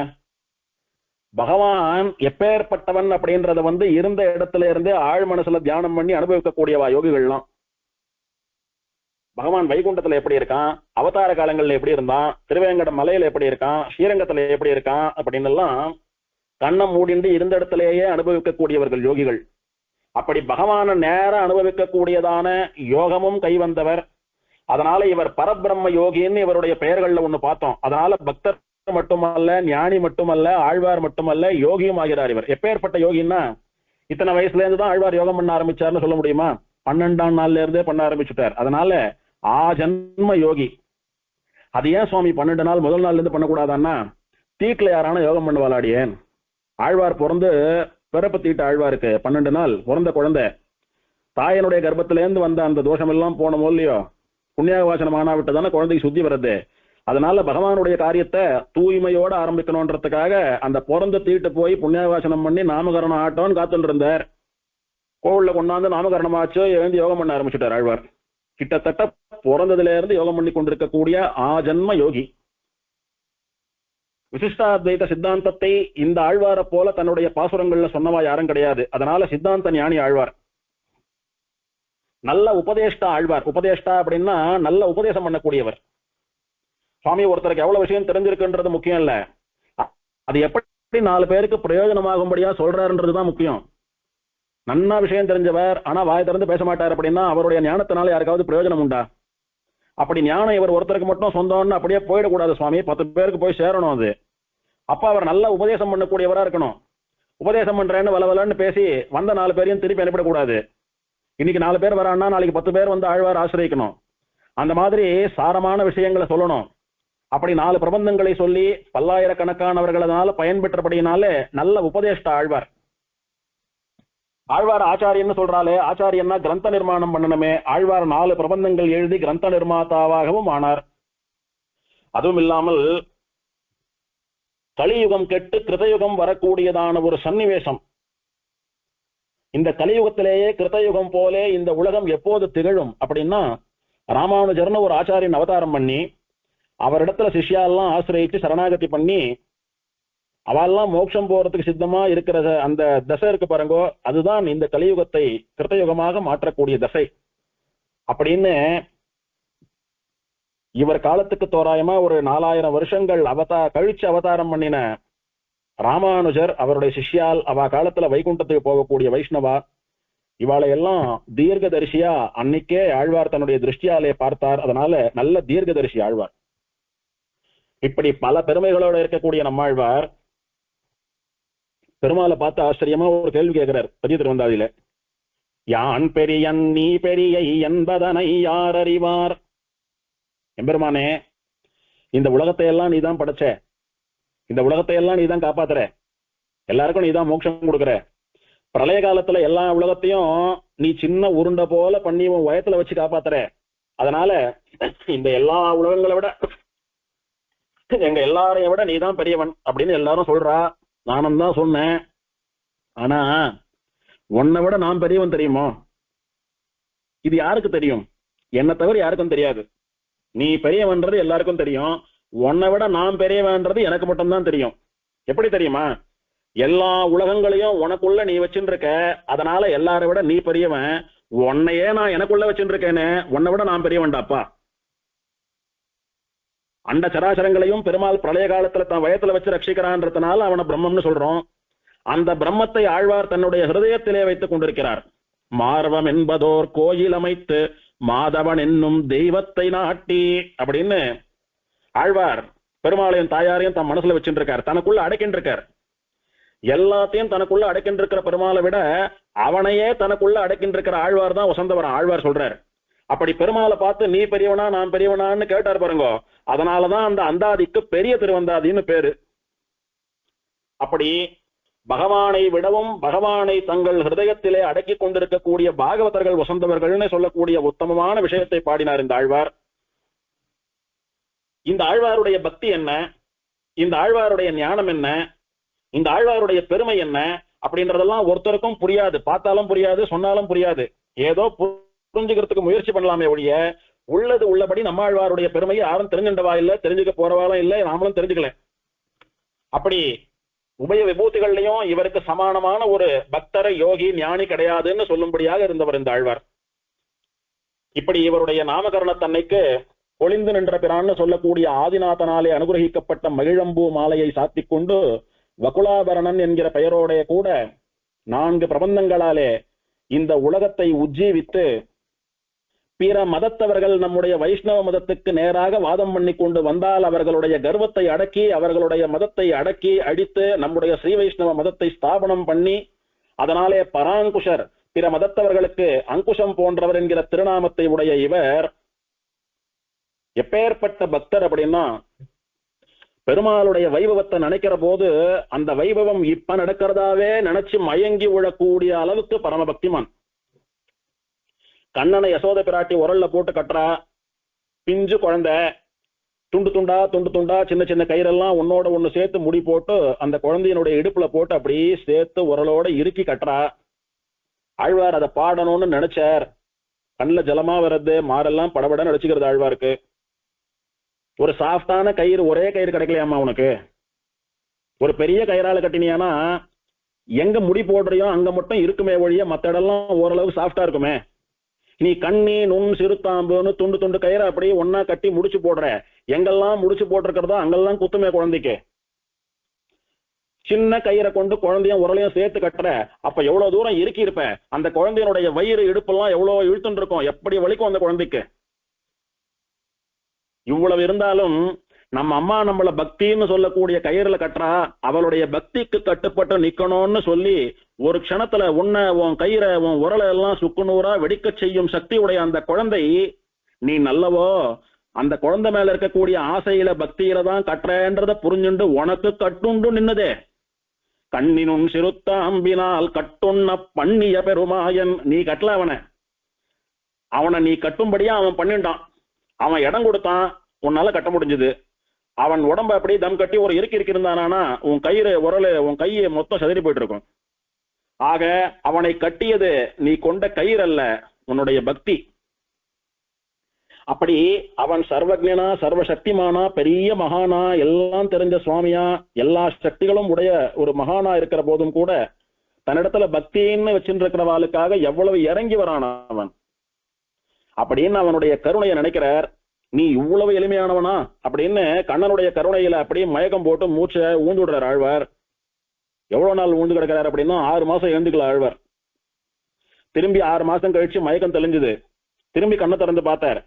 பகவான் எப்பேற்பட்டவன் அப்படின்றத இருந்த இடத்துல இருந்து ஆழ் மனசுல தியானம் பண்ணி அனுபவிக்கக்கூடியவா யோகிகள்லாம். பகவான் வைகுண்டத்துல எப்படி இருக்கான், அவதார காலங்கள்ல எப்படி இருந்தான், திருவேங்கட மலையில எப்படி இருக்கான், ஸ்ரீரங்கத்துல எப்படி இருக்கான் அப்படின்னு எல்லாம் கண்ணம் மூடிண்டு இருந்த இடத்திலேயே அனுபவிக்கக்கூடியவர்கள் யோகிகள். அப்படி பகவான நேர அனுபவிக்கக்கூடியதான யோகமும் கைவந்தவர், அதனால இவர் பரபிரம்ம யோகின்னு இவருடைய பெயர்கள்ல ஒண்ணு பார்த்தோம். அதனால பக்தர் மட்டுமல்ல, ஞானி மட்டுமல்ல, ஆழ்வார் மட்டுமல்ல, யோகியும் ஆகிறார். இவர் எப்பேற்பட்ட யோகின்னா, இத்தனை வயசுல இருந்து தான் ஆழ்வார் யோகம் பண்ண ஆரம்பிச்சார்னு சொல்ல முடியுமா? 12ஆம் நாள்ல இருந்தே பண்ண ஆரம்பிச்சுட்டார். அதனால ஆஜன்ம யோகி. அது ஏன் சுவாமி 12 நாள் முதல் நாள்ல இருந்து பண்ணக்கூடாதான்னா, தீட்டுல யாரான யோகம் பண்ணுவாளாடியேன்? ஆழ்வார் பிறந்து பிறப்பு தீட்டு ஆழ்வாருக்கு 12 நாள் பிறந்த குழந்தை தாயனுடைய கர்ப்பத்திலேருந்து வந்த அந்த தோஷம் எல்லாம் போனமோ இல்லையோ, புண்ணியாக வாசனம் ஆனாவிட்டு தானே குழந்தைக்கு சுத்தி வருது. அதனால பகவானுடைய காரியத்தை தூய்மையோட ஆரம்பிக்கணும்ன்றதுக்காக அந்த பிறந்த தீட்டு போய் புண்ணியாக வாசனம் பண்ணி நாமகரணம் ஆட்டோன்னு காத்துட்டு இருந்தார். கோவில்ல கொண்டாந்து நாமகரணம் ஆச்சு, எழுந்து யோகம் பண்ண ஆரம்பிச்சுட்டார் ஆழ்வார். கிட்டத்தட்ட பிறந்ததுல இருந்து யோகம் பண்ணி கொண்டிருக்கக்கூடிய ஆஜன்ம யோகி. விசிஷ்டாத்வைத சித்தாந்தத்தை இந்த ஆழ்வாரை போல தன்னுடைய பாசுரங்கள்ல சொன்னவா யாரும் கிடையாது. அதனால சித்தாந்த ஞானி ஆழ்வார். நல்ல உபதேஷ்டா ஆழ்வார். உபதேஷ்டா அப்படின்னா நல்ல உபதேசம் பண்ணக்கூடியவர். சுவாமி ஒருத்தருக்கு எவ்வளவு விஷயம் தெரிஞ்சிருக்குன்றது முக்கியம் இல்ல, அது எப்படி 4 பேருக்கு பிரயோஜனமாகும்படியா சொல்றாருன்றதுதான் முக்கியம். நன்னா விஷயம் தெரிஞ்சவர் ஆனா வாய் திறந்து பேச மாட்டார் அப்படின்னா அவருடைய ஞானத்தினால யாருக்காவது பிரயோஜனம் உண்டா? அப்படி ஞானம் இவர் ஒருத்தருக்கு மட்டும் சொந்தம்னு அப்படியே போயிடக்கூடாது சுவாமி, 10 பேருக்கு போய் சேரணும். அது அப்ப அவர் நல்ல உபதேசம் பண்ணக்கூடியவரா இருக்கணும். உபதேசம் பண்றேன்னு வளவலன்னு பேசி வந்த 4 பேரையும் திருப்பி அனுப்பிடக்கூடாது. இன்னைக்கு 4 பேர் வரான்னா நாளைக்கு 10 பேர் வந்து ஆழ்வார் ஆசிரியக்கணும். அந்த மாதிரி சாரமான விஷயங்களை சொல்லணும். அப்படி 4 பிரபந்தங்களை சொல்லி பல்லாயிரக்கணக்கானவர்களால பயன்பெற்றபடியினாலே நல்ல உபதேஷ்ட ஆழ்வார். ஆழ்வார் ஆச்சாரியன்னு சொல்றாலே, ஆச்சாரியன்னா கிரந்த நிர்மாணம் பண்ணணுமே. ஆழ்வார் 4 பிரபந்தங்கள் எழுதி கிரந்த நிர்மாதாவாகவும் ஆனார். அதுவும் இல்லாமல் கலியுகம் கெட்டு கிருதயுகம் வரக்கூடியதான ஒரு சன்னிவேசம். இந்த கலியுகத்திலேயே கிருதயுகம் போலே இந்த உலகம் எப்போது திகழும் அப்படின்னா, ராமானுஜர்னு ஒரு ஆச்சாரியன் அவதாரம் பண்ணி அவரிடத்துல சிஷ்யாலாம் ஆசிரியிச்சு சரணாகதி பண்ணி அவெல்லாம் மோட்சம் போறதுக்கு சித்தமா இருக்கிற அந்த தசை இருக்கு பாருங்கோ, அதுதான் இந்த கலியுகத்தை கிருத்தயுகமாக மாற்றக்கூடிய தசை. அப்படின்னு இவர் காலத்துக்கு தோராயமா ஒரு 4000 வருஷங்கள் கழிச்சு அவதாரம் பண்ணின ராமானுஜர், அவருடைய சிஷ்யால் அவ காலத்துல வைகுண்டத்துக்கு போகக்கூடிய வைஷ்ணவா, இவாளை எல்லாம் தீர்க்கதரிசியா அன்னைக்கே ஆழ்வார் தன்னுடைய திருஷ்டியாலே பார்த்தார். அதனால நல்ல தீர்க்கதரிசி ஆழ்வார். இப்படி பல பெருமைகளோட இருக்கக்கூடிய நம்மாழ்வார் பெருமாளை பார்த்து ஆச்சரியமா ஒரு கேள்வி கேட்கிறார் பெரிய திருவந்தாதியில. யான் பெரியன் நீ பெரியை என்பதனை யார் அறிவார்? எம்பெருமானே, இந்த உலகத்தை எல்லாம் நீதான் படைச்ச, இந்த உலகத்தை எல்லாம் நீதான் காப்பாத்துற, எல்லாருக்கும் நீதான் மோட்சம் கொடுக்குற. பிரளய காலத்துல எல்லா உலகத்தையும் நீ சின்ன உருண்டை போல பண்ணி உன் வயத்துல வச்சு காப்பாத்துற. அதனால இந்த எல்லா உலகங்களை விட எங்க எல்லாரையும் விட நீதான் பெரியவன் அப்படின்னு எல்லாரும் சொல்றா. நானும் தான் சொன்னேன். ஆனா உன்னை விட நான் பெரியவன் தெரியுமோ? இது யாருக்கு தெரியும்? என்னை தவிர யாருக்கும் தெரியாது. நீ பெரியவன்றது எல்லாருக்கும் தெரியும், உன்னை விட நான் பெரியவன்றது எனக்கு மட்டும்தான் தெரியும். எப்படி தெரியுமா? எல்லா உலகங்களையும் உனக்குள்ள நீ வச்சுட்டு இருக்க, அதனால எல்லாரை விட நீ பெரியவன். உன்னையே நான் எனக்குள்ள வச்சுட்டு இருக்கேன்னு, உன்னை விட நான் பெரியவன்டாப்பா. அண்ட சராசரங்களையும் பெருமாள் பிரளய காலத்துல தான் வயத்துல வச்சு ரட்சிக்கிறான்றதுனால அவனை பிரம்மம்னு சொல்றோம். அந்த பிரம்மத்தை ஆழ்வார் தன்னுடைய ஹிருதயத்திலே வைத்துக் கொண்டிருக்கிறார். மார்வம் என்பதோர் கோயில் அமைத்து மாதவன் என்னும் தெய்வத்தை நாட்டி அப்படின்னு ஆழ்வார் பெருமாளையும் தாயாரையும் தன் மனசுல வச்சுட்டு இருக்கார், தனக்குள்ள அடைக்கின்ற இருக்கார். எல்லாத்தையும் தனக்குள்ள அடைக்கின்ற இருக்கிற பெருமாளை விட அவனையே தனக்குள்ள அடைக்கின்ற இருக்கிற ஆழ்வார் தான் வசந்தவரன். ஆழ்வார் சொல்றார், அப்படி பெருமாளை பார்த்து நீ பெரியவனா நான் பெரியவனான்னு கேட்டார் பாருங்க. அதனாலதான் அந்த அந்தாதிக்கு பெரிய திருவந்தாதின்னு பேரு. அப்படி பகவானை விடவும் பகவானை தங்கள் ஹிருதயத்திலே அடக்கி கொண்டிருக்கக்கூடிய பாகவதர்கள் வசந்தவர்கள்னு சொல்லக்கூடிய உத்தமமான விஷயத்தை பாடினார் இந்த ஆழ்வார். இந்த ஆழ்வாருடைய பக்தி என்ன, இந்த ஆழ்வாருடைய ஞானம் என்ன, இந்த ஆழ்வாருடைய பெருமை என்ன அப்படின்றதெல்லாம் ஒருத்தருக்கும் புரியாது, பார்த்தாலும் புரியாது, சொன்னாலும் புரியாது. ஏதோ புரிஞ்சுக்கிறதுக்கு முயற்சி பண்ணலாமே ஒழிய உள்ளது உள்ளபடி நம்மாழ்வாருடைய பெருமையை யாரும் தெரிஞ்சுண்டவா இல்ல, தெரிஞ்சுக்க போறவாலும் இல்லை, நாமளும் தெரிஞ்சுக்கல. அப்படி உபய விபூதிகள்லையும் இவருக்கு சமானமான ஒரு பக்தர யோகி ஞானி கிடையாதுன்னு சொல்லும்படியாக இருந்தவர் இந்த ஆழ்வார். இப்படி இவருடைய நாமகரணத்தன்னைக்கு ஒளிந்து நின்ற பிரான்னு சொல்லக்கூடிய ஆதிநாதனாலே அனுகிரகிக்கப்பட்ட மகிழம்பூ மாலையை சாத்திக் கொண்டு வகுலாபரணன் என்கிற பெயரோடைய கூட 4 பிரபந்தங்களாலே இந்த உலகத்தை உஜ்ஜீவித்து பிற மதத்தவர்கள் நம்முடைய வைஷ்ணவ மதத்துக்கு நேராக வாதம் பண்ணி கொண்டு வந்தால் அவர்களுடைய கர்வத்தை அடக்கி, அவர்களுடைய மதத்தை அடக்கி அடித்து நம்முடைய ஸ்ரீ வைஷ்ணவ மதத்தை ஸ்தாபனம் பண்ணி, அதனாலே பராங்குஷர், பிற மதத்தவர்களுக்கு அங்குஷம் போன்றவர் என்கிற திருநாமத்தை உடைய இவர் எப்பேற்பட்ட பக்தர் அப்படின்னா, பெருமாளுடைய வைபவத்தை நினைக்கிற போது அந்த வைபவம் இப்ப நடக்கிறதாவே நினைச்சு மயங்கி விழக்கூடிய அளவுக்கு பரமபக்திமான். கண்ணனை யசோத பிராட்டி உரல்ல போட்டு கட்டுறா, பிஞ்சு குழந்தை, துண்டு துண்டா துண்டு துண்டா சின்ன சின்ன கயிறெல்லாம் ஒன்னோட ஒண்ணு சேர்த்து முடி போட்டு அந்த குழந்தையினுடைய இடுப்புல போட்டு அப்படியே சேர்த்து உரலோட இறுக்கி கட்டுறா. ஆழ்வார் அதை பாடணும்னு நினைச்சார். கண்ணுல ஜலமா வர்றது, மாரெல்லாம் படபடன்னு அடிச்சுக்கிறது ஆழ்வாருக்கு. ஒரு சாஃப்டான கயிறு, ஒரே கயிறு கிடைக்கலையாமா உனக்கு? ஒரு பெரிய கயிறால கட்டினியானா எங்க முடி போடுறியோ அங்க மட்டும் இருக்குமே ஒழிய மத்த இடம்லாம் ஓரளவு சாஃப்டா இருக்குமே. நீ கண்ணி நுண் சிறுத்தாம்புன்னு துண்டு துண்டு கயிறை அப்படியே ஒன்னா கட்டி முடிச்சு போடுற, எங்கெல்லாம் முடிச்சு போட்டிருக்கிறதோ அங்கெல்லாம் குத்துமே குழந்தைக்கு. சின்ன கயிறை கொண்டு குழந்தையும் உரலையும் சேர்த்து கட்டுற, அப்ப எவ்வளவு தூரம் இறுக்கி இருப்ப, அந்த குழந்தையினுடைய வயிறு இடுப்பெல்லாம் எவ்வளவு இழுத்துட்டு இருக்கும், எப்படி வலிக்கும் அந்த குழந்தைக்கு. இவ்வளவு இருந்தாலும் நம்ம அம்மா நம்மள பக்தின்னு சொல்லக்கூடிய கயிறுல கட்டுறா, அவளுடைய பக்திக்கு கட்டுப்பட்டு நிக்கணும்னு சொல்லி ஒரு க்ஷணத்துல உன்னை, உன் கயிறை, உன் உரலை எல்லாம் சுக்குநூறா வெடிக்க செய்யும் சக்தி உடைய அந்த குழந்தை, நீ நல்லவோ அந்த குழந்தை மேல இருக்கக்கூடிய ஆசையில பக்தியில தான் கட்டுறன்றத புரிஞ்சுண்டு உனக்கு கட்டுண்டு நின்னதே. கண்ணினும் சிறுத்தாம்பினால் கட்டுண்ண பண்ணிய பெருமாயன். நீ கட்டல அவனை நீ கட்டும்படியா அவன் பண்ணிட்டான், அவன் இடம் கொடுத்தான், உன்னால கட்ட முடிஞ்சது. அவன் உடம்ப அப்படி தம் கட்டி ஒரு இறுக்கி இருந்தானா உன் கயிறு உரலு உன் கையை மொத்தம் சதறி போயிட்டு இருக்கும். ஆக அவனை கட்டியது நீ கொண்ட கயிறு அல்ல, உன்னுடைய பக்தி. அப்படி அவன் சர்வஜனா, சர்வசக்திமானா, பெரிய மகானா, எல்லாம் தெரிஞ்ச சுவாமியா, எல்லா சக்திகளும் உடைய ஒரு மகானா இருக்கிற போதும் கூட தன்னிடத்துல பக்தின்னு வச்சுட்டு இருக்கிறவாளுக்காக எவ்வளவு இறங்கி வரான் அவன் அப்படின்னு அவனுடைய கருணையை நினைக்கிறார். நீ இவ்வளவு எளிமையானவனா அப்படின்னு கண்ணனுடைய கருணையில அப்படியே மயக்கம் போட்டு மூச்சை ஊந்து விடுறார் ஆழ்வார். எவ்வளவு நாள் ஊந்து கிடக்கிறார் அப்படின்னா 6 மாசம் எழுந்துக்கல ஆழ்வார். திரும்பி 6 மாசம் கழிச்சு மயக்கம் தெளிஞ்சுது. திரும்பி கண்ணை திறந்து பார்த்தார்.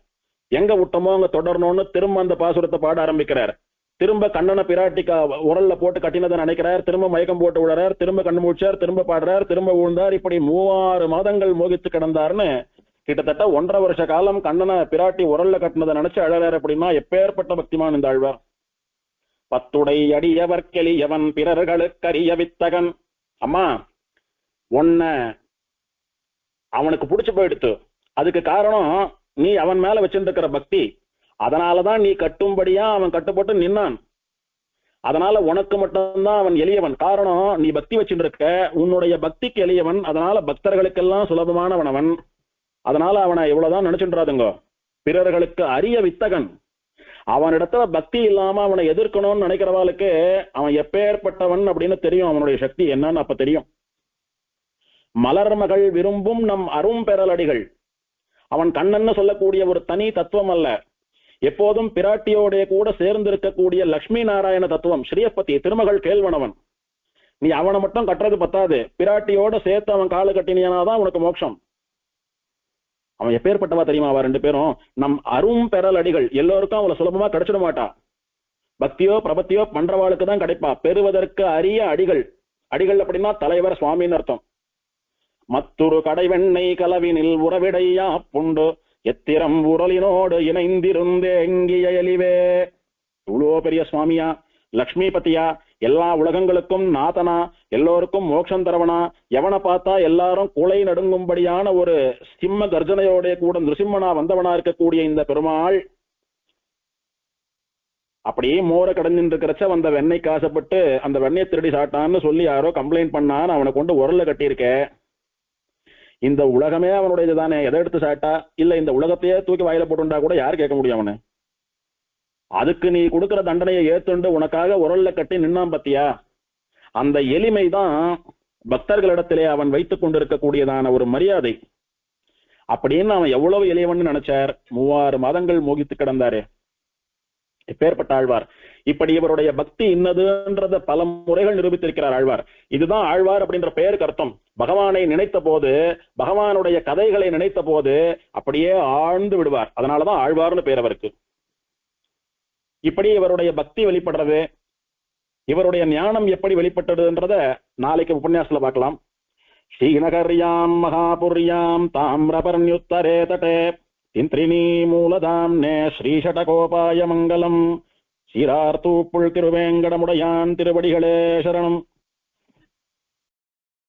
எங்க விட்டமோ அங்க தொடரணும்னு திரும்ப அந்த பாசுரத்தை பாட ஆரம்பிக்கிறார். திரும்ப கண்ணனை பிராட்டிக்கா உரல்ல போட்டு கட்டினதை நினைக்கிறார். திரும்ப மயக்கம் போட்டு விடுறார். திரும்ப கண்ணு மூச்சார். திரும்ப பாடுறார். திரும்ப விழுந்தார். இப்படி 3-6 மாதங்கள் மோகித்து கிடந்தார்னு கிட்டத்தட்ட 1.5 வருஷ காலம் கண்ணனை பிராட்டி உரல்ல கட்டினதை நினைச்சு அழறாரு. அப்படின்னா எப்பேற்பட்ட பக்திமான் இந்த ஆழ்வார். பத்துடை அடியவர் கெளியவன் பிறர்களுக்கு அறிய வித்தகன். அம்மா உன்ன அவனுக்கு பிடிச்சு போயிடுத்து. அதுக்கு காரணம் நீ அவன் மேல வச்சிருக்கிற பக்தி. அதனாலதான் நீ கட்டும்படியா அவன் கட்டுப்பட்டு நின்னான். அதனால உனக்கு மட்டும்தான் அவன் எளியவன். காரணம் நீ பக்தி வச்சுட்டு இருக்க, உன்னுடைய பக்திக்கு எளியவன். அதனால பக்தர்களுக்கெல்லாம் சுலபமானவன் அவன். அதனால அவனை இவ்வளவுதான் நினைச்சுன்றாதுங்க. பிறர்களுக்கு அரிய வித்தகன். அவனிடத்துல பக்தி இல்லாம அவனை எதிர்க்கணும்னு நினைக்கிறவாளுக்கு அவன் எப்பேற்பட்டவன் அப்படின்னு தெரியும். அவனுடைய சக்தி என்னன்னு அப்ப தெரியும். மலர்மகள் விரும்பும் நம் அரும் பெறலடிகள். அவன் கண்ணன்னு சொல்லக்கூடிய ஒரு தனி தத்துவம் அல்ல, எப்போதும் பிராட்டியோடைய கூட சேர்ந்து இருக்கக்கூடிய லட்சுமி நாராயண தத்துவம். ஸ்ரீயப்பதி திருமகள் கேள்வனவன். நீ அவனை மட்டும் கட்டுறது பத்தாது, பிராட்டியோட சேர்த்து அவன் காலு கட்டினியானாதான் உனக்கு மோட்சம். அவன் எப்பேற்பட்டவா தெரியுமா? அவ 2 பேரும் நம் அரும் பெறல் அடிகள். எல்லோருக்கும் அவளை சுலபமா கிடைச்சிட மாட்டா. பக்தியோ பிரபத்தியோ பண்றவாளுக்கு தான் கிடைப்பா. பெறுவதற்கு அரிய அடிகள். அடிகள் அப்படின்னா தலைவர், சுவாமின்னு அர்த்தம். மற்றொரு கடைவெண்ணை கலவினில் உறவிடையா புண்டு எத்திரம் உரலினோடு இணைந்திருந்தே எங்கிய எலிவே. இவ்வளோ பெரிய சுவாமியா, லக்ஷ்மிபதியா, எல்லா உலகங்களுக்கும் நாதனா, எல்லோருக்கும் மோட்சம் தரவனா, எவனை பார்த்தா எல்லாரும் குலை நடுங்கும்படியான ஒரு சிம்ம கர்ஜனையோட கூட நிருசிம்மனா வந்தவனா இருக்கக்கூடிய இந்த பெருமாள் அப்படியே மோர கடந்துட்டு இருக்கிறச்ச வந்த வெண்ணெய் காசப்பட்டு அந்த வெண்ணெய் திருடி சாட்டான்னு சொல்லி யாரோ கம்ப்ளைண்ட் பண்ணான்னு அவனை கொண்டு உரல்ல கட்டியிருக்க. இந்த உலகமே அவனுடையது தானே, எதை எடுத்து சாட்டா? இல்ல இந்த உலகத்தையே தூக்கி வாயில போட்டுண்டா கூட யாரு கேட்க முடியும் அவனு? அதுக்கு நீ கொடுக்கிற தண்டனையை ஏத்துண்டு உனக்காக உரல்ல கட்டி நின்னான் பத்தியா? அந்த எளிமைதான் பக்தர்களிடத்திலே அவன் வைத்துக் கொண்டிருக்கக்கூடியதான ஒரு மரியாதை. அப்படின்னு அவன் எவ்வளவு எளியவன் நினைச்சார். 3-6 மாதங்கள் மோகித்து கிடந்தாரே. இப்பேற்பட்ட ஆழ்வார். இப்படி இவருடைய பக்தி இன்னதுன்றத பல முறைகள் நிரூபித்திருக்கிறார் ஆழ்வார். இதுதான் ஆழ்வார் அப்படின்ற பெயருக்கு அர்த்தம். பகவானை நினைத்த போது, பகவானுடைய கதைகளை நினைத்த போது அப்படியே ஆழ்ந்து விடுவார். அதனாலதான் ஆழ்வார்னு பேர் அவருக்கு. இப்படி இவருடைய பக்தி வெளிப்படுறது, இவருடைய ஞானம் எப்படி வெளிப்பட்டதுன்றத நாளைக்கு உபன்யாசத்துல பார்க்கலாம். ஸ்ரீநகர்யாம் மகாபுர்யாம் தாமிரபர்ணியுத்தரே தட்டே இந்திரிணி மூலதாம்னே ஸ்ரீஷடகோபாய மங்கலம். சீரார்த்தூப்புள் திருவேங்கடமுடையான் திருவடிகளே சரணம்.